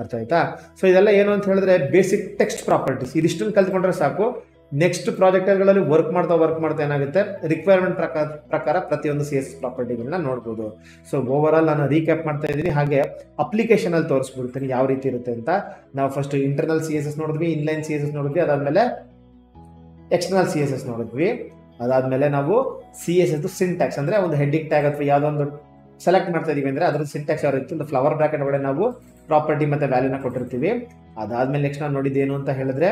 ಅರ್ಥ ಆಯ್ತಾ? ಸೊ ಇದೆಲ್ಲ ಏನು ಅಂತ ಹೇಳಿದ್ರೆ ಬೇಸಿಕ್ ಟೆಕ್ಸ್ಟ್ ಪ್ರಾಪರ್ಟೀಸ್. ಇದಿಷ್ಟನ್ನು ಕಲ್ತ್ಕೊಂಡ್ರೆ ಸಾಕು. ನೆಕ್ಸ್ಟ್ ಪ್ರಾಜೆಕ್ಟ್ಗಳಲ್ಲಿ ವರ್ಕ್ ಮಾಡ್ತಾ ಏನಾಗುತ್ತೆ, ರಿಕ್ವೈರ್ಮೆಂಟ್ ಪ್ರಕಾರ ಪ್ರತಿಯೊಂದು CSS ಪ್ರಾಪರ್ಟಿಗಳನ್ನ ನೋಡ್ಬೋದು. ಸೊ ಓವರ್ ಆಲ್ ನಾನು ರೀಕ್ಯಾಪ್ ಮಾಡ್ತಾ ಇದ್ದೀನಿ, ಹಾಗೆ ಅಪ್ಲಿಕೇಶನ್ ಅಲ್ಲಿ ತೋರಿಸ್ಬಿಡ್ತೀನಿ ಯಾವ ರೀತಿ ಇರುತ್ತೆ ಅಂತ. ನಾವು ಫಸ್ಟ್ ಇಂಟರ್ನಲ್ CSS ನೋಡಿದ್ವಿ, ಇನ್ಲೈನ್ CSS ನೋಡಿದ್ವಿ, ಅದಾದ್ಮೇಲೆ ಎಕ್ಸ್ಟರ್ನಲ್ CSS ನೋಡಿದ್ವಿ. ಅದಾದ್ಮೇಲೆ ನಾವು CSS ಸಿಂಟ್ಯಾಕ್ಸ್ ಅಂದ್ರೆ ಒಂದು ಹೆಡ್ಡಿಂಗ್ ಟ್ಯಾಗ್ ಅಥವಾ ಯಾವ್ದೊಂದು ಸೆಲೆಕ್ಟ್ ಮಾಡ್ತಾ ಇದೀವಿ ಅಂದ್ರೆ ಅದ್ರ ಸಿಂಟ್ಯಾಕ್ಸ್ ಯಾವ ರೀತಿ, ಒಂದು ಫ್ಲವರ್ ಬ್ರಾಕೆಟ್ ಒಳಗಡೆ ನಾವು ಪ್ರಾಪರ್ಟಿ ಮತ್ತೆ ವ್ಯಾಲ್ಯೂನ ಕೊಟ್ಟಿರ್ತೀವಿ. ಅದಾದ್ಮೇಲೆ ನೆಕ್ಸ್ಟ್ ನಾವು ನೋಡಿದ್ದು ಏನು ಅಂತ ಹೇಳಿದ್ರೆ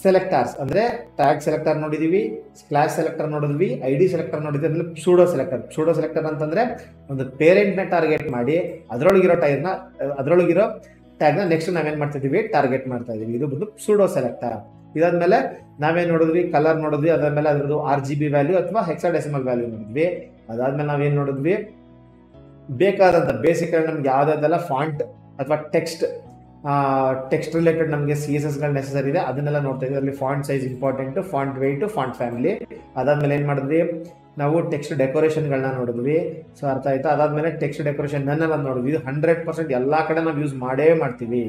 ಸೆಲೆಕ್ಟರ್ಸ್ ಅಂದ್ರೆ ಟ್ಯಾಗ್ ಸೆಲೆಕ್ಟರ್ ನೋಡಿದೀವಿ, ಕ್ಲಾಸ್ ಸೆಲೆಕ್ಟರ್ ನೋಡಿದ್ವಿ, ID ಸೆಲೆಕ್ಟರ್ ನೋಡಿದ್ವಿ. ಆಮೇಲೆ ಸೂಡೋ ಸೆಲೆಕ್ಟರ್ ಅಂತಂದ್ರೆ ಒಂದು ಪೇರೆಂಟ್ ನ ಟಾರ್ಗೆಟ್ ಮಾಡಿ ಅದರೊಳಗಿರೋ ಟ್ಯಾಗ್ನ ನೆಕ್ಸ್ಟ್ ನಾವೇನ್ ಮಾಡ್ತಿದೀವಿ, ಟಾರ್ಗೆಟ್ ಮಾಡ್ತಾ ಇದೀವಿ. ಇದು ಬಂದು ಸೂಡೋ ಸೆಲೆಕ್ಟರ್. ಇದಾದ್ಮೇಲೆ ನಾವೇನ್ ನೋಡಿದ್ವಿ, ಕಲರ್ ನೋಡಿದ್ವಿ. ಅದಾದ್ಮೇಲೆ ಅದ್ರದ್ದು RGB ವ್ಯಾಲ್ಯೂ ಅಥವಾ ಹೆಕ್ಸಾಡೆಸಿಮಲ್ ವ್ಯಾಲ್ಯೂ ನೋಡಿದ್ವಿ. ಅದಾದ್ಮೇಲೆ ನಾವೇನ್ ನೋಡಿದ್ವಿ, ಬೇಕಾದಂತ ಬೇಸಿಕ್ ನಮ್ಗೆ ಯಾವ್ದಾದೆಲ್ಲ ಫಾಂಟ್ ಅಥವಾ ಟೆಕ್ಸ್ಟ್ ರಿಲೇಟೆಡ್ ನಮಗೆ CSSಗಳು ನೆಸೆಸರಿ ಇದೆ ಅದನ್ನೆಲ್ಲ ನೋಡ್ತಾ ಇದ್ವಿ. ಅದರಲ್ಲಿ font size important, font weight, font family. ಅದಾದ್ಮೇಲೆ ಏನ್ ಮಾಡಿದ್ವಿ, ನಾವು ಟೆಕ್ಸ್ಟ್ ಡೆಕೋರೇಷನ್ಗಳನ್ನ ನೋಡಿದ್ವಿ. ಸೊ ಅರ್ಥ ಆಯ್ತಾ? ಅದಾದ್ಮೇಲೆ ಟೆಕ್ಸ್ಟ್ ಡೆಕೋರೇಷನ್ ನನ್ನೆಲ್ಲ ನೋಡಿದ್ವಿ. ಇದು 100% ಎಲ್ಲಾ ಕಡೆ ನಾವು ಯೂಸ್ ಮಾಡೇ ಮಾಡ್ತೀವಿ,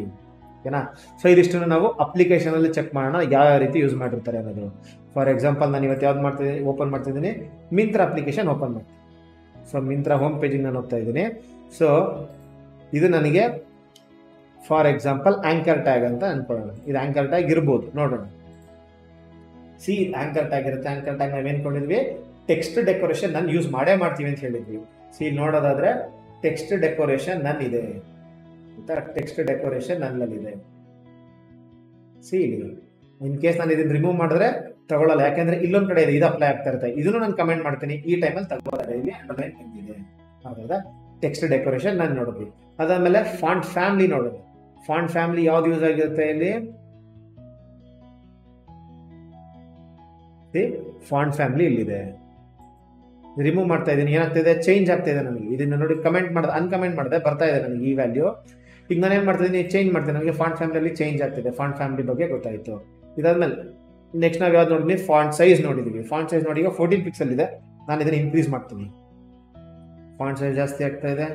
ಓಕೆನಾ? ಸೊ ಇದಿಷ್ಟನ್ನು ನಾವು ಅಪ್ಲಿಕೇಶನ್ ಅಲ್ಲಿ ಚೆಕ್ ಮಾಡೋಣ ಯಾವ ರೀತಿ ಯೂಸ್ ಮಾಡಿರ್ತಾರೆ ಅನ್ನೋದು. ಫಾರ್ ಎಕ್ಸಾಂಪಲ್ ನಾನು ಇವತ್ತು ಯಾವ್ದು ಓಪನ್ ಮಾಡ್ತಿದ್ದೀನಿ, ಮಿಂತ್ರ ಅಪ್ಲಿಕೇಶನ್ ಓಪನ್ ಮಾಡ್ತೀನಿ. ಸೊ ಮಿಂತ್ರ ಹೋಮ್ ಪೇಜಿಗೆ ನಾನು ಹೋಗ್ತಾ ಇದ್ದೀನಿ. ಸೊ ಇದು ನನಗೆ ಫಾರ್ ಎಕ್ಸಾಂಪಲ್ ಆಂಕರ್ ಟ್ಯಾಗ್ ಅಂತ ಅನ್ಕೊಳ್ಳೋಣ. ಇದು ಆಂಕರ್ ಟ್ಯಾಗ್ ಇರ್ಬೋದು, ನೋಡೋಣ. ಆಂಕರ್ ಟ್ಯಾಗ್ ಇರುತ್ತೆ. ಆಂಕರ್ ಟ್ಯಾಗ್ ನಾವೇನ್ ಕೊಂಡಿದ್ವಿ, ಟೆಕ್ಸ್ಟ್ ಡೆಕೋರೇಷನ್ ನಾನು ಯೂಸ್ ಮಾಡೇ ಮಾಡ್ತೀವಿ ಅಂತ ಹೇಳಿದ್ವಿ. ನೋಡೋದಾದ್ರೆ ಟೆಕ್ಸ್ಟ್ ಡೆಕೋರೇಷನ್ ನನ್ ಇದೆ, ಟೆಕ್ಸ್ಟ್ ಡೆಕೋರೇಷನ್ ನನ್ನಲ್ಲಿದೆ. ಇಲ್ಲಿ ಇನ್ ಕೇಸ್ ನಾನು ಇದನ್ನ ರಿಮೂವ್ ಮಾಡಿದ್ರೆ ತಗೊಳ್ಳಲ್ಲ, ಯಾಕಂದ್ರೆ ಇಲ್ಲೊಂದ್ ಕಡೆ ಇದೆ, ಇದು ಅಪ್ಲೈ ಆಗ್ತಾ ಇರುತ್ತೆ. ಇದನ್ನು ನಾನು ಕಮೆಂಟ್ ಮಾಡ್ತೀನಿ, ಈ ಟೈಮಲ್ಲಿ ತಗೊಳ್ಳೋದು ಇಲ್ಲಿ ಅಂಡರ್ಲೈನ್ ಬಂದಿದೆ. ಹೌದಾ? ಟೆಕ್ಸ್ಟ್ ಡೆಕೋರೇಷನ್ ನಾನು ನೋಡಿದ್ವಿ. ಅದಾದ್ಮೇಲೆ ಫಾಂಟ್ ಫ್ಯಾಮಿಲಿ ನೋಡೋದು. ಫಾಂಟ್ ಫ್ಯಾಮಿಲಿ ಯಾವ್ದು ಯೂಸ್ ಆಗಿರುತ್ತೆ ಇಲ್ಲಿ, ಫಾಂಟ್ ಫ್ಯಾಮಿಲಿ ಇಲ್ಲಿದೆ. ರಿಮೂವ್ ಮಾಡ್ತಾ ಇದ್ದೀನಿ, ಏನಾಗ್ತಿದೆ, ಚೇಂಜ್ ಆಗ್ತಾ ಇದೆ ನನಗೆ. ಇದನ್ನ ನೋಡಿ ಕಮೆಂಟ್ ಮಾಡಿದೆ, ಅನ್ಕಮೆಂಟ್ ಮಾಡಿದೆ, ಬರ್ತಾ ಇದೆ ನನಗೆ ಈ ವ್ಯಾಲ್ಯೂ. ಈಗ ನಾನು ಏನ್ ಮಾಡ್ತಿದ್ದೀನಿ, ಚೇಂಜ್ ಮಾಡ್ತೀನಿ, ನನಗೆ ಫಾಂಟ್ ಫ್ಯಾಮಿಲಿ ಚೇಂಜ್ ಆಗ್ತಿದೆ. ಫಾಂಟ್ ಫ್ಯಾಮಿಲಿ ಬಗ್ಗೆ ಗೊತ್ತಾಯ್ತು. ಇದಾದ್ಮೇಲೆ ನೆಕ್ಸ್ಟ್ ನಾವು ಯಾವ್ದು ನೋಡಿದ್ವಿ, ಫಾಂಟ್ ಸೈಜ್ ನೋಡಿದೀವಿ. ಫಾಂಟ್ ಸೈಜ್ ನೋಡಿ ಈಗ 14 ಪಿಕ್ಸೆಲ್ ಇದೆ. ನಾನು ಇದನ್ನ ಇನ್ಕ್ರೀಸ್ ಮಾಡ್ತೀನಿ, ಫಾಂಟ್ ಸೈಜ್ ಜಾಸ್ತಿ ಆಗ್ತಾ ಇದೆ.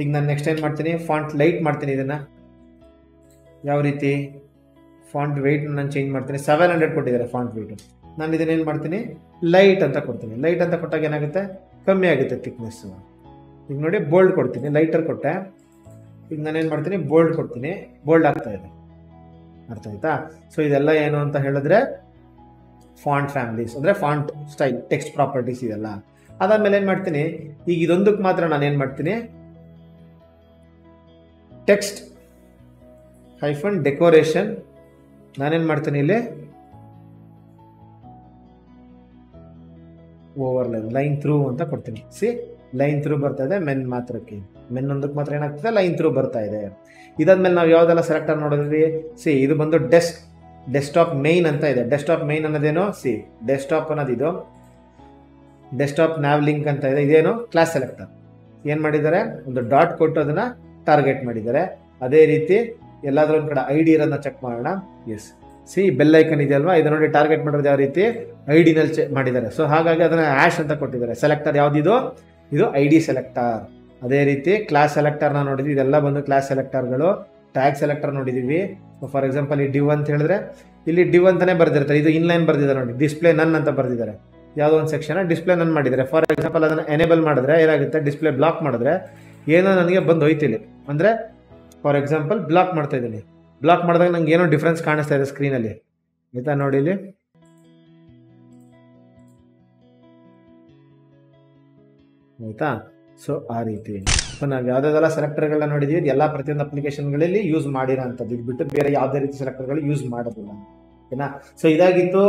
ಈಗ ನಾನು ನೆಕ್ಸ್ಟ್ ಏನ್ ಮಾಡ್ತೀನಿ, ಫಾಂಟ್ ಲೈಟ್ ಮಾಡ್ತೀನಿ. ಇದನ್ನ ಯಾವ ರೀತಿ, ಫಾಂಟ್ ವೆಯ್ಟ್ ನಾನು ಚೇಂಜ್ ಮಾಡ್ತೀನಿ. 700 ಕೊಟ್ಟಿದ್ದಾರೆ ಫಾಂಟ್ ವೆಯ್ಟ್. ನಾನು ಇದನ್ನ ಏನ್ ಮಾಡ್ತೀನಿ, ಲೈಟ್ ಅಂತ ಕೊಡ್ತೀನಿ. ಲೈಟ್ ಅಂತ ಕೊಟ್ಟಾಗ ಏನಾಗುತ್ತೆ, ಕಮ್ಮಿ ಆಗುತ್ತೆ ಥಿಕ್ನೆಸ್. ಈಗ ನೋಡಿ ಬೋಲ್ಡ್ ಕೊಡ್ತೀನಿ, ಲೈಟರ್ ಕೊಟ್ಟೆ. ಈಗ ನಾನೇನು ಮಾಡ್ತೀನಿ, ಬೋಲ್ಡ್ ಕೊಡ್ತೀನಿ, ಬೋಲ್ಡ್ ಆಗ್ತಾ ಇದೆ. ಅರ್ಥ ಆಯ್ತಾ? ಸೊ ಇದೆಲ್ಲ ಏನು ಅಂತ ಹೇಳಿದ್ರೆ ಫಾಂಟ್ ಫ್ಯಾಮಿಲೀಸ್, ಅಂದರೆ ಫಾಂಟ್ ಸ್ಟೈಲ್, ಟೆಕ್ಸ್ಟ್ ಪ್ರಾಪರ್ಟೀಸ್ ಇದೆಲ್ಲ. ಅದಾದ್ಮೇಲೆ ಏನು ಮಾಡ್ತೀನಿ, ಈಗ ಇದೊಂದಕ್ಕೆ ಮಾತ್ರ ನಾನು ಏನು ಮಾಡ್ತೀನಿ, ಟೆಕ್ಸ್ಟ್ ಹೈಫನ್ ಡೆಕೋರೇಷನ್, ನಾನೇನು ಮಾಡ್ತೀನಿ ಇಲ್ಲಿ ಓವರ್ಲೈನ್ ಲೈನ್ ಥ್ರೂ ಅಂತ ಕೊಡ್ತೀನಿ. ಸಿ ಲೈನ್ ಥ್ರೂ ಬರ್ತಾ ಇದೆ ಮೆನ್ ಮಾತ್ರಕ್ಕೆ, ಮೆನ್ ಒಂದಕ್ಕೆ ಮಾತ್ರ ಏನಾಗ್ತದೆ, ಲೈನ್ ಥ್ರೂ ಬರ್ತಾ ಇದೆ. ಇದಾದ್ಮೇಲೆ ನಾವು ಯಾವುದೆಲ್ಲ ಸೆಲೆಕ್ಟರ್ ನೋಡಿದ್ವಿ, ಸಿ ಇದು ಬಂದು ಡೆಸ್ಕ್ಟಾಪ್ ಮೈನ್ ಅಂತ ಇದೆ. ಡೆಸ್ಕ್ಟಾಪ್ ಮೈನ್ ಅನ್ನೋದೇನು, ಸಿ ಡೆಸ್ಕ್ಟಾಪ್ ಅನ್ನೋದು ಇದು, ಡೆಸ್ಕ್ಟಾಪ್ ನ್ಯಾವ್ ಲಿಂಕ್ ಅಂತ ಇದೆ, ಇದೇನು ಕ್ಲಾಸ್ ಸೆಲೆಕ್ಟರ್. ಏನು ಮಾಡಿದ್ದಾರೆ, ಒಂದು ಡಾಟ್ ಕೊಟ್ಟು ಅದನ್ನ ಟಾರ್ಗೆಟ್ ಮಾಡಿದ್ದಾರೆ. ಅದೇ ರೀತಿ ಎಲ್ಲಾದ್ರೂ ಒಂದು ಕಡೆ ID ಇರೋದನ್ನ ಚೆಕ್ ಮಾಡೋಣ. ಎಸ್, ಸಿ ಬೆಲ್ ಐಕನ್ ಇದೆ ಅಲ್ವಾ, ಇದು ನೋಡಿ ಟಾರ್ಗೆಟ್ ಮಾಡೋದು ಯಾವ ರೀತಿ ID ನಲ್ಲಿ ಮಾಡಿದ್ದಾರೆ. ಸೊ ಹಾಗಾಗಿ ಅದನ್ನ ಹ್ಯಾಶ್ ಅಂತ ಕೊಟ್ಟಿದ್ದಾರೆ. ಸೆಲೆಕ್ಟರ್ ಯಾವ್ದಿದು, ಇದು ID ಸೆಲೆಕ್ಟರ್. ಅದೇ ರೀತಿ ಕ್ಲಾಸ್ ಸೆಲೆಕ್ಟರ್ನ ನೋಡಿದ್ವಿ, ಇದೆಲ್ಲ ಬಂದು ಕ್ಲಾಸ್ ಸೆಲೆಕ್ಟರ್ಗಳು. ಟ್ಯಾಗ್ ಸೆಲೆಕ್ಟರ್ ನೋಡಿದೀವಿ. ಫಾರ್ ಎಕ್ಸಾಂಪಲ್ ಈ ಡಿವ್ ಅಂತ ಹೇಳಿದ್ರೆ ಇಲ್ಲಿ ಡಿವ್ ಅಂತಾನೆ ಬರ್ದಿರ್ತಾರೆ, ಇದು ಇನ್ಲೈನ್ ಬರ್ದಿದ್ದಾರೆ ನೋಡಿ, ಡಿಸ್ಪ್ಲೇ ನನ್ ಅಂತ ಬರ್ದಿದ್ದಾರೆ. ಯಾವುದೋ ಒಂದು ಸೆಕ್ಷನ್ ಡಿಸ್ಪ್ಲೇ ನನ್ ಮಾಡಿದ್ದಾರೆ. ಫಾರ್ ಎಕ್ಸಾಂಪಲ್ ಅದನ್ನ ಎನೇಬಲ್ ಮಾಡಿದ್ರೆ ಏನಾಗುತ್ತೆ, ಡಿಸ್ಪ್ಲೇ ಬ್ಲಾಕ್ ಮಾಡಿದ್ರೆ ಏನೋ ನನಗೆ ಬಂದು ಹೋಯ್ತಿಲ್ಲ, ಅಂದ್ರೆ ಫಾರ್ ಎಕ್ಸಾಂಪಲ್ ಬ್ಲಾಕ್ ಮಾಡ್ತಾ ಇದ್ದೀನಿ, ಬ್ಲಾಕ್ ಮಾಡಿದಾಗ ನಂಗೆ ಏನೋ ಡಿಫ್ರೆನ್ಸ್ ಕಾಣಿಸ್ತಾ ಇದೆ ಸ್ಕ್ರೀನಲ್ಲಿ, ಆಯ್ತಾ ನೋಡಿ ಇಲ್ಲಿ. ಆಯ್ತಾ? ಸೊ ಆ ರೀತಿ ನಾವು ಯಾವುದಾದೆಲ್ಲ ಸೆಲೆಕ್ಟರ್ಗಳನ್ನ ನೋಡಿದೀವಿ, ಎಲ್ಲ ಪ್ರತಿಯೊಂದು ಅಪ್ಲಿಕೇಶನ್ಗಳಲ್ಲಿ ಯೂಸ್ ಮಾಡಿರೋ ಅಂಥದ್ದು, ಇದು ಬಿಟ್ಟು ಬೇರೆ ಯಾವುದೇ ರೀತಿ ಸೆಲೆಕ್ಟರ್ಗಳು ಯೂಸ್ ಮಾಡೋದಿಲ್ಲ. ಓಕೆನಾ? ಸೊ ಇದಾಗಿತ್ತು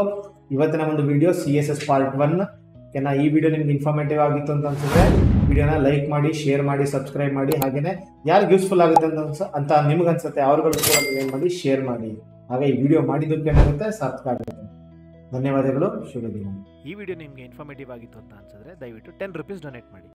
ಇವತ್ತಿನ ಒಂದು ವಿಡಿಯೋ CSS ಪಾರ್ಟ್ 1. ಓಕೆನಾ? ಈ ವಿಡಿಯೋ ನಿಮ್ಗೆ ಇನ್ಫಾರ್ಮೇಟಿವ್ ಆಗಿತ್ತು ಅಂತ ಅನ್ಸಿದ್ರೆ ವಿಡಿಯೋನ ಲೈಕ್ ಮಾಡಿ, ಶೇರ್ ಮಾಡಿ, ಸಬ್ಸ್ಕ್ರೈಬ್ ಮಾಡಿ. ಹಾಗೇನೆ ಯಾರಿಗೆ ಯೂಸ್ಫುಲ್ ಆಗುತ್ತೆ ಅಂತ ನಿಮ್ಗೆ ಅನ್ಸುತ್ತೆ ಅವ್ರುಗಳು ಕೂಡ ಏನು ಮಾಡಿ, ಶೇರ್ ಮಾಡಿ. ಆಗ ಈ ವಿಡಿಯೋ ಮಾಡಿದ್ದಕ್ಕೆ ಏನಾಗುತ್ತೆ, ಸಾರ್ಥಕ ಆಗುತ್ತೆ. ಧನ್ಯವಾದಗಳು. ಶುಭ ದಿನ. ಈ ವಿಡಿಯೋ ನಿಮಗೆ ಇನ್ಫಾರ್ಮೇಟಿವ್ ಆಗಿತ್ತು ಅಂತ ಅನ್ಸಿದ್ರೆ ದಯವಿಟ್ಟು ₹10 ಡೊನೇಟ್ ಮಾಡಿ.